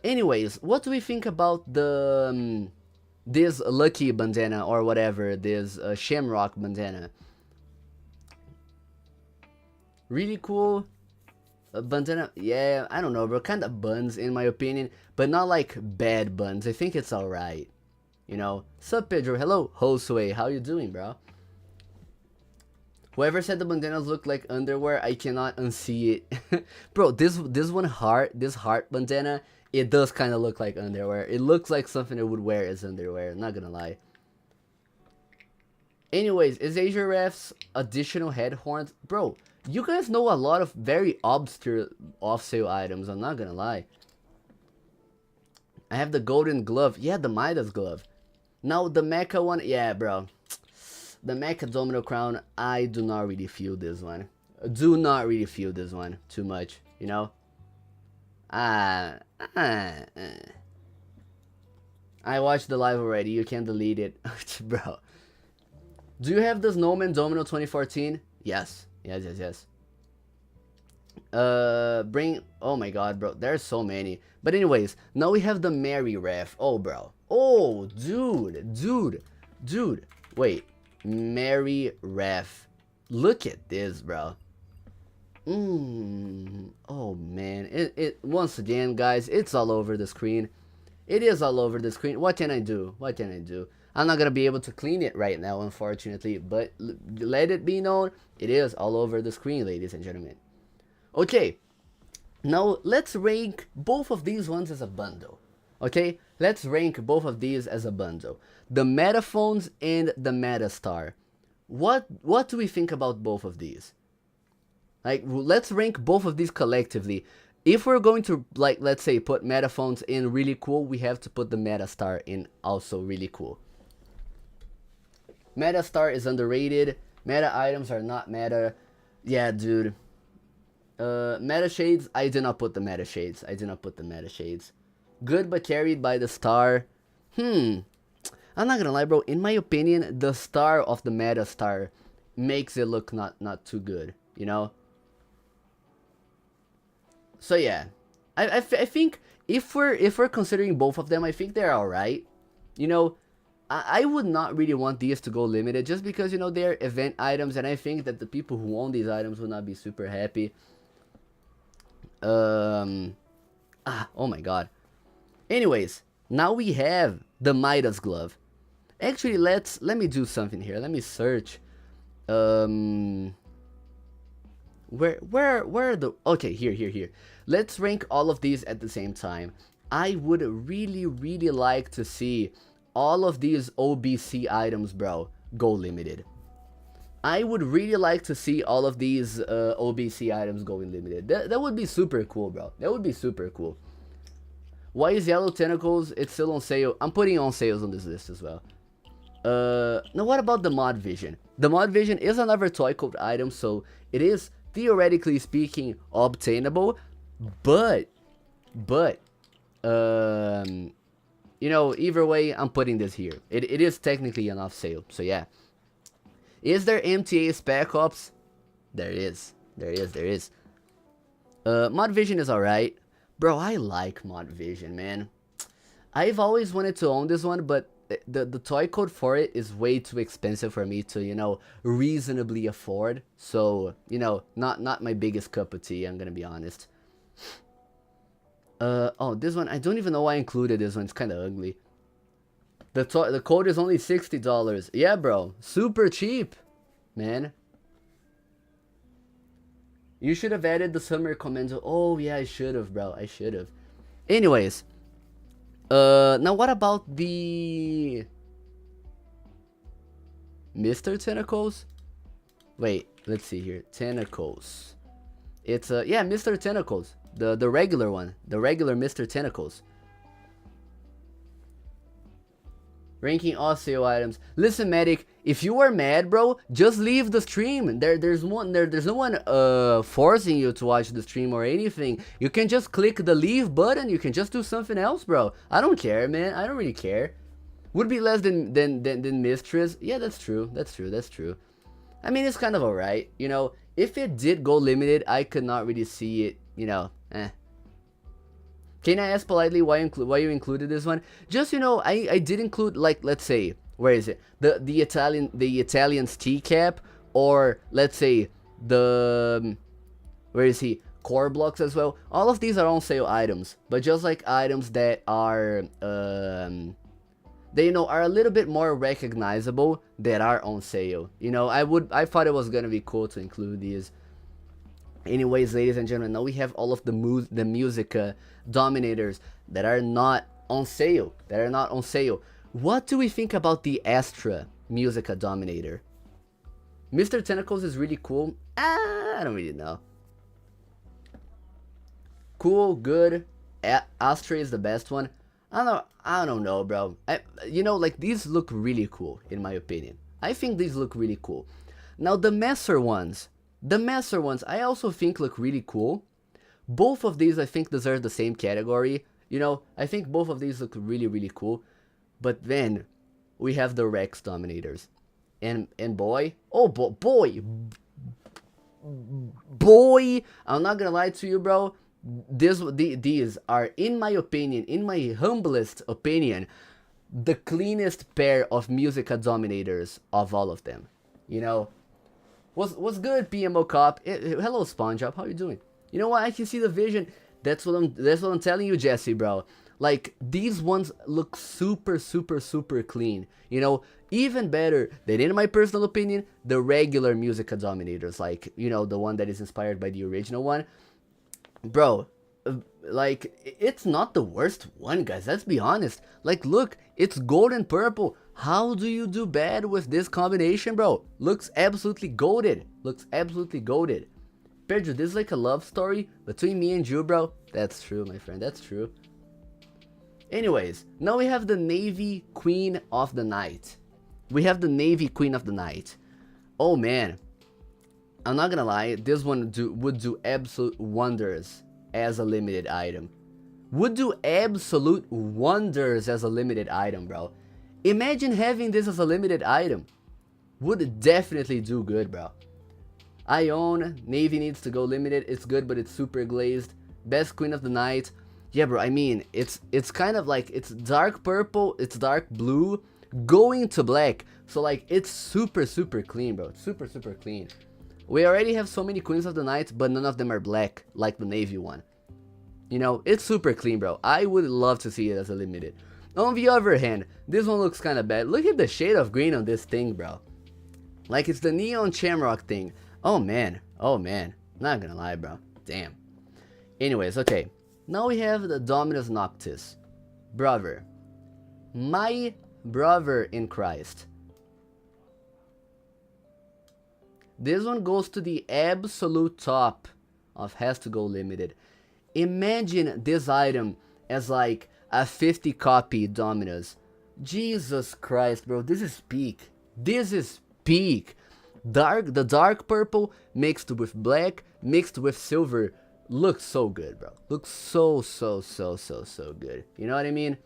Anyways, what do we think about the this lucky bandana or whatever, this shamrock bandana? Really cool. Bandana, yeah, I don't know, bro, kind of buns in my opinion, but not like bad buns. I think it's alright, you know. Sup Pedro, hello Josue, how you doing, bro? Whoever said the bandanas look like underwear, I cannot unsee it. Bro, this heart bandana, it does kind of look like underwear. It looks like something I would wear as underwear, not gonna lie. Anyways, is Asia Ref's additional head horns? Bro, you guys know a lot of very obscure off-sale items, I'm not gonna lie. I have the golden glove. Yeah, the Midas glove. Now the mecha one, yeah, bro. The mecha domino crown, I do not really feel this one. Do not really feel this one too much, you know? I watched the live already, you can delete it. Bro. Do you have the Snowman Domino 2014? Yes. Yes. Bring, oh my god, bro, there's so many. But anyways, now we have the Mary Ref. Oh, bro. Oh, dude. Wait, Mary Ref. Look at this, bro. Oh man, it once again, guys, it's all over the screen. It is all over the screen. What can I do? I'm not gonna be able to clean it right now, unfortunately, but let it be known, it is all over the screen, ladies and gentlemen. Okay, now let's rank both of these ones as a bundle. Okay, let's rank both of these as a bundle. The Metaphones and the Metastar. What do we think about both of these? Like, let's rank both of these collectively. If we're going to, like, let's say, put Metaphones in really cool, we have to put the Metastar in also really cool. Metastar is underrated. Meta items are not meta. Yeah, dude. Meta shades, I did not put the meta shades. I did not put the meta shades. Good but carried by the star. I'm not gonna lie, bro. In my opinion, the star of the meta star makes it look not too good, you know? So yeah. I think if we're considering both of them, I think they're alright. You know, I would not really want these to go limited just because, you know, they're event items, and I think that the people who own these items will not be super happy. Oh my god. Anyways, now we have the Midas glove. Actually, let me do something here. Let me search. Where are the... Okay, here. Let's rank all of these at the same time. I would really like to see all of these OBC items, bro, go limited. I would really like to see all of these OBC items going limited. That would be super cool, bro. That would be super cool. Why is Yellow Tentacles? It's still on sale. I'm putting on sales on this list as well. Now what about the Mod Vision? The Mod Vision is another toy code item, so it is theoretically speaking obtainable, but you know, either way, I'm putting this here. It is technically an off sale, so yeah. Is there MTA Spec Ops? There is. Mod Vision is alright. Bro, I like Mod Vision, man. I've always wanted to own this one, but the toy code for it is way too expensive for me to, you know, reasonably afford. So, you know, not my biggest cup of tea, I'm gonna be honest. Oh, this one, I don't even know why I included this one. It's kind of ugly. The code is only $60. Yeah, bro. Super cheap, man. You should have added the summer commando. Oh, yeah, I should have, bro. I should have. Anyways. Now what about the... Mr. Tentacles? Wait, let's see here. Tentacles. It's, yeah, Mr. Tentacles. The regular one. The regular Mr. Tentacles. Ranking all sale items. Listen, Medic, if you are mad, bro, just leave the stream. There's no one forcing you to watch the stream or anything. You can just click the leave button. You can just do something else, bro. I don't care, man. I don't really care. Would be less than Mistress. Yeah, that's true. That's true. I mean, it's kind of alright. You know, if it did go limited, I could not really see it. You know, Can I ask politely why you included this one? Just, you know, I did include, like, let's say, where is it? The Italian's tea cap, or let's say the where is he? Core blocks as well. All of these are on sale items, but just like items that are they, you know, are a little bit more recognizable that are on sale. You know, I thought it was gonna be cool to include these. Anyways, ladies and gentlemen, now we have all of the Musica Dominators that are not on sale. What do we think about the Astra Musica Dominator? Mr. Tentacles is really cool. I don't really know. Cool, good. Astra is the best one. I don't know, bro. You know, like, these look really cool, in my opinion. I think these look really cool. Now, the Messer ones, I also think look really cool. Both of these, I think, deserve the same category. You know, I think both of these look really cool. But then, we have the Rex Dominators. And boy, I'm not gonna lie to you, bro. These are, in my opinion, in my humblest opinion, the cleanest pair of Musica Dominators of all of them. You know, what's good, PMO Cop? Hello, SpongeBob. How you doing? You know what? I can see the vision. That's what I'm telling you, Jesse, bro. Like, these ones look super clean. You know, even better than, in my personal opinion, the regular Musica Dominators. Like, you know, the one that is inspired by the original one. Bro, like, it's not the worst one, guys. Let's be honest. Like, look, it's gold and purple. How do you do bad with this combination, bro? Looks absolutely goated. Pedro, this is like a love story between me and you, bro. That's true, my friend. That's true. Anyways, now we have the Navy Queen of the Night. Oh, man. I'm not gonna lie, this one would do absolute wonders as a limited item. Would do absolute wonders as a limited item, bro. Imagine having this as a limited item. Would definitely do good, bro. I own, Navy needs to go limited. It's good, but it's super glazed. Best Queen of the Night. Yeah, bro, I mean, it's kind of like, it's dark purple, it's dark blue, going to black. So, like, it's super, super clean, bro. It's super, super clean. We already have so many Queens of the Night, but none of them are black, like the Navy one. You know, it's super clean, bro. I would love to see it as a limited. On the other hand, this one looks kind of bad. Look at the shade of green on this thing, bro. Like, it's the neon shamrock thing. Oh, man. Oh, man. Not gonna lie, bro. Damn. Anyways, okay. Now we have the Dominus Noctis. Brother. My brother in Christ. This one goes to the absolute top of has to go limited. Imagine this item as like a 50 copy Dominus. Jesus Christ, bro. This is peak. This is peak. The dark purple mixed with black, mixed with silver. Looks so good, bro. Looks so good. You know what I mean?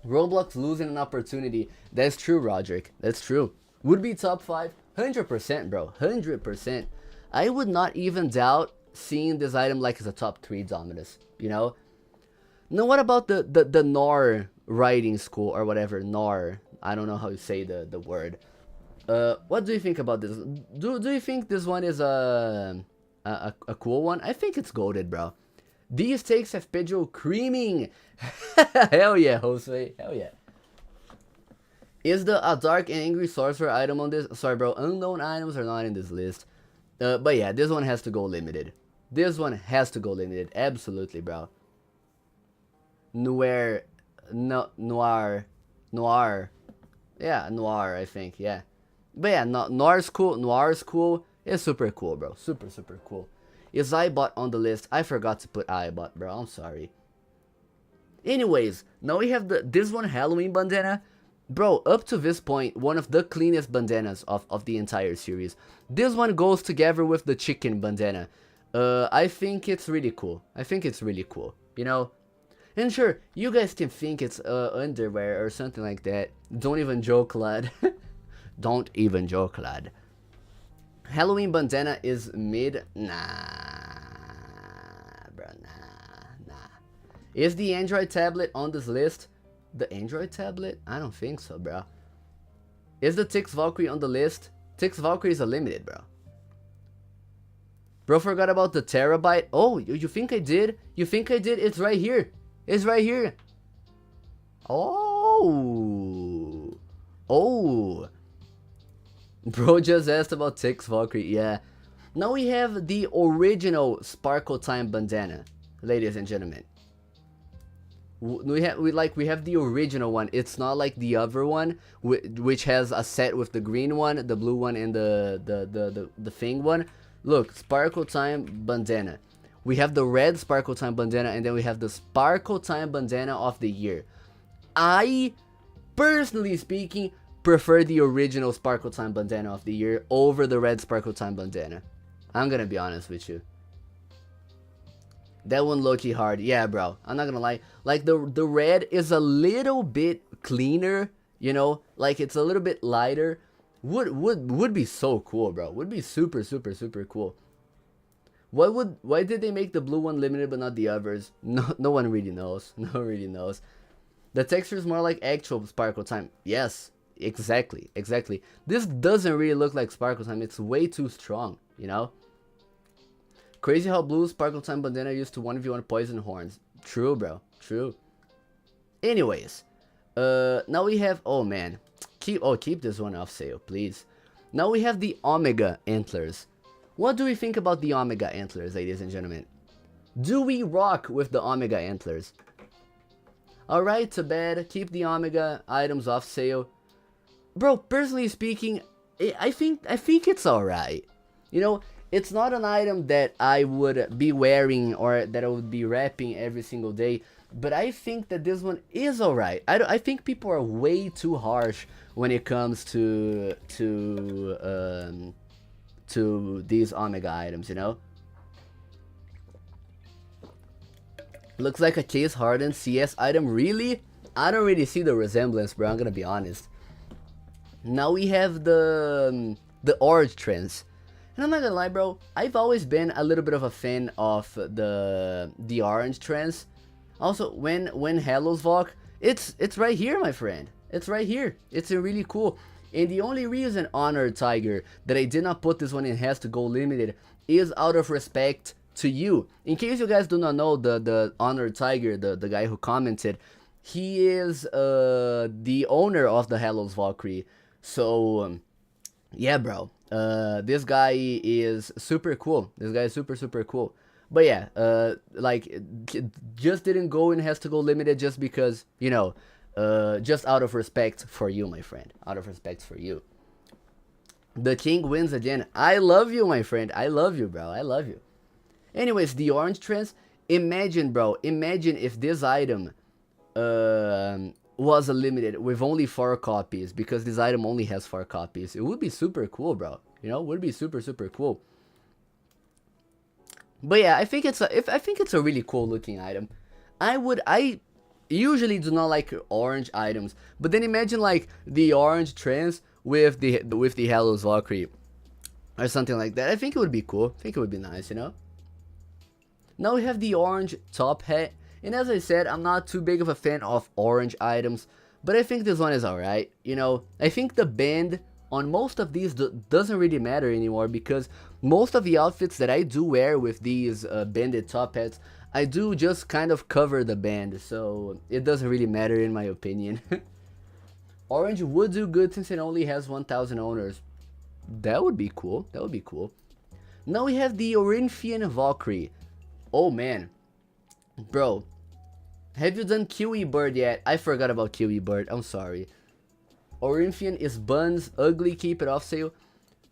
Roblox losing an opportunity. That's true, Roderick. That's true. Would be top 5. 100%, bro. 100%. I would not even doubt seeing this item like as a top 3 Dominus. You know? Now, what about the Nor writing school or whatever? Nor. I don't know how you say the word. What do you think about this? Do you think this one is a cool one? I think it's goated, bro. These takes have Pedro creaming. Hell yeah, Jose. Hell yeah. Is a dark and angry sorcerer item on this? Sorry, bro. Unknown items are not in this list. But yeah, this one has to go limited. This one has to go limited. Absolutely, bro. Noir. No, noir. Noir. Yeah, noir, I think. Yeah. But yeah, noir's cool. Noir's cool. It's super cool, bro. Super, super cool. Is iBot on the list? I forgot to put iBot, bro. I'm sorry. Anyways, now we have this one Halloween bandana. Bro, up to this point, one of the cleanest bandanas of the entire series. This one goes together with the chicken bandana. I think it's really cool. I think it's really cool, you know? And sure, you guys can think it's underwear or something like that. Don't even joke, lad. Don't even joke, lad. Halloween bandana is mid. Nah, bro, nah. Is the Android tablet on this list? The Android tablet? I don't think so, bro. Is the Tix Valkyrie on the list? Tix Valkyrie is a limited, bro. Bro, forgot about the Terabyte. Oh, you think I did? You think I did? It's right here. It's right here. Oh. Oh. Bro just asked about Tix Valkyrie. Yeah. Now we have the original Sparkle Time bandana, ladies and gentlemen. We have the original one. It's not like the other one, which has a set with the green one, the blue one, and the thing one. Look, Sparkle Time bandana. We have the red Sparkle Time bandana, and then we have the Sparkle Time bandana of the year. I, personally speaking, prefer the original Sparkle Time bandana of the year over the red Sparkle Time bandana. I'm gonna be honest with you. That one low-key hard. Yeah, bro. I'm not gonna lie. Like, the red is a little bit cleaner, you know? Like, it's a little bit lighter. Would be so cool, bro. Would be super, super, super cool. Why did they make the blue one limited but not the others? No one really knows. No one really knows. The texture is more like actual Sparkle Time. Yes, exactly. This doesn't really look like Sparkle Time. It's way too strong, you know? Crazy how blue Sparkle Time bandana used to 1v1 poison horns. True, bro. True. Anyways, now we have, oh man, keep this one off sale, please. Now we have the Omega antlers. What do we think about the Omega antlers, ladies and gentlemen? Do we rock with the Omega antlers? Alright, to bed. Keep the Omega items off sale. Bro, personally speaking, I think it's alright. You know, it's not an item that I would be wearing or that I would be wrapping every single day, but I think that this one is alright. I think people are way too harsh when it comes to to these Omega items, you know? Looks like a Chase Harden CS item. Really? I don't really see the resemblance, bro. I'm gonna be honest. Now we have the orange trends. And I'm not gonna lie, bro. I've always been a little bit of a fan of the orange trends. Also, when Hello's Vok, it's right here, my friend. It's right here. It's really cool. And the only reason, Honored Tiger, that I did not put this one in has to go limited is out of respect to you. In case you guys do not know, the Honored Tiger, the guy who commented, he is the owner of the Hello's Valkyrie. So yeah, bro, this guy is super cool. This guy is super cool. But yeah, like, just didn't go and has to go limited just because, you know, just out of respect for you, my friend. Out of respect for you. The king wins again. I love you, my friend. I love you, bro. I love you. Anyways, the orange trends. Imagine, bro. Imagine if this item was a limited with only 4 copies, because this item only has 4 copies. It would be super cool, bro. You know, it would be super cool. But yeah, I think it's a really cool looking item. I usually do not like orange items, but then imagine like the orange trends with the Hello's Valkyrie or something like that. I think it would be cool. I think it would be nice, you know. Now we have the orange top hat, and as I said, I'm not too big of a fan of orange items, but I think this one is alright. You know, I think the band on most of these doesn't really matter anymore, because most of the outfits that I do wear with these banded top hats, I do just kind of cover the band, so it doesn't really matter in my opinion. Orange would do good since it only has 1,000 owners. That would be cool. That would be cool. Now we have the Orinthian Valkyrie. Oh man, bro, have you done Kiwi Bird yet? I forgot about Kiwi Bird. I'm sorry. Orinthian is buns, ugly, keep it off sale.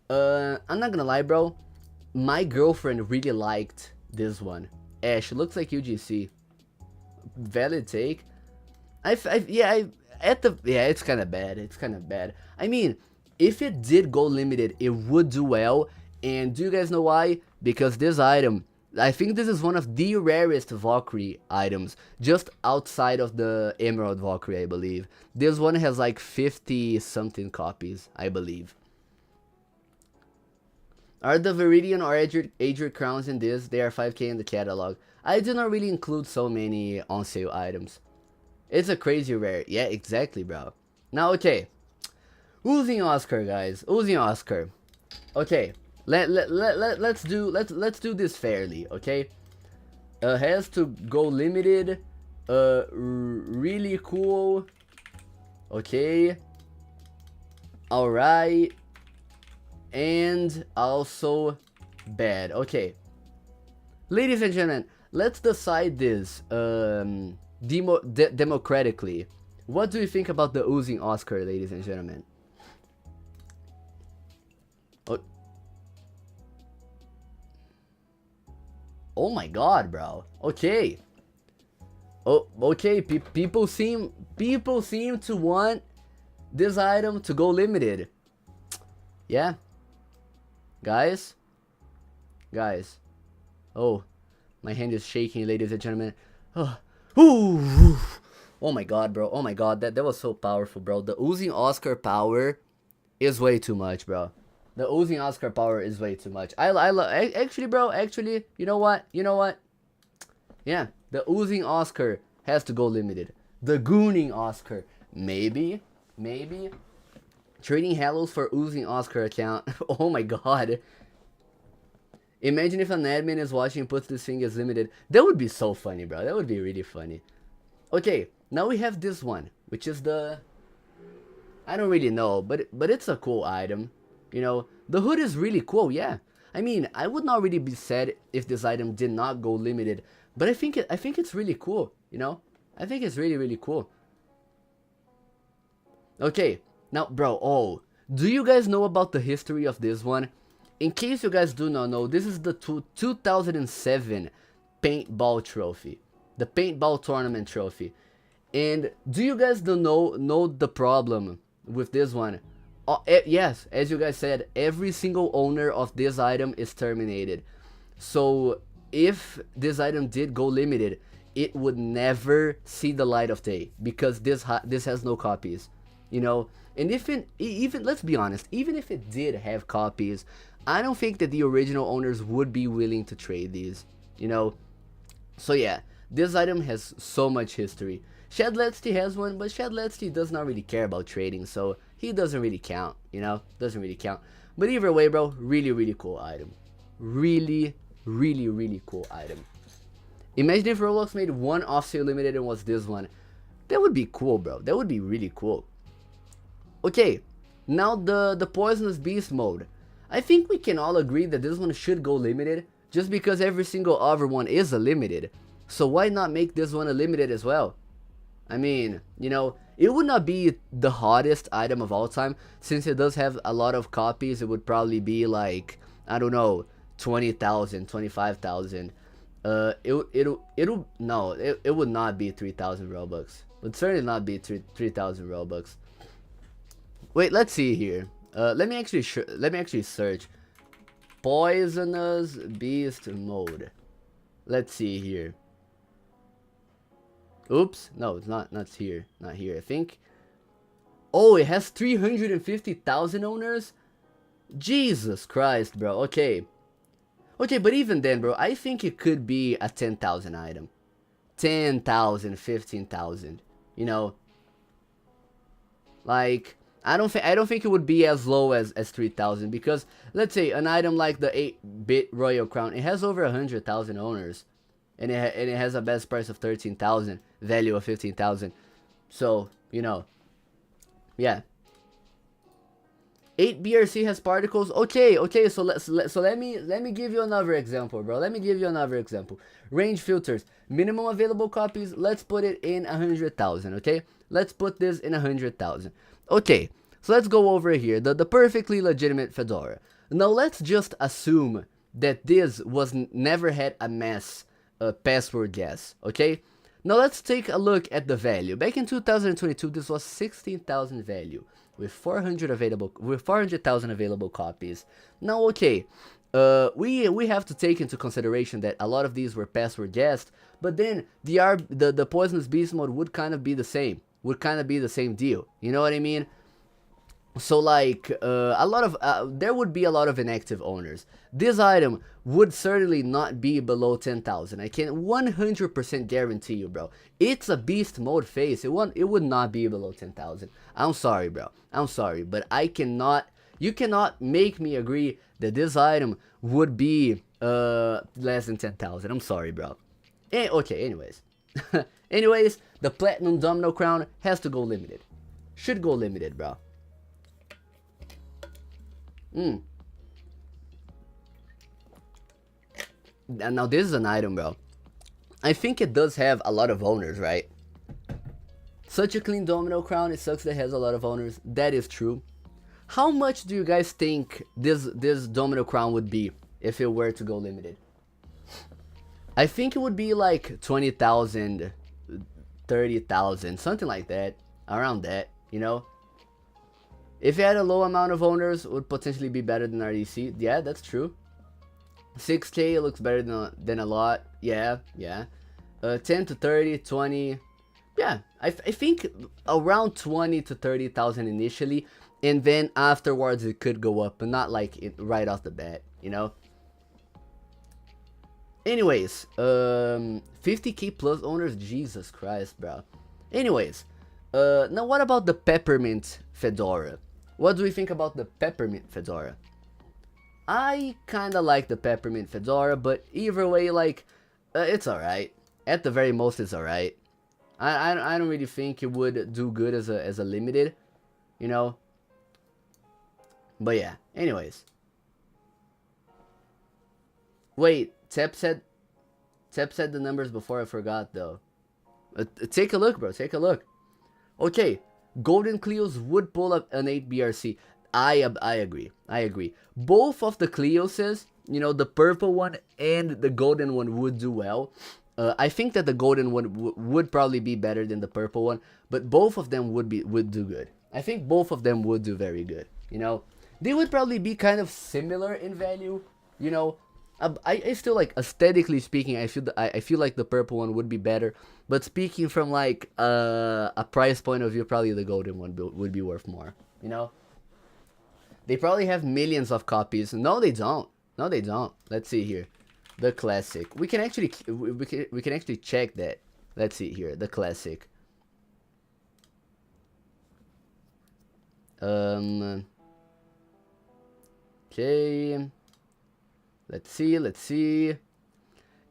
I'm not gonna lie, bro. My girlfriend really liked this one. Ash, looks like UGC. Valid take. Yeah, it's kind of bad. It's kind of bad. I mean, if it did go limited, it would do well. And do you guys know why? Because this item, I think this is one of the rarest Valkyrie items, just outside of the Emerald Valkyrie, I believe. This one has like 50 something copies, I believe. Are the Viridian or Adric crowns in this? They are 5k in the catalog. I do not really include so many on sale items. It's a crazy rare. Yeah, exactly, bro. Now, okay. Oozing Oscar, guys. Oozing Oscar. Okay. Let's do this fairly, okay? Has to go limited. Really cool. Okay. Alright. And also bad. Okay. Ladies and gentlemen, let's decide this democratically. What do you think about the Oozing Oscar, ladies and gentlemen? Oh my god, bro. Okay. Oh, okay. People seem to want this item to go limited. Yeah. Guys. Oh, my hand is shaking, ladies and gentlemen. Oh. Ooh. Oh my god, bro. Oh my god. That was so powerful, bro. The Oozing Oscar power is way too much, bro. The Oozing Oscar power is way too much. Actually, bro, you know what? Yeah, the Oozing Oscar has to go limited. The Gooning Oscar, maybe. Trading Hellos for Oozing Oscar account. Oh my god. Imagine if an admin is watching and puts this thing as limited. That would be so funny, bro. That would be really funny. Okay, now we have this one, which is the... I don't really know, but it's a cool item. You know, the hood is really cool, yeah. I mean, I would not really be sad if this item did not go limited, but I think it's really cool, you know? I think it's really cool. Okay, now, bro, do you guys know about the history of this one? In case you guys do not know, this is the 2007 paintball trophy. The paintball tournament trophy. And do you guys know the problem with this one? Yes, as you guys said, every single owner of this item is terminated. So if this item did go limited, it would never see the light of day because this has no copies, you know. And if it even, let's be honest, even if it did have copies, I don't think that the original owners would be willing to trade these, you know. So yeah, this item has so much history. Shadletsky has one, but Shadletsky does not really care about trading, so he doesn't really count, you know? Doesn't really count. But either way, bro, really, really cool item. Really, really, really cool item. Imagine if Roblox made one off-sale limited and was this one. That would be cool, bro. That would be really cool. Okay, now the Poisonous Beast mode. I think we can all agree that this one should go limited, just because every single other one is a limited. So why not make this one a limited as well? I mean, you know, it would not be the hottest item of all time, since it does have a lot of copies. It would probably be like, I don't know, 20,000, 25,000. It would not be 3,000 Robux. It would certainly not be 3,000 Robux. Wait, let's see here. Let me actually search Poisonous Beast mode. Let's see here. Oops, no, it's not here. Not here, I think. Oh, it has 350,000 owners? Jesus Christ, bro. Okay. Okay, but even then, bro, I think it could be a 10,000 item. 10,000, 15,000. You know? Like, I don't think it would be as low as 3,000, because let's say an item like the 8-bit Royal Crown, it has over 100,000 owners. And it has a best price of 13,000, value of 15,000. So, you know, yeah. 8 BRC has particles. Okay, so let me give you another example, bro. Let me give you another example. Range filters, minimum available copies. Let's put it in 100,000. Okay, let's put this in 100,000. Okay, so let's go over here. The perfectly legitimate fedora. Now let's just assume that this was never had a mass password guess. Okay, now let's take a look at the value. Back in 2022, this was 16,000 value with 400,000 available copies. Now, okay, we have to take into consideration that a lot of these were password guessed, but then the Poisonous Beast mode would kind of be the same. Would kind of be the same deal. You know what I mean? So like there would be a lot of inactive owners. This item would certainly not be below 10,000. I can 100% guarantee you, bro. It's a beast mode face. It would not be below 10,000. I'm sorry, bro. I'm sorry, but you cannot make me agree that this item would be less than 10,000. I'm sorry, bro. Okay, anyways. Anyways, the Platinum Domino Crown has to go limited. Should go limited, bro. Now this is an item, bro. I think it does have a lot of owners, right? Such a clean Domino Crown. It sucks that it has a lot of owners. That is true. How much do you guys think this Domino Crown would be if it were to go limited? I think it would be like 20,000, 30,000, something like that. Around that, you know? If it had a low amount of owners, it would potentially be better than RDC. Yeah, that's true. 6K looks better than a lot. Yeah. 10 to 30, 20. Yeah, I think around 20 to 30,000 initially. And then afterwards it could go up, but not like right off the bat, you know? Anyways, 50k plus owners? Jesus Christ, bro. Anyways, now what about the Peppermint Fedora? What do we think about the Peppermint Fedora? I kinda like the Peppermint Fedora, but either way, like, it's alright. At the very most, it's alright. I don't really think it would do good as a limited, you know? But yeah, anyways. Wait, Tep said the numbers before, I forgot though. Take a look, bro, take a look. Okay, Golden Cleos would pull up an 8 BRC. I agree. Both of the Cleoses, you know, the purple one and the golden one would do well. I think that the golden one would probably be better than the purple one, but both of them would do good. I think both of them would do very good, you know. They would probably be kind of similar in value, you know. I still like, aesthetically speaking, I feel like the purple one would be better. But speaking from like a price point of view, probably the golden one would be worth more, you know. They probably have millions of copies. No, they don't. No, they don't. Let's see here, the classic. We can actually we can actually check that. Let's see here, the classic. Okay. Let's see.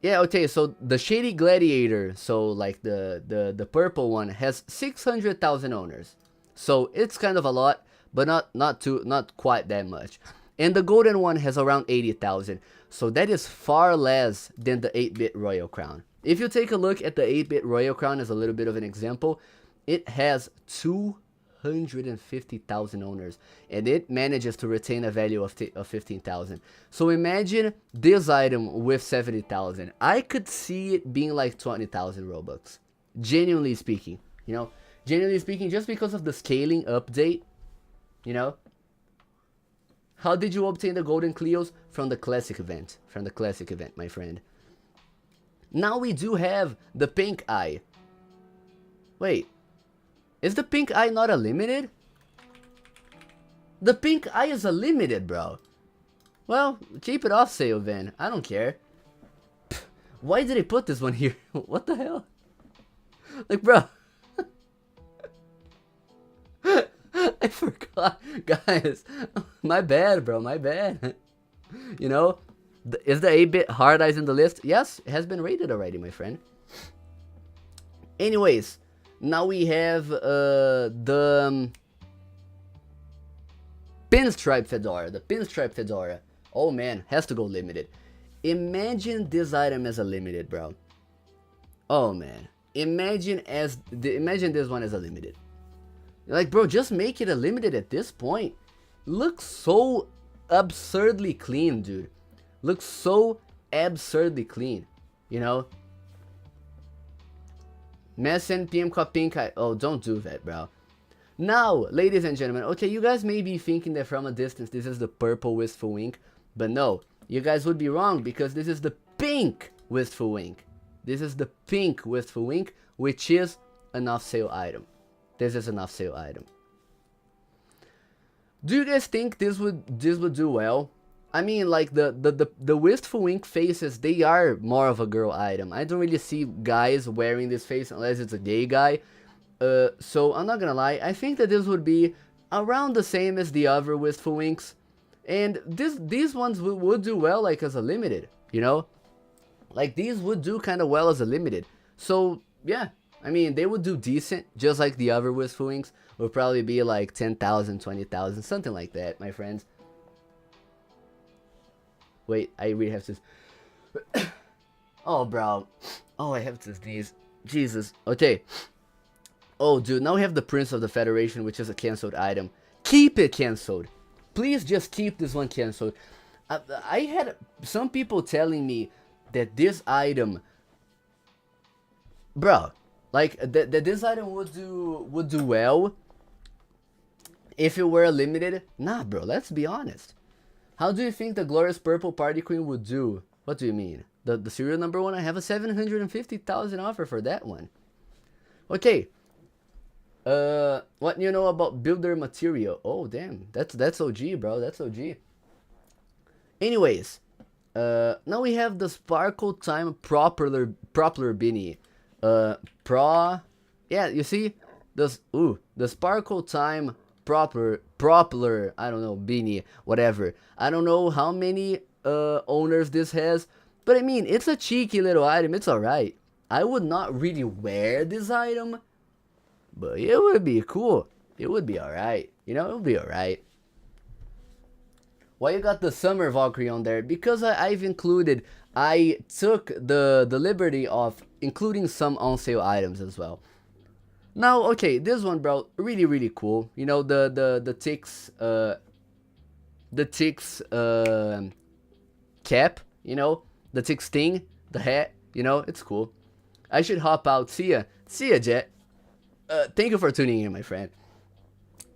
Yeah, okay, so the Shady Gladiator, so like the purple one, has 600,000 owners. So it's kind of a lot, but not quite that much. And the golden one has around 80,000. So that is far less than the 8-bit Royal Crown. If you take a look at the 8-bit Royal Crown as a little bit of an example, it has 250,000 owners, and it manages to retain a value of 15,000. So imagine this item with 70,000. I could see it being like 20,000 Robux. Genuinely speaking, you know, just because of the scaling update, you know. How did you obtain the golden Cleos? From the classic event. My friend. Now we do have the pink eye. Wait. Is the pink eye not a limited? The pink eye is a limited, bro. Well, keep it off sale then. I don't care. Pff, why did they put this one here? What the hell? Like, bro. I forgot. Guys. My bad, bro. My bad. You know? Is the 8-bit hard eyes in the list? Yes, it has been rated already, my friend. Anyways. Now we have the pinstripe fedora. The pinstripe fedora. Oh man, has to go limited. Imagine this item as a limited, bro. Oh man, imagine this one as a limited. Like, bro, just make it a limited at this point. Looks so absurdly clean, dude. Looks so absurdly clean, you know. Messen, pedrokopp pink eye. Oh, don't do that, bro. Now, ladies and gentlemen, okay, you guys may be thinking that from a distance this is the purple wistful wink, but no, you guys would be wrong, because this is the pink wistful wink. This is the pink wistful wink, which is an off-sale item. This is an off-sale item. Do you guys think this would do well? I mean, like, the wistful wink faces, they are more of a girl item. I don't really see guys wearing this face unless it's a gay guy. So I'm not gonna lie, I think that this would be around the same as the other wistful winks. And these ones would do well, like, as a limited, you know? Like, these would do kind of well as a limited. So, yeah, I mean, they would do decent, just like the other wistful winks. Would probably be like 10,000, 20,000, something like that, my friends. Wait, I really have to... Oh, bro. Oh, I have to sneeze. Jesus. Okay. Oh, dude, now we have the Prince of the Federation, which is a cancelled item. Keep it cancelled. Please just keep this one cancelled. I had some people telling me that this item... Bro, like, that this item would do well if it were limited. Nah, bro, let's be honest. How do you think the Glorious Purple Party Queen would do? What do you mean? The serial number one? I have a 750,000 offer for that one. Okay. What do you know about builder material? Oh, damn. That's OG, bro. That's OG. Anyways. Now we have the Sparkle Time Propeller Beanie. Yeah, you see? The Sparkle Time Propeller, I don't know, beanie, whatever. I don't know how many owners this has, but I mean, it's a cheeky little item. It's alright. I would not really wear this item, but it would be cool. It would be alright. You know, it would be alright. Why you got the Summer Valkyrie on there? Because I took the liberty of including some on sale items as well. Now, okay, this one, bro, really, really cool. You know, the Ticks cap, you know, the Ticks thing, the hat, you know, it's cool. I should hop out. See ya, Jet. Thank you for tuning in, my friend.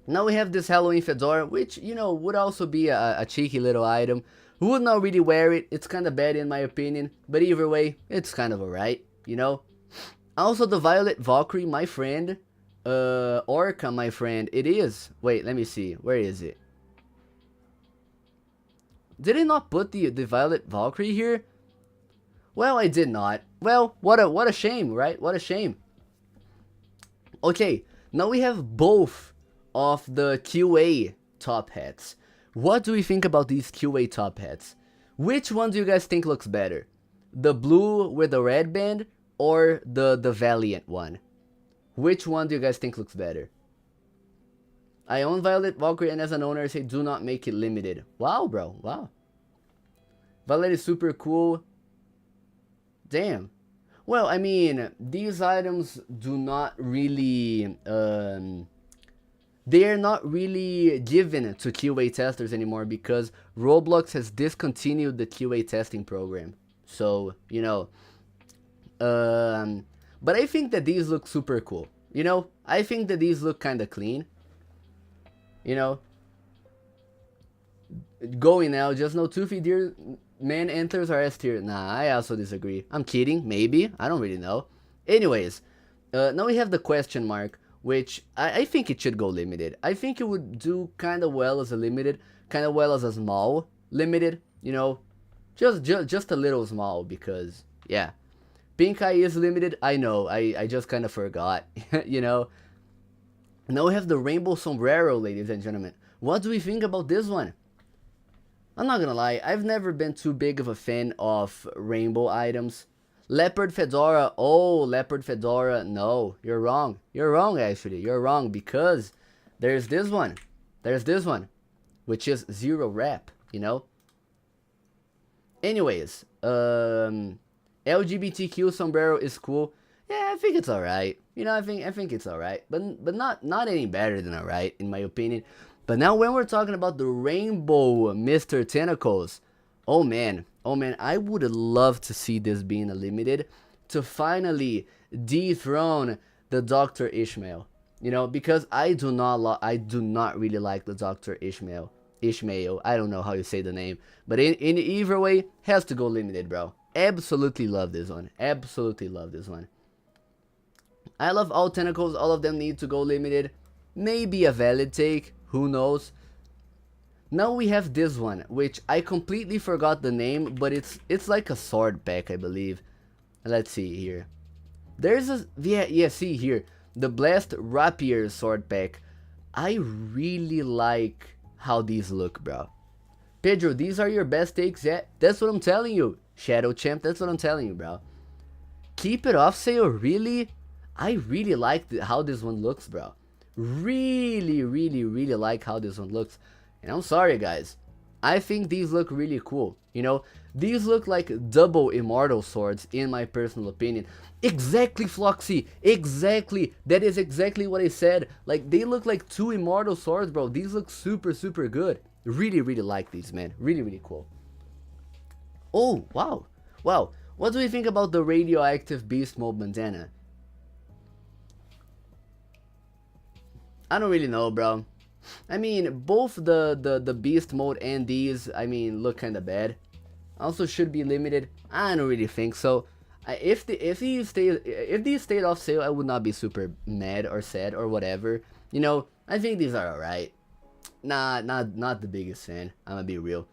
Now we have this Halloween fedora, which, you know, would also be a cheeky little item. Would not really wear it, it's kind of bad in my opinion, but either way, it's kind of alright, you know? Also the Violet Valkyrie, my friend, Orca, my friend, it is. Wait, let me see, where is it? Did I not put the Violet Valkyrie here? Well, I did not. Well, what a shame, right? What a shame. Okay, now we have both of the QA top hats. What do we think about these QA top hats? Which one do you guys think looks better? The blue with the red band or the Valiant one? Which one do you guys think looks better? I own Violet Valkyrie, and as an owner I say do not make it limited. Wow, bro, wow. Violet is super cool. Damn. Well, I mean, these items do not really, they are not really given to QA testers anymore because Roblox has discontinued the QA testing program. So, you know, but I think that these look super cool. You know, I think that these look kind of clean. You know, going now, just no Toothy Deer man enters are S tier. Nah, I also disagree. I'm kidding, maybe. I don't really know. Anyways, now we have the question mark, which I think it should go limited. I think it would do kind of well as a limited, kind of well as a small limited, you know, just a little small because, yeah. Pink Eye is limited, I know, I just kind of forgot, you know. Now we have the Rainbow Sombrero, ladies and gentlemen. What do we think about this one? I'm not gonna lie, I've never been too big of a fan of rainbow items. Leopard Fedora, oh, Leopard Fedora, no, you're wrong. You're wrong, actually, you're wrong, because there's this one, which is 0 rep, you know? Anyways, LGBTQ sombrero is cool. Yeah, I think it's alright. You know, I think it's alright, but not any better than alright, in my opinion. But now when we're talking about the rainbow Mr. Tentacles, oh man, I would love to see this being a limited to finally dethrone the Dr. Ishmael. You know, because I do not really like the Dr. Ishmael. I don't know how you say the name, but in either way, has to go limited, bro. Absolutely love this one. Absolutely love this one. I love all tentacles. All of them need to go limited. Maybe a valid take. Who knows? Now we have this one, which I completely forgot the name, but it's like a sword pack, I believe. Let's see here. There's a yeah. See here, the Blast Rapier sword pack. I really like how these look, bro. Pedro, these are your best takes yet? That's what I'm telling you. Shadow Champ, that's what I'm telling you, bro. Keep it off sale, really? I really like how this one looks, bro. Really like how this one looks. And I'm sorry, guys. I think these look really cool. You know, these look like double immortal swords, in my personal opinion. Exactly, Floxy. Exactly. That is exactly what I said. Like, they look like 2 immortal swords, bro. These look super good. Really like these, man. Really cool. Oh, wow. Wow. What do we think about the radioactive beast mode bandana? I don't really know, bro. I mean, both the beast mode and these, I mean, look kind of bad. Also should be limited. I don't really think so. If these stayed off sale, I would not be super mad or sad or whatever. You know, I think these are alright. Nah, not the biggest fan. I'm gonna be real.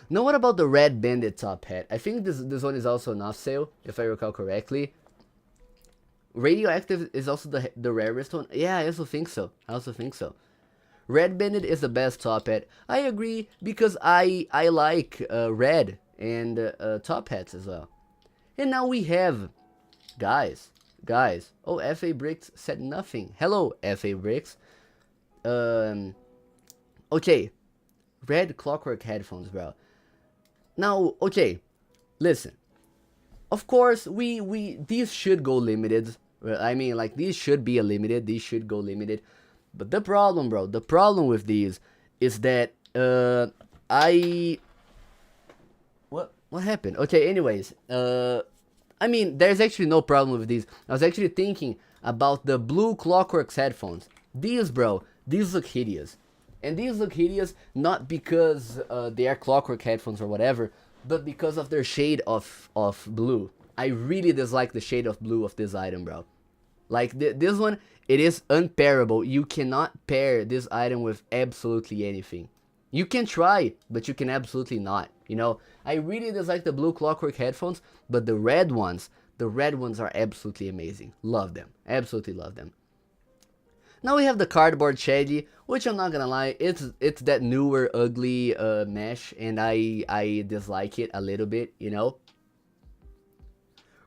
Now what about the red banded top hat? I think this one is also an off sale, if I recall correctly. Radioactive is also the rarest one. Yeah, I also think so. Red banded is the best top hat. I agree, because I like red and top hats as well. And now we have guys. Oh, FA Bricks said nothing. Hello, FA Bricks. Okay, red clockwork headphones, bro. Now, okay, listen. Of course, these should go limited. I mean, like, these should be a limited. These should go limited. But the problem, bro, the problem with these is that what happened? Okay, anyways, I mean, there's actually no problem with these. I was actually thinking about the blue Clockworks headphones. These, bro, These look hideous. And these look hideous not because they are clockwork headphones or whatever, but because of their shade of blue. I really dislike the shade of blue of this item, bro. Like, this one, it is unpairable. You cannot pair this item with absolutely anything. You can try, but you can absolutely not, you know? I really dislike the blue clockwork headphones, but the red ones are absolutely amazing. Love them. Absolutely love them. Now we have the cardboard Shaggy, which I'm not gonna lie, it's that newer ugly mesh, and I dislike it a little bit, you know?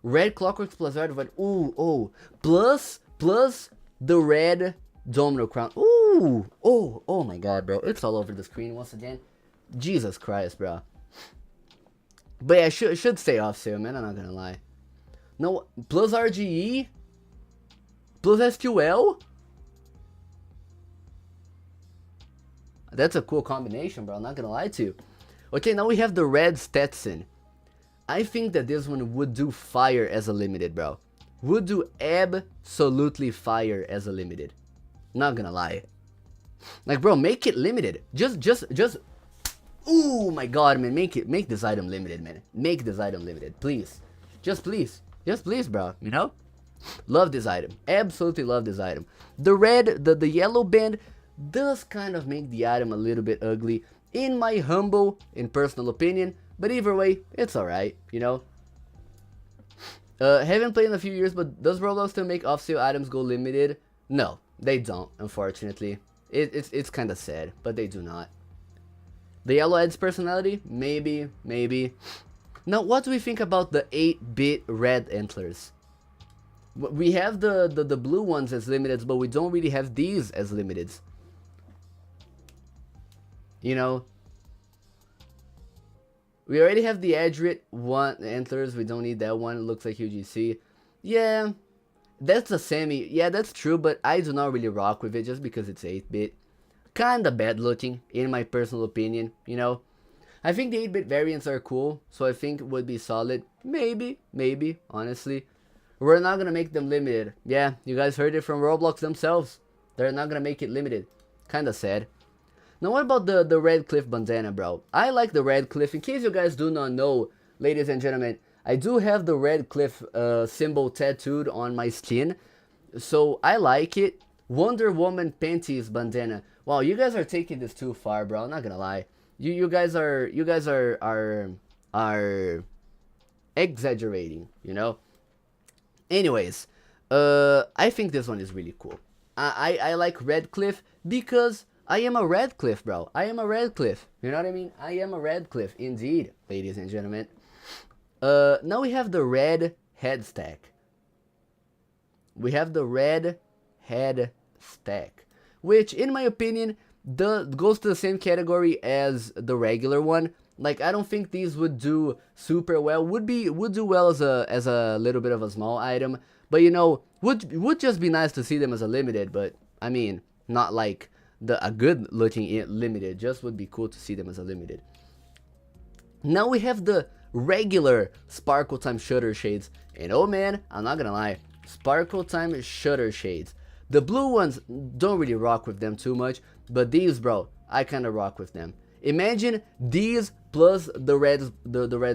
Red clockwork plus red, plus the red domino crown. Oh my god, bro, it's all over the screen once again. Jesus Christ, bro. But yeah, should stay off sale, man, I'm not gonna lie. No, plus RGE, plus SQL. That's a cool combination, bro, I'm not gonna lie to you. Okay, now we have the red Stetson. I think that this one would do fire as a limited, bro. Would do absolutely fire as a limited. Not gonna lie. Like, bro, make it limited. Just. Oh my god, man, make this item limited, man. Make this item limited, please. Just please, bro. You know? Love this item. Absolutely love this item. The red, the yellow band does kind of make the item a little bit ugly, in my humble and personal opinion. But either way, it's alright, you know. Haven't played in a few years, but does Roblox still make off-sale items go limited? No, they don't, unfortunately. It's kind of sad, but they do not. The yellow adds personality? Maybe. Now, what do we think about the 8-bit red antlers? We have the blue ones as limiteds, but we don't really have these as limiteds. You know? We already have the Edgerit one antlers. We don't need that one. It looks like UGC. Yeah, that's a semi. Yeah, that's true, but I do not really rock with it just because it's 8-bit. Kinda bad looking, in my personal opinion, you know. I think the 8-bit variants are cool, so I think it would be solid. Maybe, honestly. We're not gonna make them limited. Yeah, you guys heard it from Roblox themselves. They're not gonna make it limited. Kinda sad. Now what about the Red Cliff bandana, bro? I like the Red Cliff. In case you guys do not know, ladies and gentlemen, I do have the Red Cliff symbol tattooed on my skin. So I like it. Wonder Woman panties bandana. Wow, you guys are taking this too far, bro. I'm not gonna lie. You guys are exaggerating, you know? Anyways, I think this one is really cool. I like Red Cliff because I am a Radcliffe, bro. I am a Radcliffe. You know what I mean? I am a Radcliffe, indeed, ladies and gentlemen. Now we have the red head stack. We have the red head stack, which, in my opinion, goes to the same category as the regular one. Like, I don't think these would do super well. Would do well as a little bit of a small item, but you know, would just be nice to see them as a limited. But I mean, not like a good looking limited. Just would be cool to see them as a limited. Now we have the regular Sparkle Time Shutter Shades, and oh man, I'm not gonna lie, Sparkle Time Shutter Shades. The blue ones don't really rock with them too much, but these, bro, I kind of rock with them. Imagine these plus the red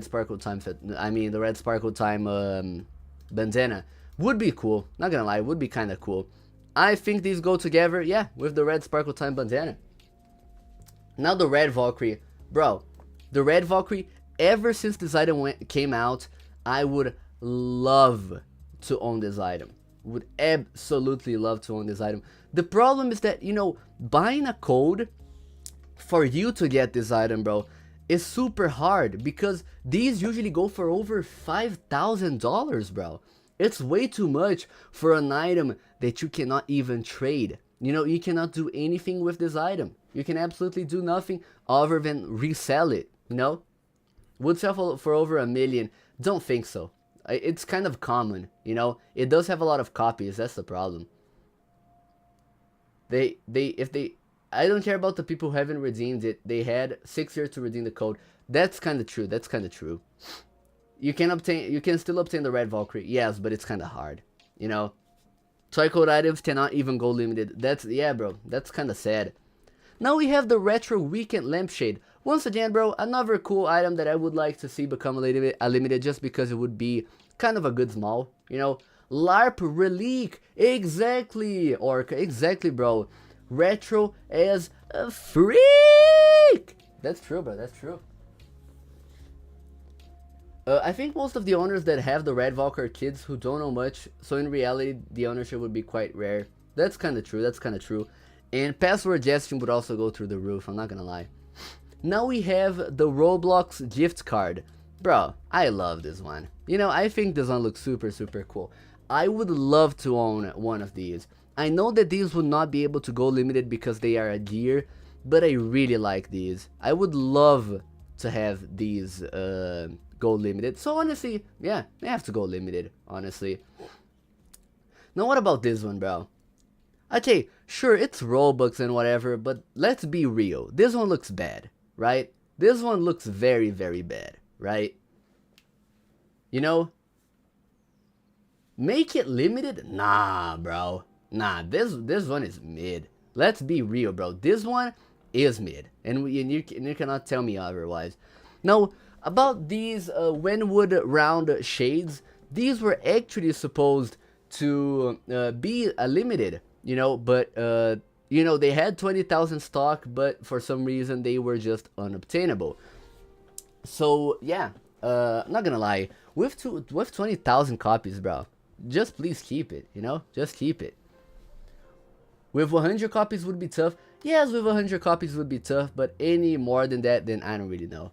Sparkle Time the red Sparkle Time bandana would be cool. Not gonna lie, would be kind of cool. I think these go together, yeah, with the red Sparkle Time bandana. Now the red Valkyrie, bro. The red Valkyrie, ever since this item came out, I would love to own this item. Would absolutely love to own this item. The problem is that, you know, buying a code for you to get this item, bro, is super hard because these usually go for over $5,000, bro. It's way too much for an item that you cannot even trade. You know, you cannot do anything with this item. You can absolutely do nothing other than resell it, you know? Would sell for over $1 million? Don't think so. It's kind of common, you know? It does have a lot of copies, that's the problem. I don't care about the people who haven't redeemed it. They had 6 years to redeem the code. That's kind of true. You can still obtain the red Valkyrie, yes, but it's kind of hard, you know. Toy code items cannot even go limited. That's, yeah, bro, that's kind of sad. Now we have the retro weekend lampshade. Once again, bro, another cool item that I would like to see become a limited just because it would be kind of a good small, you know. LARP relic, exactly, Orca, exactly, bro. Retro as a freak. That's true, bro, that's true. I think most of the owners that have the Red Valk are kids who don't know much, so in reality, the ownership would be quite rare. That's kind of true, that's kind of true. And password gestion would also go through the roof, I'm not gonna lie. Now we have the Roblox gift card. Bro, I love this one. You know, I think this one looks super, super cool. I would love to own one of these. I know that these would not be able to go limited because they are a gear, but I really like these. I would love to have these go limited. So honestly, yeah, they have to go limited, honestly. Now what about this one, bro? Okay, sure, it's Robux and whatever, but let's be real. This one looks bad, right? This one looks very, very bad, right? You know? Make it limited? Nah, bro. Nah, this one is mid. Let's be real, bro. This one is mid. And you cannot tell me otherwise. Now, about these Wenwood round shades, these were actually supposed to be a limited, you know, but you know, they had 20,000 stock, but for some reason they were just unobtainable. So yeah, not gonna lie, with 20,000 copies, bro, just please keep it, you know, just keep it. With 100 copies would be tough. Yes, with 100 copies would be tough, but any more than that, then I don't really know.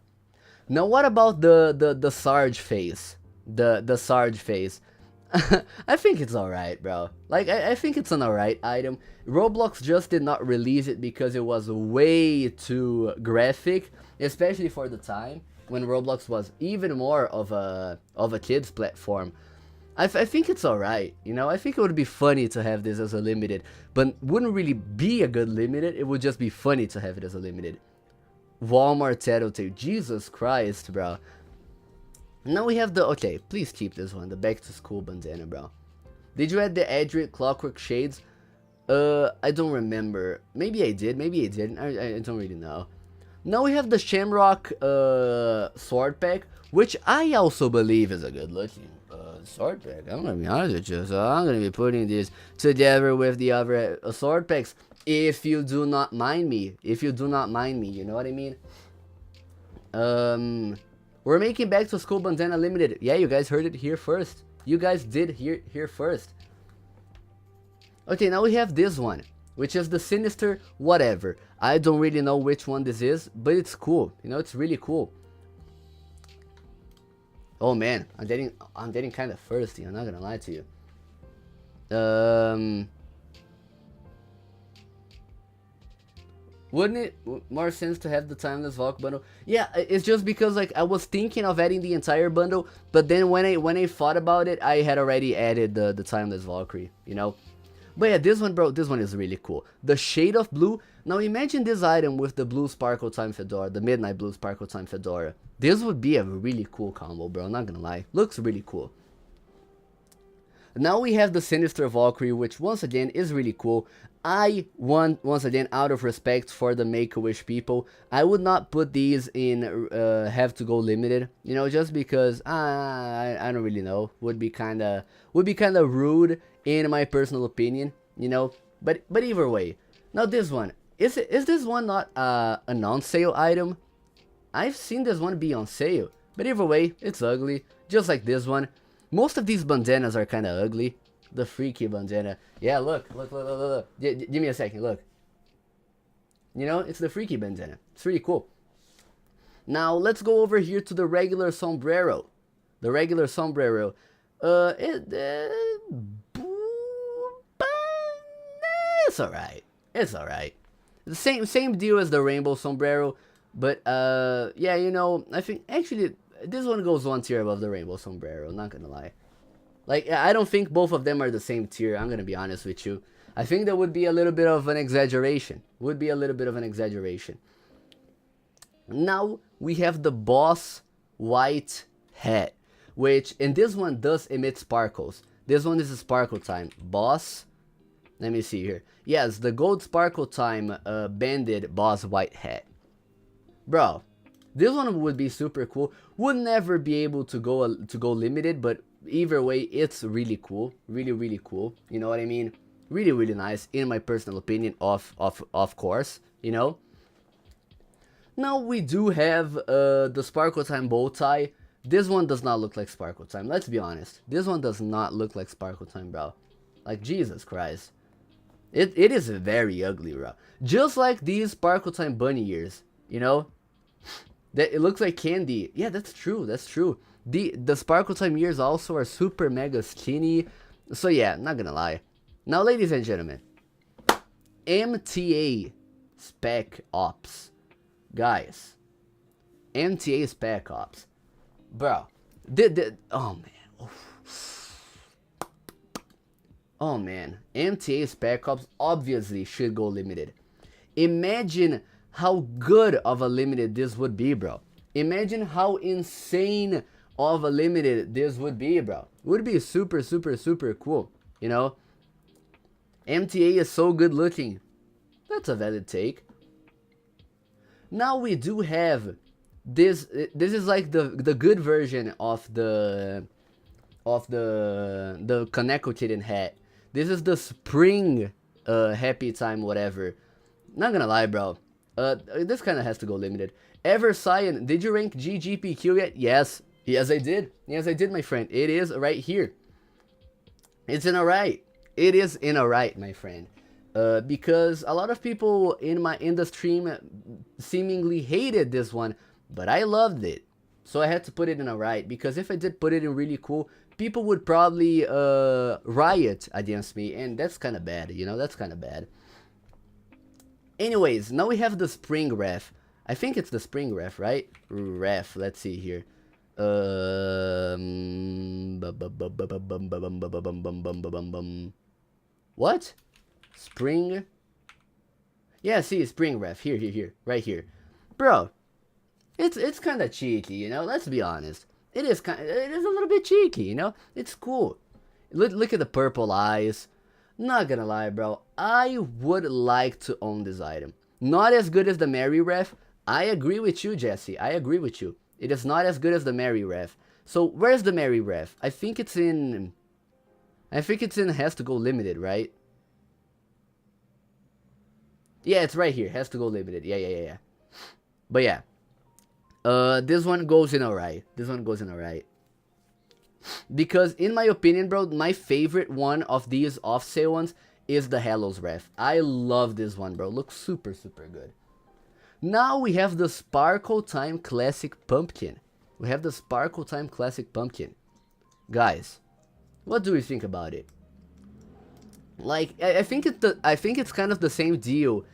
Now what about the Sarge face? The Sarge face. I think it's alright, bro. Like, I think it's an alright item. Roblox just did not release it because it was way too graphic, especially for the time when Roblox was even more of a kids platform. I think it's alright, you know. I think it would be funny to have this as a limited, but wouldn't really be a good limited. It would just be funny to have it as a limited. Walmart Tattletale, Jesus Christ, bro. Now we have the, okay, please keep this one, the back to school bandana, bro. Did you add the Adric Clockwork Shades? I don't remember. Maybe I did, maybe I didn't. I don't really know. Now we have the Shamrock sword pack, which I also believe is a good looking sword pack. I'm gonna be honest with you, so I'm gonna be putting this together with the other sword packs, if you do not mind me. If you do not mind me, you know what I mean? We're making back to school bandana limited. Yeah, you guys heard it here first. You guys did hear first. Okay, now we have this one, which is the Sinister whatever. I don't really know which one this is, but it's cool. You know, it's really cool. Oh man, I'm getting kind of thirsty. I'm not gonna lie to you. Wouldn't it more sense to have the Timeless Valk bundle? Yeah, it's just because like I was thinking of adding the entire bundle, but then when I thought about it, I had already added the Timeless Valkyrie, you know. But yeah, this one, bro, this one is really cool. The Shade of Blue. Now imagine this item with the Blue Sparkle Time Fedora, the Midnight Blue Sparkle Time Fedora. This would be a really cool combo, bro. I'm not gonna lie, looks really cool. Now we have the Sinister Valkyrie, which once again is really cool. I want, once again, out of respect for the Make-A-Wish people, I would not put these in have to go limited, you know, just because I don't really know, would be kind of rude in my personal opinion, you know. But either way, now this one is this one not an on sale item? I've seen this one be on sale, but either way, it's ugly, just like this one. Most of these bandanas are kind of ugly. The freaky bandana. Yeah, look. Give me a second, look. You know, it's the freaky bandana. It's really cool. Now, let's go over here to the regular sombrero. The regular sombrero. It's alright. It's alright. The same deal as the rainbow sombrero. But, yeah, you know, I think, actually, this one goes one tier above the rainbow sombrero, not gonna lie. Like, I don't think both of them are the same tier, I'm gonna be honest with you. I think that would be a little bit of an exaggeration. Now, we have the Boss White Hat, which, and this one does emit sparkles. This one is a sparkle time. Boss. Let me see here. Yes, the gold sparkle time banded boss white hat. Bro, this one would be super cool. Would never be able to go limited, but either way, it's really cool. Really cool. You know what I mean? Really nice, in my personal opinion, of course, you know? Now we do have the sparkle time bow tie. This one does not look like sparkle time, let's be honest. This one does not look like sparkle time, bro. Like, Jesus Christ. It is very ugly, bro. Just like these sparkle time bunny ears, you know? That it looks like candy. Yeah, that's true. The sparkle time ears also are super mega skinny. So yeah, not gonna lie. Now, ladies and gentlemen, MTA Spec Ops. Guys, MTA Spec Ops. Bro, oh man. Oh man, MTA Spec Ops obviously should go limited. Imagine how good of a limited this would be, bro. Imagine how insane of a limited this would be, bro. Would be super cool, you know? MTA is so good looking. That's a valid take. Now we do have this. This is like the good version of the Kaneko Kitten hat. This is the spring happy time whatever. Not gonna lie, bro. This kind of has to go limited. Ever Cyan, did you rank GGPQ yet? Yes I did. Yes I did, my friend. It is right here. It's in a right. It is in a right, my friend. Because a lot of people in the stream seemingly hated this one, but I loved it. So I had to put it in a right, because if I did put it in really cool, people would probably riot against me, and that's kind of bad, you know, that's kind of bad. Anyways, now we have the spring ref. I think it's the spring ref, right? Ref, let's see here. What? Spring? Yeah, see, spring ref. Here. Right here. Bro, it's kind of cheeky, you know? Let's be honest. It is a little bit cheeky, you know? It's cool. Look at the purple eyes. Not gonna lie, bro. I would like to own this item. Not as good as the Mary ref. I agree with you, Jesse. I agree with you. It is not as good as the Mary ref. So, where's the Mary ref? I think it's in has to go limited, right? Yeah, it's right here. Has to go limited. Yeah. But yeah. This one goes in alright. Because in my opinion, bro, my favorite one of these off sale ones is the Hallows ref. I love this one, bro. Looks super good. Now we have the Sparkle Time Classic Pumpkin. Guys, what do we think about it? Like, I think it's kind of the same deal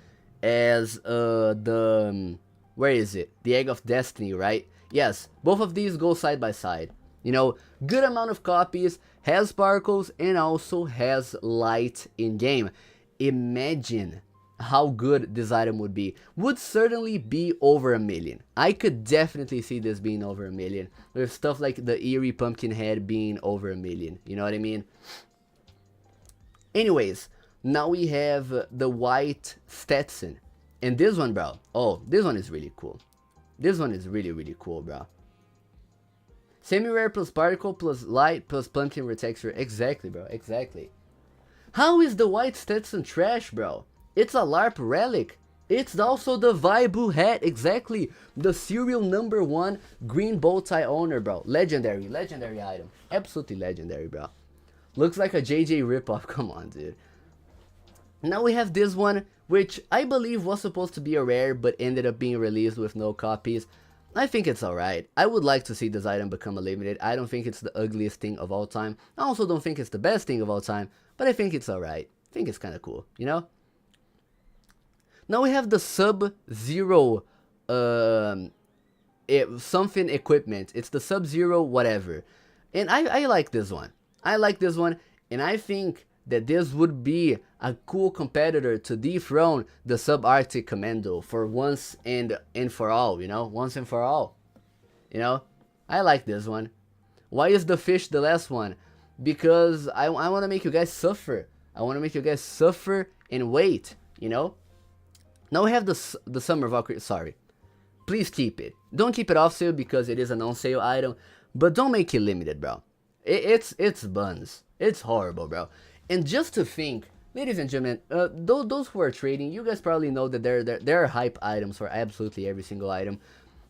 as where is it? The Egg of Destiny, right? Yes, both of these go side by side. You know, good amount of copies, has sparkles, and also has light in game. Imagine how good this item would be. Would certainly be over 1 million. I could definitely see this being over 1 million, with stuff like the Eerie Pumpkin Head being over 1 million. You know what I mean? Anyways, now we have the white Stetson. And this one, bro. Oh, this one is really cool. This one is really cool, bro. Semi-rare plus particle plus light plus pumpkin retexture. Exactly, bro. Exactly. How is the white Stetson trash, bro? It's a LARP relic. It's also the Vaibu hat. Exactly. The serial #1 green bow tie owner, bro. Legendary item. Absolutely legendary, bro. Looks like a JJ ripoff. Come on, dude. Now we have this one, which I believe was supposed to be a rare, but ended up being released with no copies. I think it's alright. I would like to see this item become a limited. I don't think it's the ugliest thing of all time. I also don't think it's the best thing of all time, but I think it's alright. I think it's kind of cool, you know? Now we have the Sub-Zero something equipment. It's the Sub-Zero whatever. And I like this one. And I think that this would be a cool competitor to dethrone the Subarctic Commando for once and for all, you know? Once and for all. You know? I like this one. Why is the fish the last one? because I want to make you guys suffer. I want to make you guys suffer and wait, you know? Now we have the Summer Valkyrie, sorry. Please keep it. Don't keep it off sale because it is an on sale item, but don't make it limited, bro. It's buns. It's horrible, bro. And just to think, ladies and gentlemen, those who are trading, you guys probably know that there are hype items for absolutely every single item.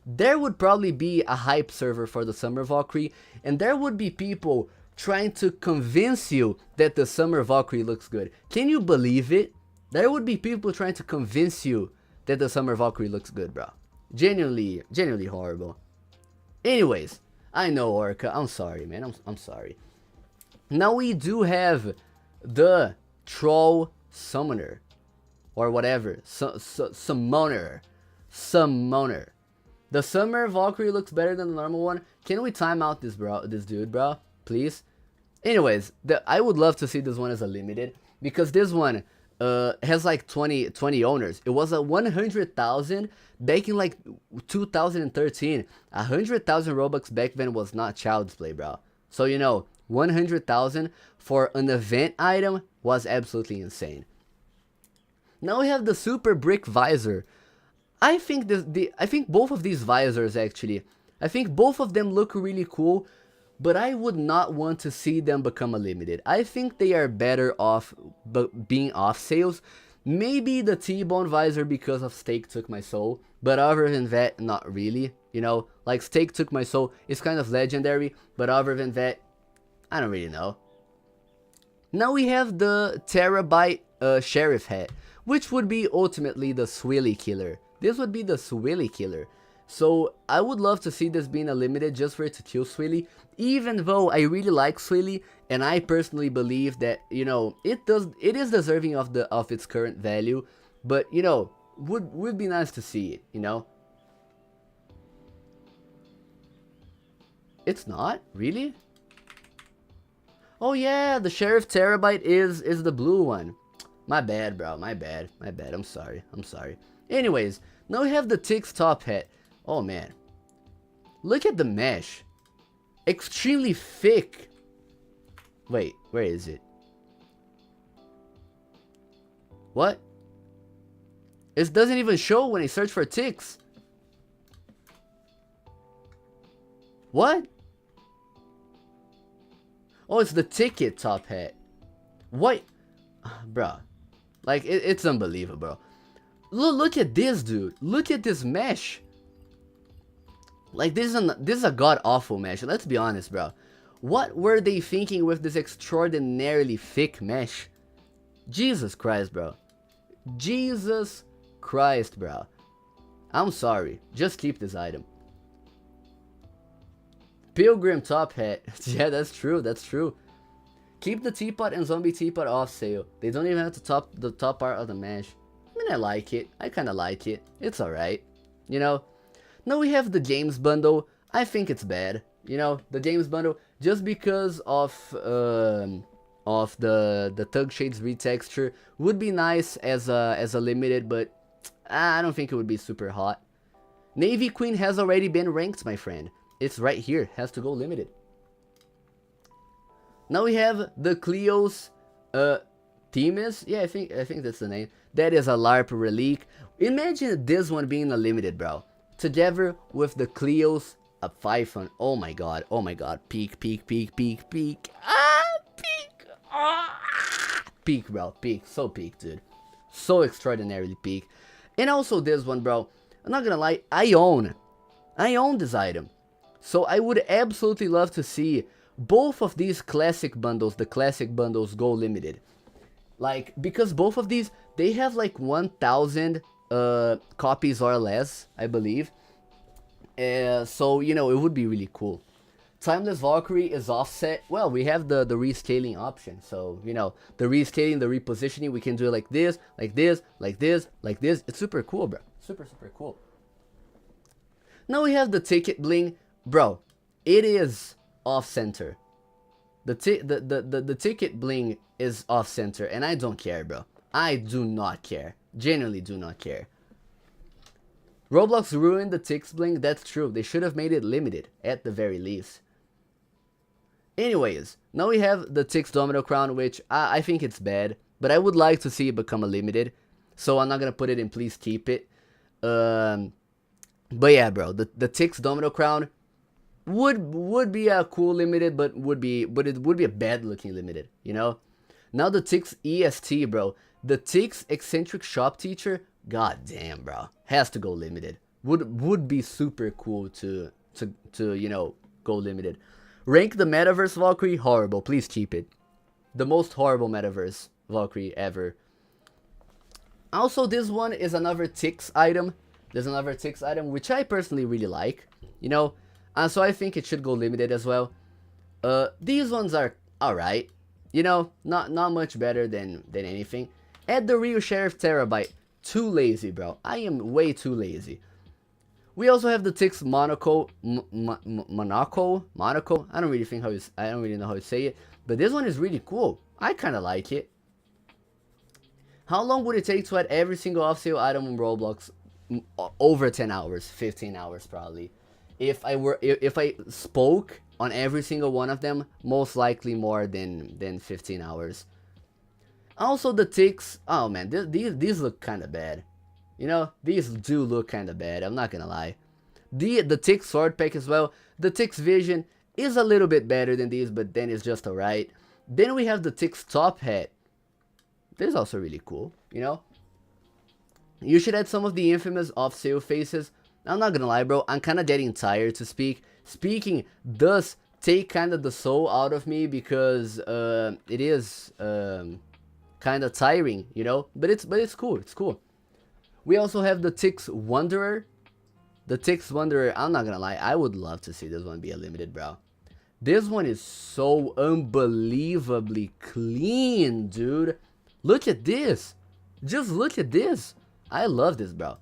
There would probably be a hype server for the Summer Valkyrie, and there would be people trying to convince you that the Summer Valkyrie looks good. Can you believe it? There would be people trying to convince you that the Summer Valkyrie looks good, bro. Genuinely horrible. Anyways, I know, Orca. I'm sorry, man. I'm sorry. Now we do have the Troll Summoner, or whatever. Summoner. The Summer Valkyrie looks better than the normal one. Can we time out this dude, bro? Please. Anyways, I would love to see this one as a limited, because this one has like 20 owners. It was a 100,000 back in like 2013. 100,000 Robux back then was not child's play, bro. So you know, 100,000 for an event item was absolutely insane. Now we have the Super Brick Visor. I think both of these visors actually, I think both of them look really cool, but I would not want to see them become a limited. I think they are better off being off sales. Maybe the T-Bone visor because of Steak Took My Soul, but other than that, not really. You know, like Steak Took My Soul is kind of legendary, but other than that, I don't really know. Now we have the Terabyte Sheriff Hat, which would be ultimately the Swilly Killer. This would be the Swilly Killer. So I would love to see this being a limited just for it to kill Swilly, even though I really like Swilly, and I personally believe that, you know, it is deserving of its current value, but you know, would be nice to see it, you know. It's not really. Oh yeah, the Sheriff Terabyte is the blue one. My bad, bro. My bad. I'm sorry. Anyways, now we have the Tix top hat. Oh man, look at the mesh. Extremely thick. Wait, where is it? What? It doesn't even show when I search for Tix. What? Oh, it's the ticket top hat. What? Bruh. Like, it's unbelievable. Look at this, dude. Look at this mesh. Like, this is a god-awful mesh. Let's be honest, bro. What were they thinking with this extraordinarily thick mesh? Jesus Christ, bro. Jesus Christ, bro. I'm sorry. Just keep this item. Pilgrim top hat. Yeah, that's true. Keep the teapot and zombie teapot off sale. They don't even have to top the top part of the mesh. I mean, I like it. I kind of like it. It's alright. You know? Now we have the games bundle. I think it's bad. You know, the games bundle, just because of the Thug Shades retexture would be nice as a limited, but I don't think it would be super hot. Navy Queen has already been ranked, my friend. It's right here. Has to go limited. Now we have the Cleo's Themis. Yeah, I think that's the name. That is a LARP relic. Imagine this one being a limited, bro. Together with the Cleo's a Python. Oh my god. Peak. Ah, peak. Ah. Peak, bro. Peak. So peak, dude. So extraordinarily peak. And also this one, bro. I'm not gonna lie. I own this item. So I would absolutely love to see both of these classic bundles, the classic bundles, go limited. Like, because both of these, they have like 1,000 copies or less, I believe. So, you know, it would be really cool. Timeless Valkyrie is offset. Well, we have the rescaling option. So, you know, the rescaling, the repositioning, we can do it like this, like this, like this, like this. It's super cool, bro. Super cool. Now we have the ticket bling. Bro, it is off-center. The ticket bling is off-center, and I don't care, bro. I do not care. Genuinely do not care. Roblox ruined the Tix bling. That's true. They should have made it limited, at the very least. Anyways, now we have the Tix Domino Crown, which I think it's bad, but I would like to see it become a limited, so I'm not gonna put it in please keep it. But yeah, bro, the Tix Domino Crown would be a cool limited, but it would be a bad looking limited, you know? Now the Tix EST, bro, the Tix Eccentric Shop Teacher, god damn, bro, has to go limited. Would be super cool to you know, go limited. Rank the Metaverse Valkyrie horrible. Please keep it. The most horrible Metaverse Valkyrie ever. Also, this one is another Tix item. There's another Tix item, which I personally really like. You know, so I think it should go limited as well. These ones are alright. You know, not much better than anything. Add the real Sheriff Terabyte. Too lazy, bro. I am way too lazy. We also have the Tix Monaco. I don't really know how to say it, but this one is really cool. I kind of like it. How long would it take to add every single off-sale item on Roblox? Over 10 hours, 15 hours probably. If I spoke on every single one of them, most likely more than 15 hours. Also the Tix, oh man, these look kind of bad. You know, these do look kind of bad, I'm not gonna lie. The Tix Sword Pack as well. The Tix Vision is a little bit better than these, but then it's just alright. Then we have the Tix Top Hat. This is also really cool, you know. You should add some of the infamous off-sale faces. I'm not gonna lie, bro, I'm kind of getting tired to speak. Speaking does take kind of the soul out of me because it is kind of tiring, you know. But it's cool, it's cool. We also have the Tix Wanderer. The Tix Wanderer, I'm not gonna lie, I would love to see this one be a limited, bro. This one is so unbelievably clean, dude. Look at this. Just look at this. I love this, bro.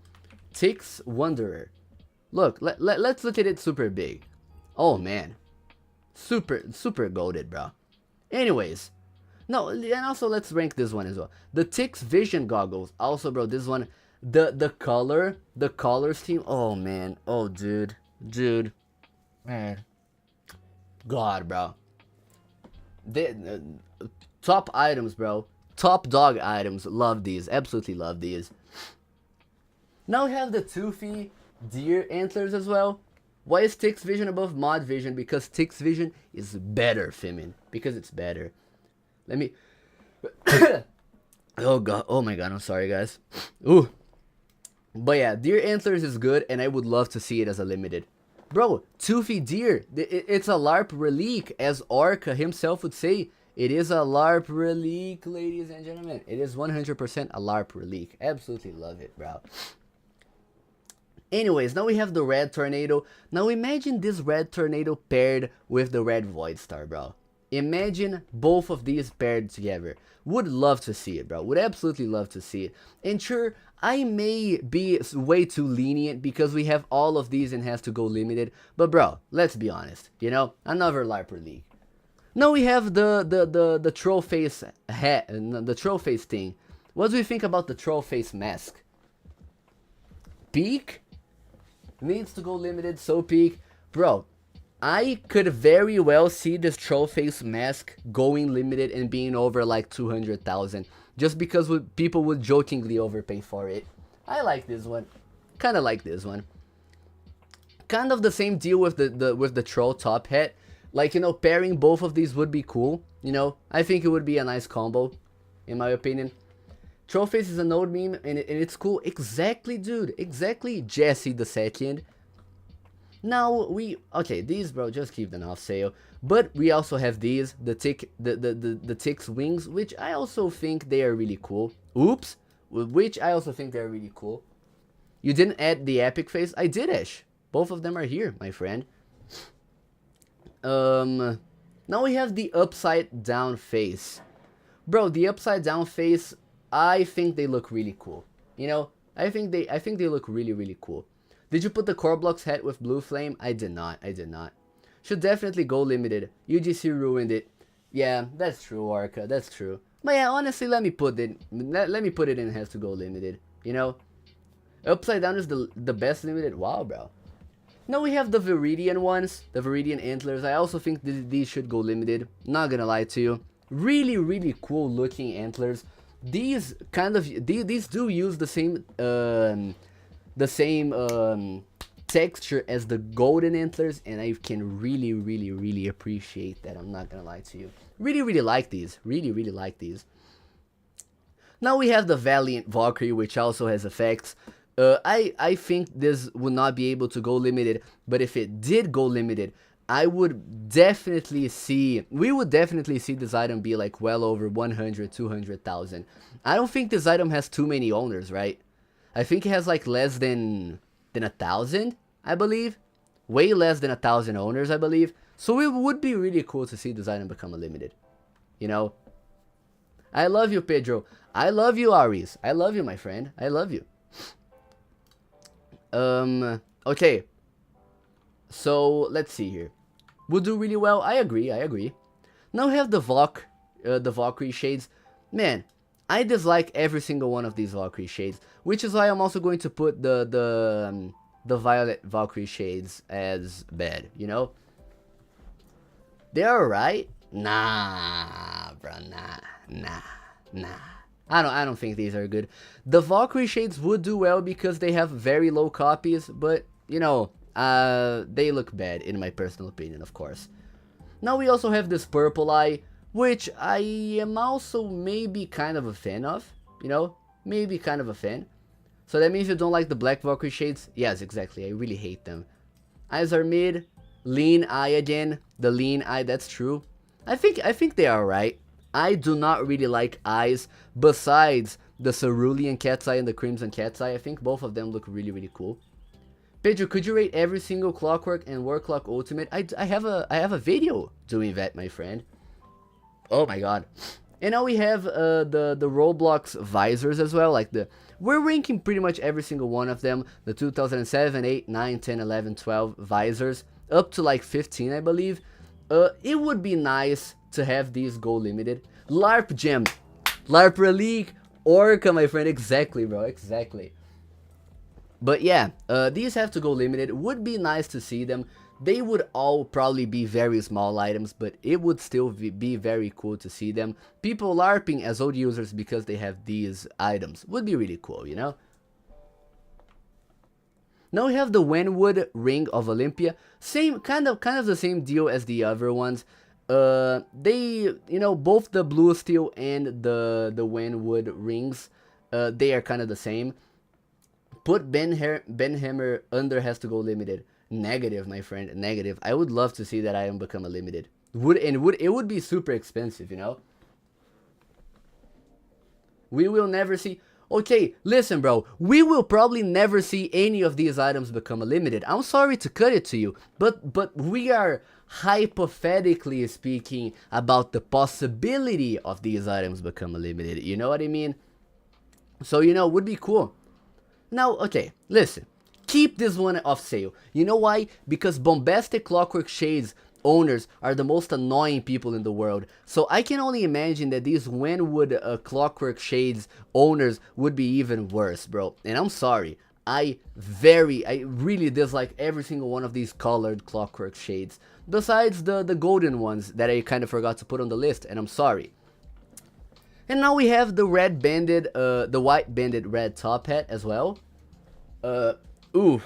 Tix Wanderer. Look, let's look at it super big. Oh, man. Super goated, bro. Anyways. No, and also let's rank this one as well. The Tix Vision Goggles. Also, bro, this one... The color scheme, oh man, oh dude, man, god, bro. The top items, bro, top dog items, love these, absolutely love these. Now we have the Toothy Deer Antlers as well. Why is Tix Vision above Mod Vision? Because Tix Vision is better, Fimin, because it's better. Let me oh god, oh my god, I'm sorry guys. Ooh. But yeah, Deer Antlers is good, and I would love to see it as a limited. Bro, Toothy Deer, it's a LARP relic, as Orca himself would say. It is a LARP relic, ladies and gentlemen. It is 100% a LARP relic. Absolutely love it, bro. Anyways, now we have the Red Tornado. Now imagine this Red Tornado paired with the Red Void Star, bro. Imagine both of these paired together. Would love to see it, bro. Would absolutely love to see it. And sure, I may be way too lenient because we have all of these and has to go limited. But bro, let's be honest. You know, another LARPer League. Now we have the troll face hat, the troll face thing. What do we think about the troll face mask? Peak needs to go limited. So peak, bro. I could very well see this troll face mask going limited and being over like 200,000. Just because people would jokingly overpay for it. I like this one. Kind of like this one. Kind of the same deal with the troll top hat. Like, you know, pairing both of these would be cool. You know, I think it would be a nice combo, in my opinion. Troll face is an old meme and it's cool. Exactly, dude. Exactly, Jesse the second. Now okay, these, bro, just keep them off sale. But we also have these, the Tix wings, which I also think they are really cool. Oops, which I also think they're really cool. You didn't add the epic face? I did, Ash. Both of them are here, my friend. Now we have the upside down face. Bro, the upside down face, I think they look really cool. You know, I think they look really cool. Did you put the Roblox hat with blue flame? I did not. Should definitely go limited. UGC ruined it. Yeah, that's true, Orca. That's true. But yeah, honestly, let me put it in has to go limited. You know, upside down is the best limited. Wow, bro. Now we have the Viridian ones, the Viridian antlers. I also think these should go limited. Not gonna lie to you. Really, really cool looking antlers. These kind of these do use the same texture as the golden antlers, and I can really, really, really appreciate that. I'm not gonna lie to you. Really, really like these. Really, really like these. Now we have the Valiant Valkyrie, which also has effects. I think this would not be able to go limited, but if it did go limited, we would definitely see this item be like well over 100, 200,000. I don't think this item has too many owners, right? I think it has like less than 1,000, I believe. Way less than 1,000 owners, I believe. So it would be really cool to see this item become a limited. You know? I love you, Pedro. I love you, Aries. I love you, my friend. I love you. Okay. So, let's see here. Would do really well. I agree. Now we have the Valkyrie shades. Man, I dislike every single one of these Valkyrie shades, which is why I'm also going to put the Violet Valkyrie shades as bad, you know? They're alright? Nah, bro, nah. I don't think these are good. The Valkyrie shades would do well because they have very low copies, but, you know, they look bad in my personal opinion, of course. Now we also have this Purple Eye, which I am also maybe kind of a fan of, you know, maybe kind of a fan. So that means you don't like the Black Valkyrie shades? Yes, exactly, I really hate them. Eyes are mid, Lean Eye again, the Lean Eye, that's true. I think they are alright. I do not really like eyes besides the Cerulean Cat's Eye and the Crimson Cat's Eye. I think both of them look really, really cool. Pedro, could you rate every single Clockwork and War Clock Ultimate? I have a video doing that, my friend. Oh my god. And now we have the Roblox visors as well. We're ranking pretty much every single one of them. The 2007, 8, 9, 10, 11, 12 visors. Up to like 15, I believe. It would be nice to have these go limited. LARP Gem, LARP Relic, Orca, my friend. Exactly, bro. Exactly. But yeah, these have to go limited. Would be nice to see them. They would all probably be very small items, but it would still be very cool to see them. People LARPing as old users because they have these items. Would be really cool, you know? Now we have the Wenwood Ring of Olympia. Same, kind of the same deal as the other ones. They, you know, both the Blue Steel and the Wenwood rings, they are kind of the same. Put Ben Hammer under has to go limited. Negative, my friend, negative. I would love to see that item become a limited. It would be super expensive, you know? We will never see... Okay, listen, bro. We will probably never see any of these items become a limited. I'm sorry to cut it to you, but we are hypothetically speaking about the possibility of these items become a limited. You know what I mean? So, you know, would be cool. Now, okay, listen. Keep this one off sale. You know why? Because Bombastic Clockwork Shades owners are the most annoying people in the world. So I can only imagine that these Wenwood Clockwork Shades owners would be even worse, bro. And I'm sorry. I really dislike every single one of these colored Clockwork Shades. Besides the golden ones that I kind of forgot to put on the list, and I'm sorry. And now we have the the white banded red top hat as well. Ooh.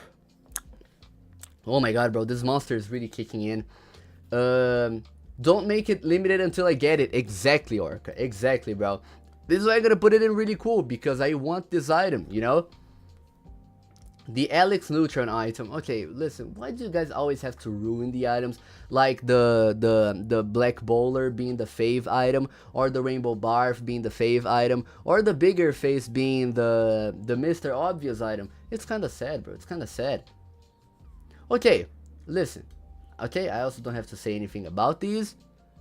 Oh my god, bro, this monster is really kicking in. Don't make it limited until I get it. Exactly, Orca. Exactly, bro. This is why I'm gonna put it in really cool, because I want this item, you know? The Alex Neutron item. Okay, listen, why do you guys always have to ruin the items? Like the Black Bowler being the fave item, or the Rainbow Barf being the fave item, or the Bigger Face being the Mr. Obvious item. It's kind of sad, bro. It's kind of sad. Okay, listen. Okay, I also don't have to say anything about these.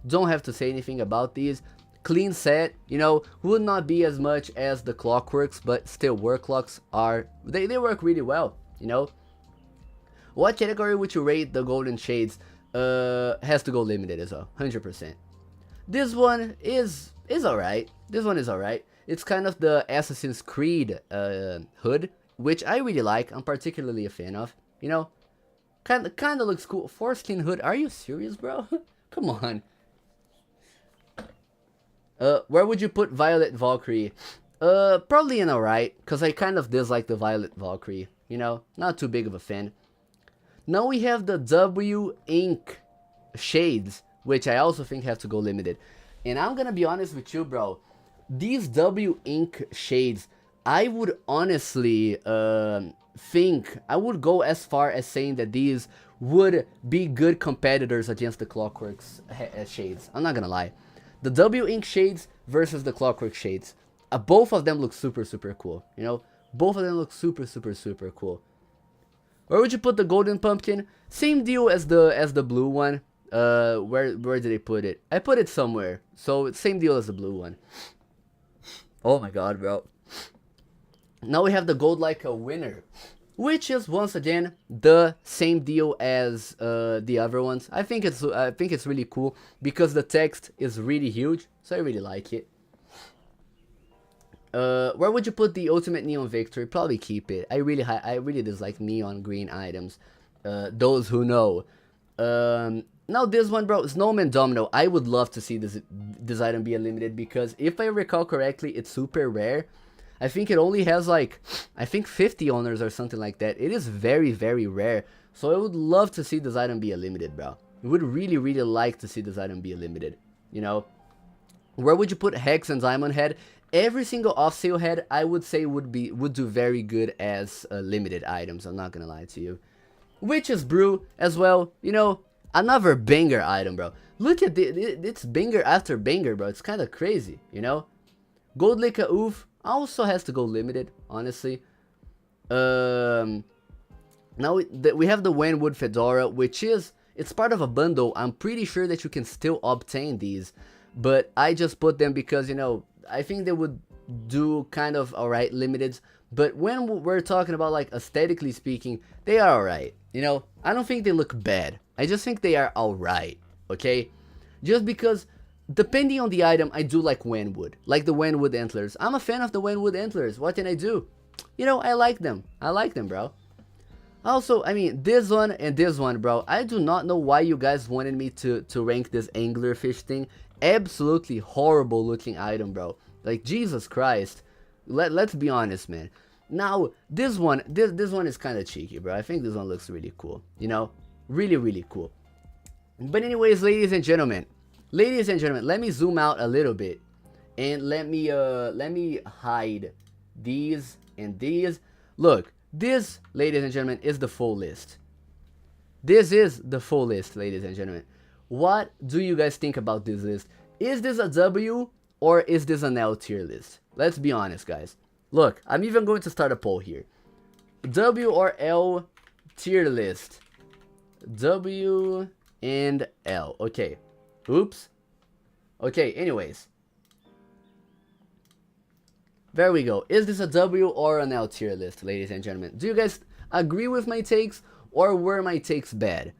Don't have to say anything about these. Clean set, you know, would not be as much as the Clockworks, but still, Warclocks are, they work really well, you know. What category would you rate the Golden Shades? Has to go limited as well, 100%. This one is alright. This one is alright. It's kind of the Assassin's Creed hood, which I really like. I'm particularly a fan of, you know. Kinda looks cool. Foreskin hood. Are you serious, bro? Come on. Where would you put Violet Valkyrie? Probably in alright, because I kind of dislike the Violet Valkyrie. You know, not too big of a fan. Now we have the W Ink shades, which I also think have to go limited. And I'm gonna be honest with you, bro. These W Ink shades, I would honestly think, I would go as far as saying that these would be good competitors against the Clockworks shades. I'm not gonna lie. The W Ink shades versus the Clockwork shades. Both of them look super cool, you know? Both of them look super cool. Where would you put the golden pumpkin? Same deal as the blue one. Where did I put it? I put it somewhere. So same deal as the blue one. Oh my god, bro. Now we have the gold like a winner, which is once again the same deal as the other ones. I think it's really cool because the text is really huge, so I really like it. Where would you put the ultimate neon victory? Probably keep it. I really dislike neon green items. Those who know. Now this one, bro, Snowman Domino. I would love to see this item be limited because if I recall correctly, it's super rare. I think it only has like, I think 50 owners or something like that. It is very rare. So I would love to see this item be limited, bro. I would really like to see this item be limited. You know, where would you put Hex and Diamond Head? Every single off-sale head, I would say would do very good as limited items. I'm not gonna lie to you. Witch's Brew as well. You know, another banger item, bro. Look at it's banger after banger, bro. It's kind of crazy, you know. Gold Lika Oof also has to go limited, honestly. Now we have the Wenwood Fedora, which it's part of a bundle. I'm pretty sure that you can still obtain these, but I just put them because, you know, I think they would do kind of alright limited. But when we're talking about like aesthetically speaking, they are alright. You know, I don't think they look bad. I just think they are alright. Okay, just because depending on the item, I do like Wenwood, like the Wenwood antlers. I'm a fan of the Wenwood antlers. What can I do? You know, I like them. I like them, bro. Also, I mean, this one and this one, bro. I do not know why you guys wanted me to rank this anglerfish thing. Absolutely horrible looking item, bro. Like, Jesus Christ. Let's be honest, man. Now, this one is kind of cheeky, bro. I think this one looks really cool. You know, really cool. But anyways, ladies and gentlemen, let me zoom out a little bit and let me hide these and these. Look, this, ladies and gentlemen, is the full list. This is the full list, ladies and gentlemen. What do you guys think about this list? Is this a W or is this an L tier list? Let's be honest, guys. Look, I'm even going to start a poll here. W or L tier list? W and L. Okay. Oops. Okay, anyways. There we go. Is this a W or an L tier list, ladies and gentlemen? Do you guys agree with my takes or were my takes bad?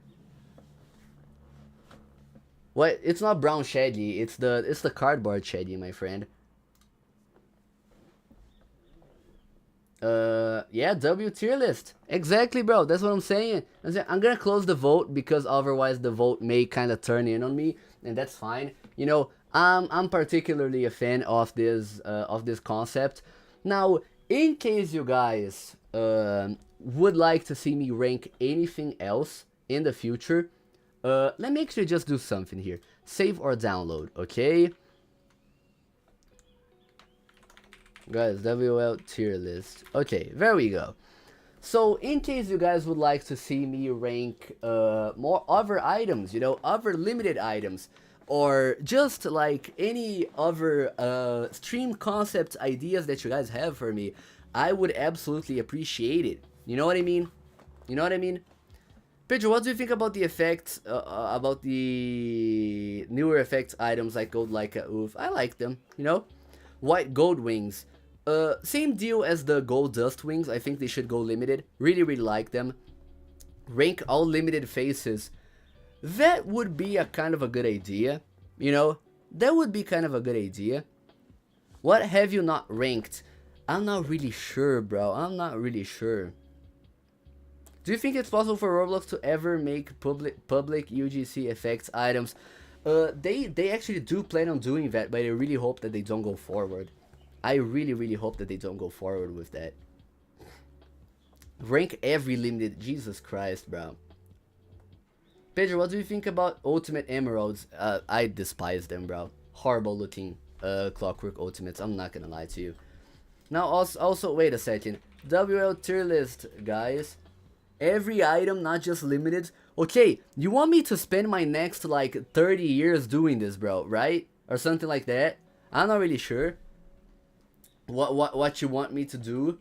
What? It's not brown shaggy. It's the cardboard shaggy, my friend. Yeah, W tier list. Exactly, bro. That's what I'm saying. I'm gonna close the vote because otherwise the vote may kind of turn in on me, and that's fine. You know, I'm particularly a fan of this concept. Now, in case you guys would like to see me rank anything else in the future, let me actually just do something here. Save or download, okay? Guys, WL tier list. Okay, there we go. So, in case you guys would like to see me rank more other items, you know, other limited items, or just like any other stream concept ideas that you guys have for me, I would absolutely appreciate it. You know what I mean? You know what I mean? Pedro, what do you think about the effects, about the newer effects items like Gold Leica Oof? I like them, you know? White Gold Wings. Same deal as the Gold Dust Wings. I think they should go limited. Really like them. Rank all limited faces. That would be a kind of a good idea, you know? That would be kind of a good idea. What have you not ranked? I'm not really sure, bro. I'm not really sure. Do you think it's possible for Roblox to ever make public UGC effects items? They actually do plan on doing that, but I really hope that they don't go forward. I really hope that they don't go forward with that. Rank every limited. Jesus Christ, bro. Pedro, what do you think about Ultimate Emeralds? I despise them, bro. Horrible looking Clockwork Ultimates. I'm not gonna lie to you. Now, also wait a second. WL tier list, guys. Every item, not just limited. Okay, you want me to spend my next like 30 years doing this, bro, right? Or something like that? I'm not really sure. What you want me to do?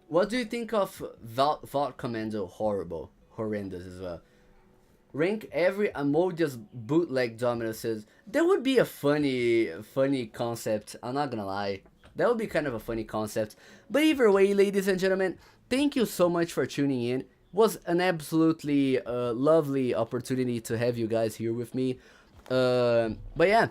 What do you think of Vault Commando? Horrible. Horrendous as well. Rank every Amodious bootleg Domino says. That would be a funny concept. I'm not gonna lie. That would be kind of a funny concept. But either way, ladies and gentlemen, thank you so much for tuning in. It was an absolutely lovely opportunity to have you guys here with me. But yeah,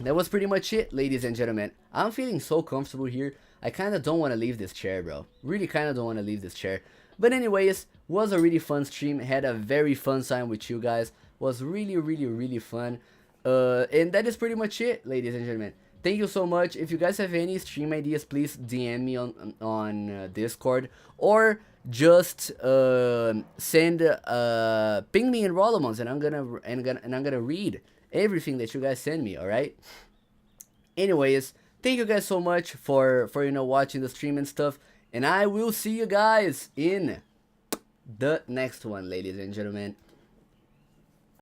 that was pretty much it, ladies and gentlemen. I'm feeling so comfortable here. I kind of don't want to leave this chair, bro. Really kind of don't want to leave this chair. But anyways, was a really fun stream. Had a very fun time with you guys. Was really fun. And that is pretty much it, ladies and gentlemen. Thank you so much. If you guys have any stream ideas, please DM me on Discord, or just send ping me in Rolomons, and I'm gonna read everything that you guys send me. All right. Anyways, thank you guys so much for watching the stream and stuff, and I will see you guys in the next one, ladies and gentlemen.